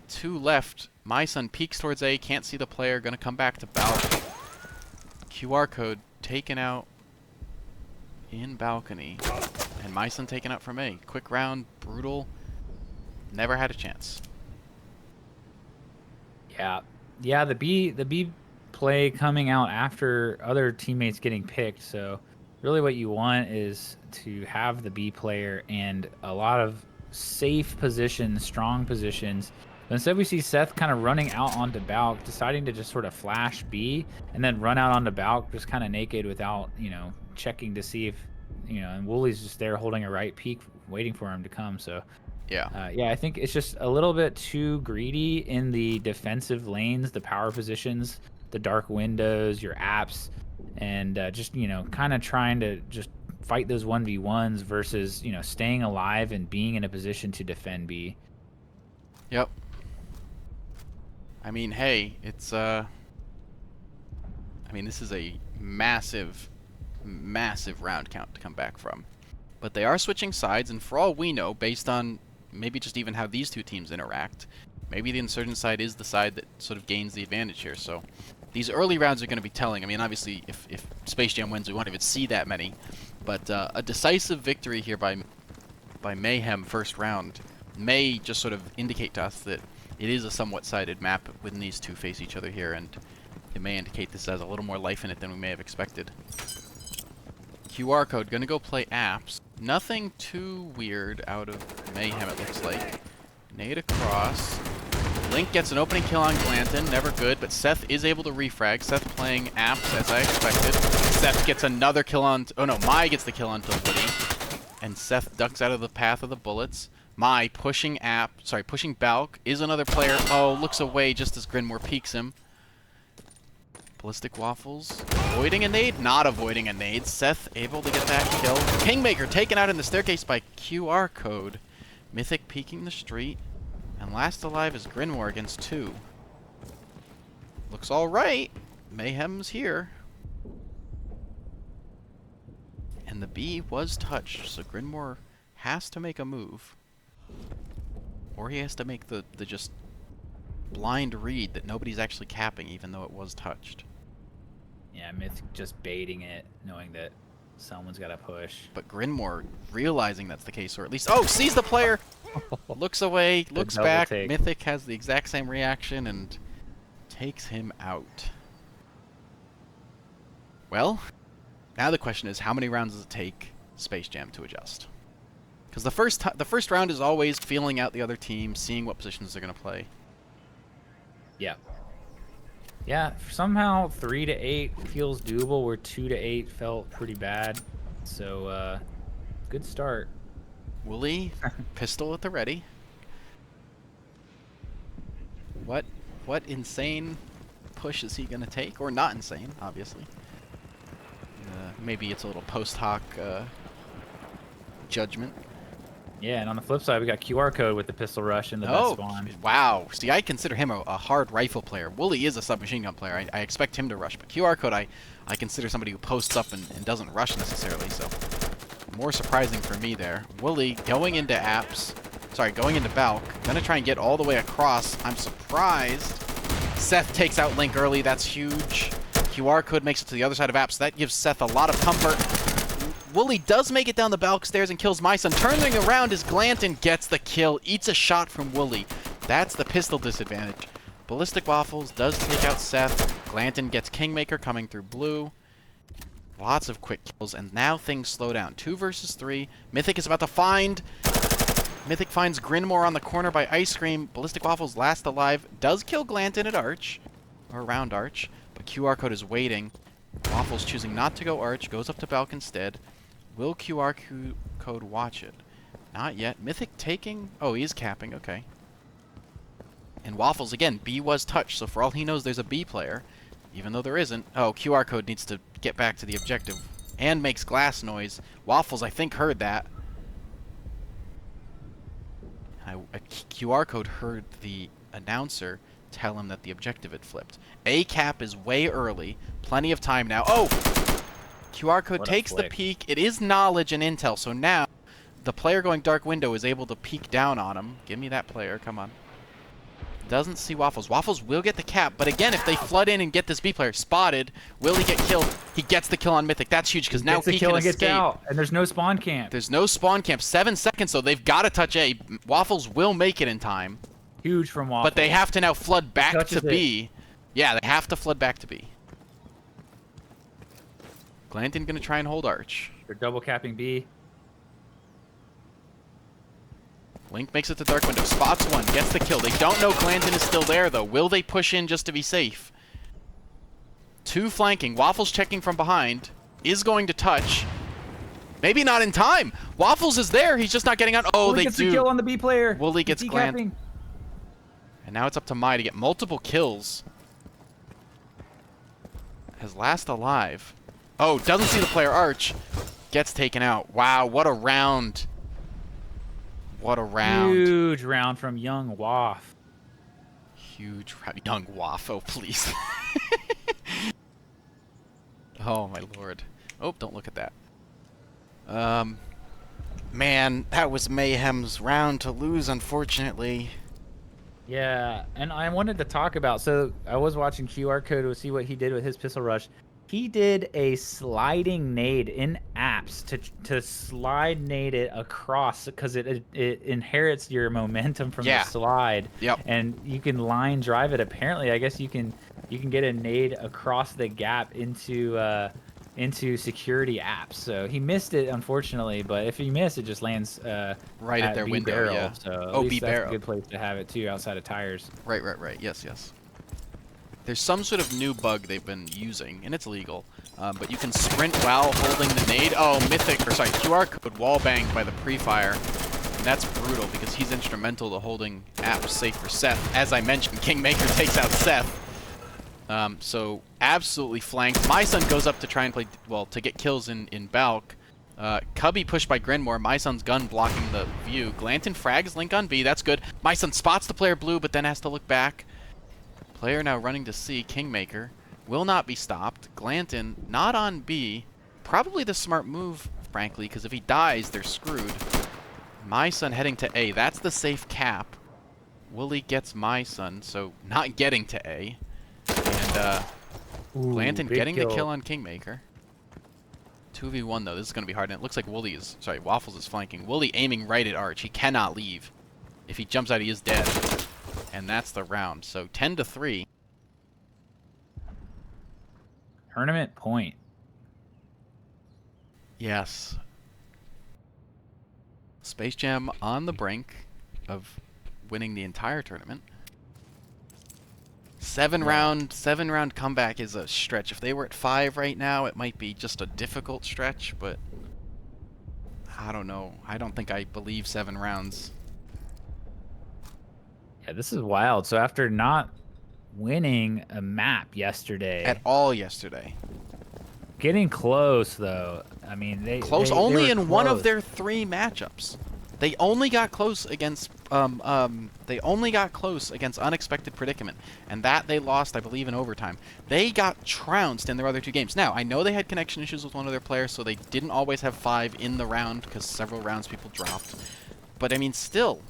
2 left. My son peeks towards A, can't see the player, going to come back to balcony. QR code taken out in balcony. And my son taken out from A. Quick round, brutal. Never had a chance. Yeah, the B play coming out after other teammates getting picked, so really what you want is to have the B player and a lot of safe positions, strong positions. But instead, we see Seth kind of running out onto Balk, deciding to just sort of flash B and then run out onto Balk just kind of naked without, checking to see if, and Wooly's just there holding a right peak, waiting for him to come. So, Yeah. I think it's just a little bit too greedy in the defensive lanes, the power positions, the dark windows, your apps, and just kind of trying to just fight those 1v1s versus staying alive and being in a position to defend B. Yep. I mean, hey, it's I mean, this is a massive round count to come back from. But they are switching sides, and for all we know, based on maybe just even how these two teams interact, maybe the Insurgent side is the side that sort of gains the advantage here. So these early rounds are going to be telling. I mean, obviously, if Space Jam wins, we won't even see that many. But a decisive victory here by Mayhem first round may just sort of indicate to us that it is a somewhat sided map when these two face each other here, and it may indicate this has a little more life in it than we may have expected. QR code, gonna go play apps. Nothing too weird out of Mayhem, it looks like. Nade across. Link gets an opening kill on Glanton, never good, but Seth is able to refrag. Seth playing apps as I expected. Seth gets another kill on, oh no, Mai gets the kill on Woody. And Seth ducks out of the path of the bullets. Mai pushing pushing Balk, is another player. Oh, looks away just as Grinmore peeks him. Ballistic Waffles, avoiding a nade, not avoiding a nade. Seth able to get that kill. Kingmaker taken out in the staircase by QR code. Mythic peeking the street. And last alive is Grinmore against 2. Looks alright. Mayhem's here. And the B was touched, so Grinmore has to make a move. Or he has to make the just blind read that nobody's actually capping, even though it was touched. Yeah, Myth just baiting it, knowing that someone's got to push. But Grinmore realizing that's the case, or at least, oh, sees the player, looks away, looks back. Take. Mythic has the exact same reaction and takes him out. Well, now the question is, how many rounds does it take Space Jam to adjust? Because the first round is always feeling out the other team, seeing what positions they're going to play. Yeah. Yeah, somehow 3 to 8 feels doable, where 2 to 8 felt pretty bad. So, good start. Wooly, pistol at the ready. What insane push is he going to take? Or not insane, obviously. Maybe it's a little post hoc judgment. Yeah, and on the flip side, we got QR code with the pistol rush in the best spawn. Wow. See, I consider him a hard rifle player. Wooly is a submachine gun player. I expect him to rush, but QR code I consider somebody who posts up and doesn't rush necessarily, so more surprising for me there. Wooly going into apps. Sorry, going into Balk. Gonna try and get all the way across. I'm surprised. Seth takes out Link early. That's huge. QR code makes it to the other side of apps. That gives Seth a lot of comfort. Wooly does make it down the Balk stairs and kills my son. Turning around as Glanton gets the kill. Eats a shot from Wooly. That's the pistol disadvantage. Ballistic Waffles does take out Seth. Glanton gets Kingmaker coming through blue. Lots of quick kills, and now things slow down. 2 versus 3. Mythic is about to find... Mythic finds Grinmore on the corner by Ice Cream. Ballistic Waffles last alive. Does kill Glanton at Arch. Or around Arch. But QR code is waiting. Waffles choosing not to go Arch. Goes up to Balk instead. Will QR code watch it? Not yet. Mythic taking... Oh, he is capping. Okay. And Waffles, again, B was touched, so for all he knows, there's a B player. Even though there isn't. Oh, QR code needs to get back to the objective. And makes glass noise. Waffles, I think, heard that. QR code heard the announcer tell him that the objective had flipped. A cap is way early. Plenty of time now. Oh! QR code takes the peek. It is knowledge and intel, so now the player going dark window is able to peek down on him. Give me that player. Come on. Doesn't see Waffles. Waffles will get the cap, but again, if they flood in and get this B player spotted, will he get killed? He gets the kill on Mythic. That's huge, because now he can escape. Gets out, and there's no spawn camp. There's no spawn camp. 7 seconds, so they've got to touch A. Waffles will make it in time. Huge from Waffles. But they have to now flood back to B. Yeah, they have to flood back to B. Glanton gonna try and hold Arch. They're double capping B. Link makes it to Dark Window, spots one, gets the kill. They don't know Glanton is still there, though. Will they push in just to be safe? Two flanking. Waffles checking from behind. Is going to touch. Maybe not in time. Waffles is there. He's just not getting on. Oh, Wooly they gets do. the kill on the B player. Wooly gets Glanton. And now it's up to Mai to get multiple kills. Has last alive. Oh, doesn't see the player Arch. Gets taken out. Wow, what a round. What a round. Huge round from Young Waff. Huge round. Young Waff. Oh, please. Oh, my lord. Oh, don't look at that. Man, that was Mayhem's round to lose, unfortunately. Yeah, and I wanted to talk about, so I was watching QR Code to see what he did with his pistol rush. He did a sliding nade in apps to slide nade it across because it inherits your momentum from the slide. Yep. And you can line drive it. Apparently, I guess you can get a nade across the gap into security apps. So he missed it, unfortunately, but if he missed, it just lands right at their B window. barrel. Yeah. So oh, B B barrel. barrel. A good place to have it too, outside of tires. Right. Yes. There's some sort of new bug they've been using, and it's legal, but you can sprint while holding the nade. Oh, QR code wall banged by the pre-fire. And that's brutal because he's instrumental to holding apps safe for Seth. As I mentioned, Kingmaker takes out Seth. So absolutely flanked. My son goes up to try and play, well, to get kills in Balk. Cubby pushed by Grenmore. My son's gun blocking the view. Glanton frags Link on B. That's good. My son spots the player blue, but then has to look back. Player now running to C. Kingmaker will not be stopped. Glanton not on B. Probably the smart move, frankly, because if he dies, they're screwed. My son heading to A. That's the safe cap. Wooly gets my son, so not getting to A. And Glanton getting the kill on Kingmaker. 2v1 though. This is going to be hard. And it looks like Waffles is flanking. Wooly aiming right at Arch. He cannot leave. If he jumps out, he is dead. And that's the round. So 10-3. Tournament point. Yes. Space Jam on the brink of winning the entire tournament. Seven round comeback is a stretch. If they were at 5 right now, it might be just a difficult stretch, but I don't know. I don't think I believe 7 rounds. Yeah, this is wild. So after not winning a map yesterday, At all yesterday. getting close though. I mean, they only were in close. one of their 3 matchups. They only got close against Unexpected Predicament, and that they lost, I believe, in overtime. They got trounced in their other 2 games. Now, I know they had connection issues with one of their players, so they didn't always have 5 in the round because several rounds people dropped. But I mean, still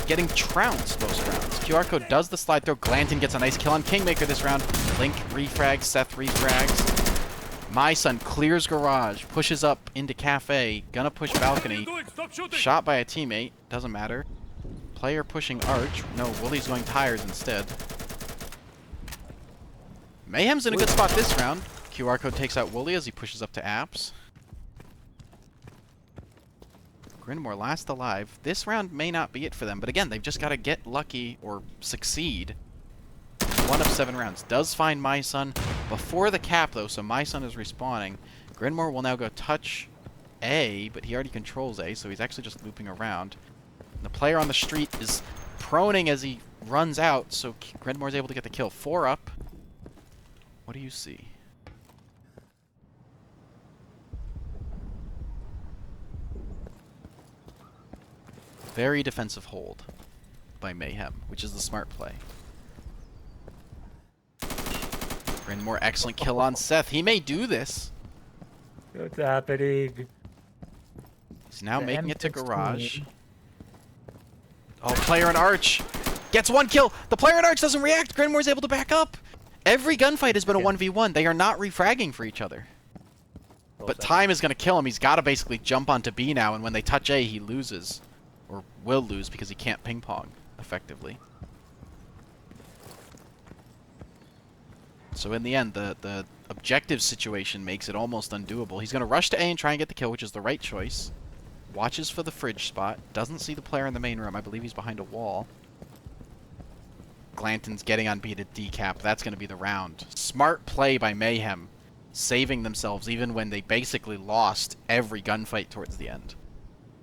getting trounced most rounds. QR code does the slide throw. Glanton gets a nice kill on Kingmaker this round. Link refrags, Seth refrags. My son clears garage, pushes up into cafe, gonna push balcony. Shot by a teammate, doesn't matter. Player pushing Arch. No, Wooly's going tires instead. Mayhem's in a good spot this round. QR code takes out Wooly as he pushes up to apps. Grinmore last alive. This round may not be it for them, but again, they've just got to get lucky or succeed. 1 of 7 rounds. Does find My Son before the cap, though, so My Son is respawning. Grinmore will now go touch A, but he already controls A, so he's actually just looping around. The player on the street is proning as he runs out, so Grinmore's able to get the kill. 4 up. What do you see? Very defensive hold by Mayhem, which is the smart play. Grinmore, excellent kill on Seth. He may do this. What's happening? He's now making it to M16. garage. Oh, player in Arch gets 1 kill. The player in Arch doesn't react. Grinmore's able to back up. Every gunfight has been a 1v1. They are not refragging for each other. But time is going to kill him. He's got to basically jump onto B now, and when they touch A, he loses. Or will lose because he can't ping pong effectively. So in the end, the objective situation makes it almost undoable. He's going to rush to A and try and get the kill, which is the right choice. Watches for the fridge spot. Doesn't see the player in the main room. I believe he's behind a wall. Glanton's getting on B to decap. That's going to be the round. Smart play by Mayhem, saving themselves even when they basically lost every gunfight towards the end.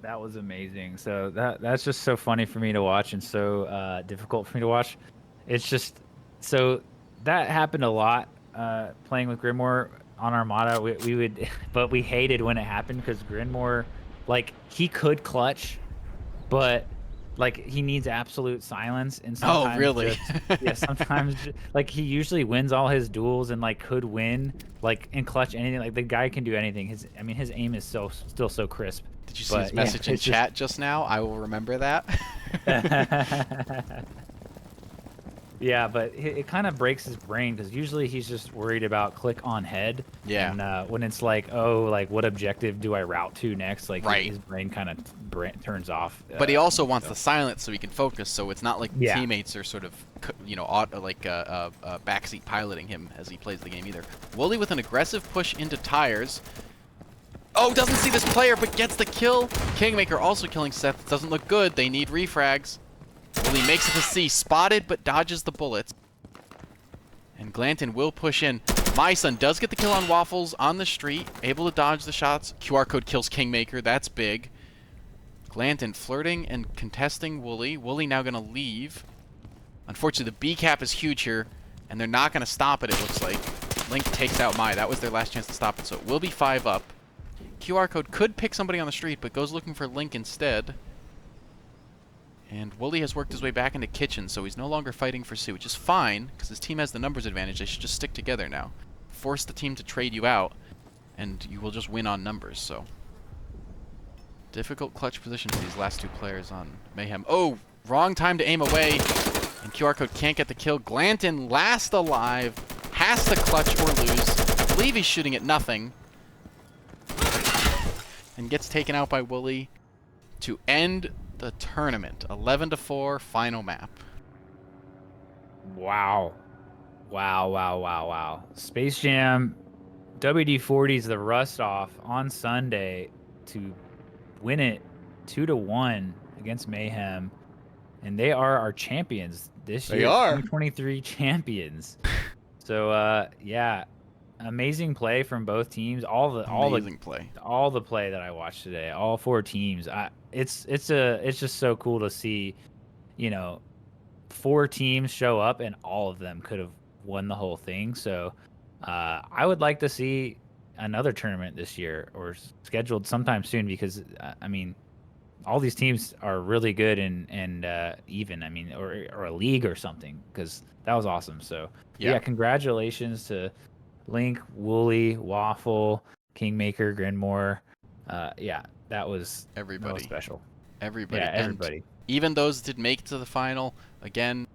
That was amazing. So that's just so funny for me to watch and so difficult for me to watch. It's just so that happened a lot playing with Grimoire on Armada. We would, but we hated when it happened because Grimoire, like he could clutch, but like he needs absolute silence and sometimes Oh, really? yeah, sometimes like he usually wins all his duels and like could win like in clutch anything. Like the guy can do anything. His aim is still so crisp. Did you see his message in chat just now? I will remember that. Yeah, but it kind of breaks his brain because usually he's just worried about click on head. Yeah. And when it's like, oh, like what objective do I route to next? Like right. his brain kind of turns off. But he also wants the silence so he can focus. So it's not like yeah. teammates are sort of, you know, backseat piloting him as he plays the game either. Wooly with an aggressive push into tires. Oh, doesn't see this player, but gets the kill. Kingmaker also killing Seth. Doesn't look good. They need refrags. Wooly makes it to C. Spotted, but dodges the bullets. And Glanton will push in. My Son does get the kill on Waffles on the street. Able to dodge the shots. QR code kills Kingmaker. That's big. Glanton flirting and contesting Wooly. Wooly now going to leave. Unfortunately, the B cap is huge here, and they're not going to stop it, it looks like. Link takes out Mai. That was their last chance to stop it, so it will be 5 up. QR code could pick somebody on the street, but goes looking for Link instead. And Wooly has worked his way back into Kitchen, so he's no longer fighting for C, which is fine, because his team has the numbers advantage. They should just stick together now. Force the team to trade you out, and you will just win on numbers, so. Difficult clutch position for these last two players on Mayhem. Oh, wrong time to aim away, and QR code can't get the kill. Glanton, last alive, has to clutch or lose. I believe he's shooting at nothing. And gets taken out by Wooly to end the tournament. 11-4, final map. Wow. Wow. Space Jam WD-40's the rust off on Sunday to win it 2-1 against Mayhem. And they are our champions this year. They are. 2023 champions. So, yeah. Amazing play from both teams. All the play that I watched today. All 4 teams. It's just so cool to see, you know, 4 teams show up and all of them could have won the whole thing. So, I would like to see another tournament this year or scheduled sometime soon because I mean, all these teams are really good and even. I mean, or a league or something because that was awesome. So yeah, congratulations to Link, Wooly, Waffle, Kingmaker, Grinmore. Yeah, that was everybody special. Everybody. Yeah, everybody. And even those that did make it to the final, again,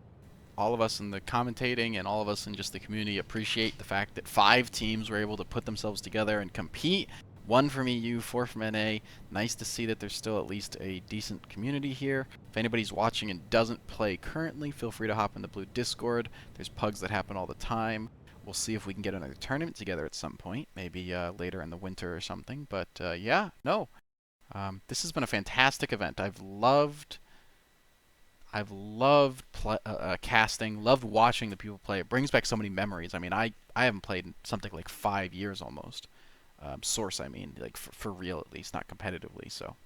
all of us in the commentating and all of us in just the community appreciate the fact that 5 teams were able to put themselves together and compete. 1 from EU, 4 from NA. Nice to see that there's still at least a decent community here. If anybody's watching and doesn't play currently, feel free to hop in the blue Discord. There's pugs that happen all the time. We'll see if we can get another tournament together at some point, maybe later in the winter or something. But yeah, no, this has been a fantastic event. I've loved casting, loved watching the people play. It brings back so many memories. I mean, I haven't played in something like 5 years almost. Source, I mean, like for real at least, not competitively. So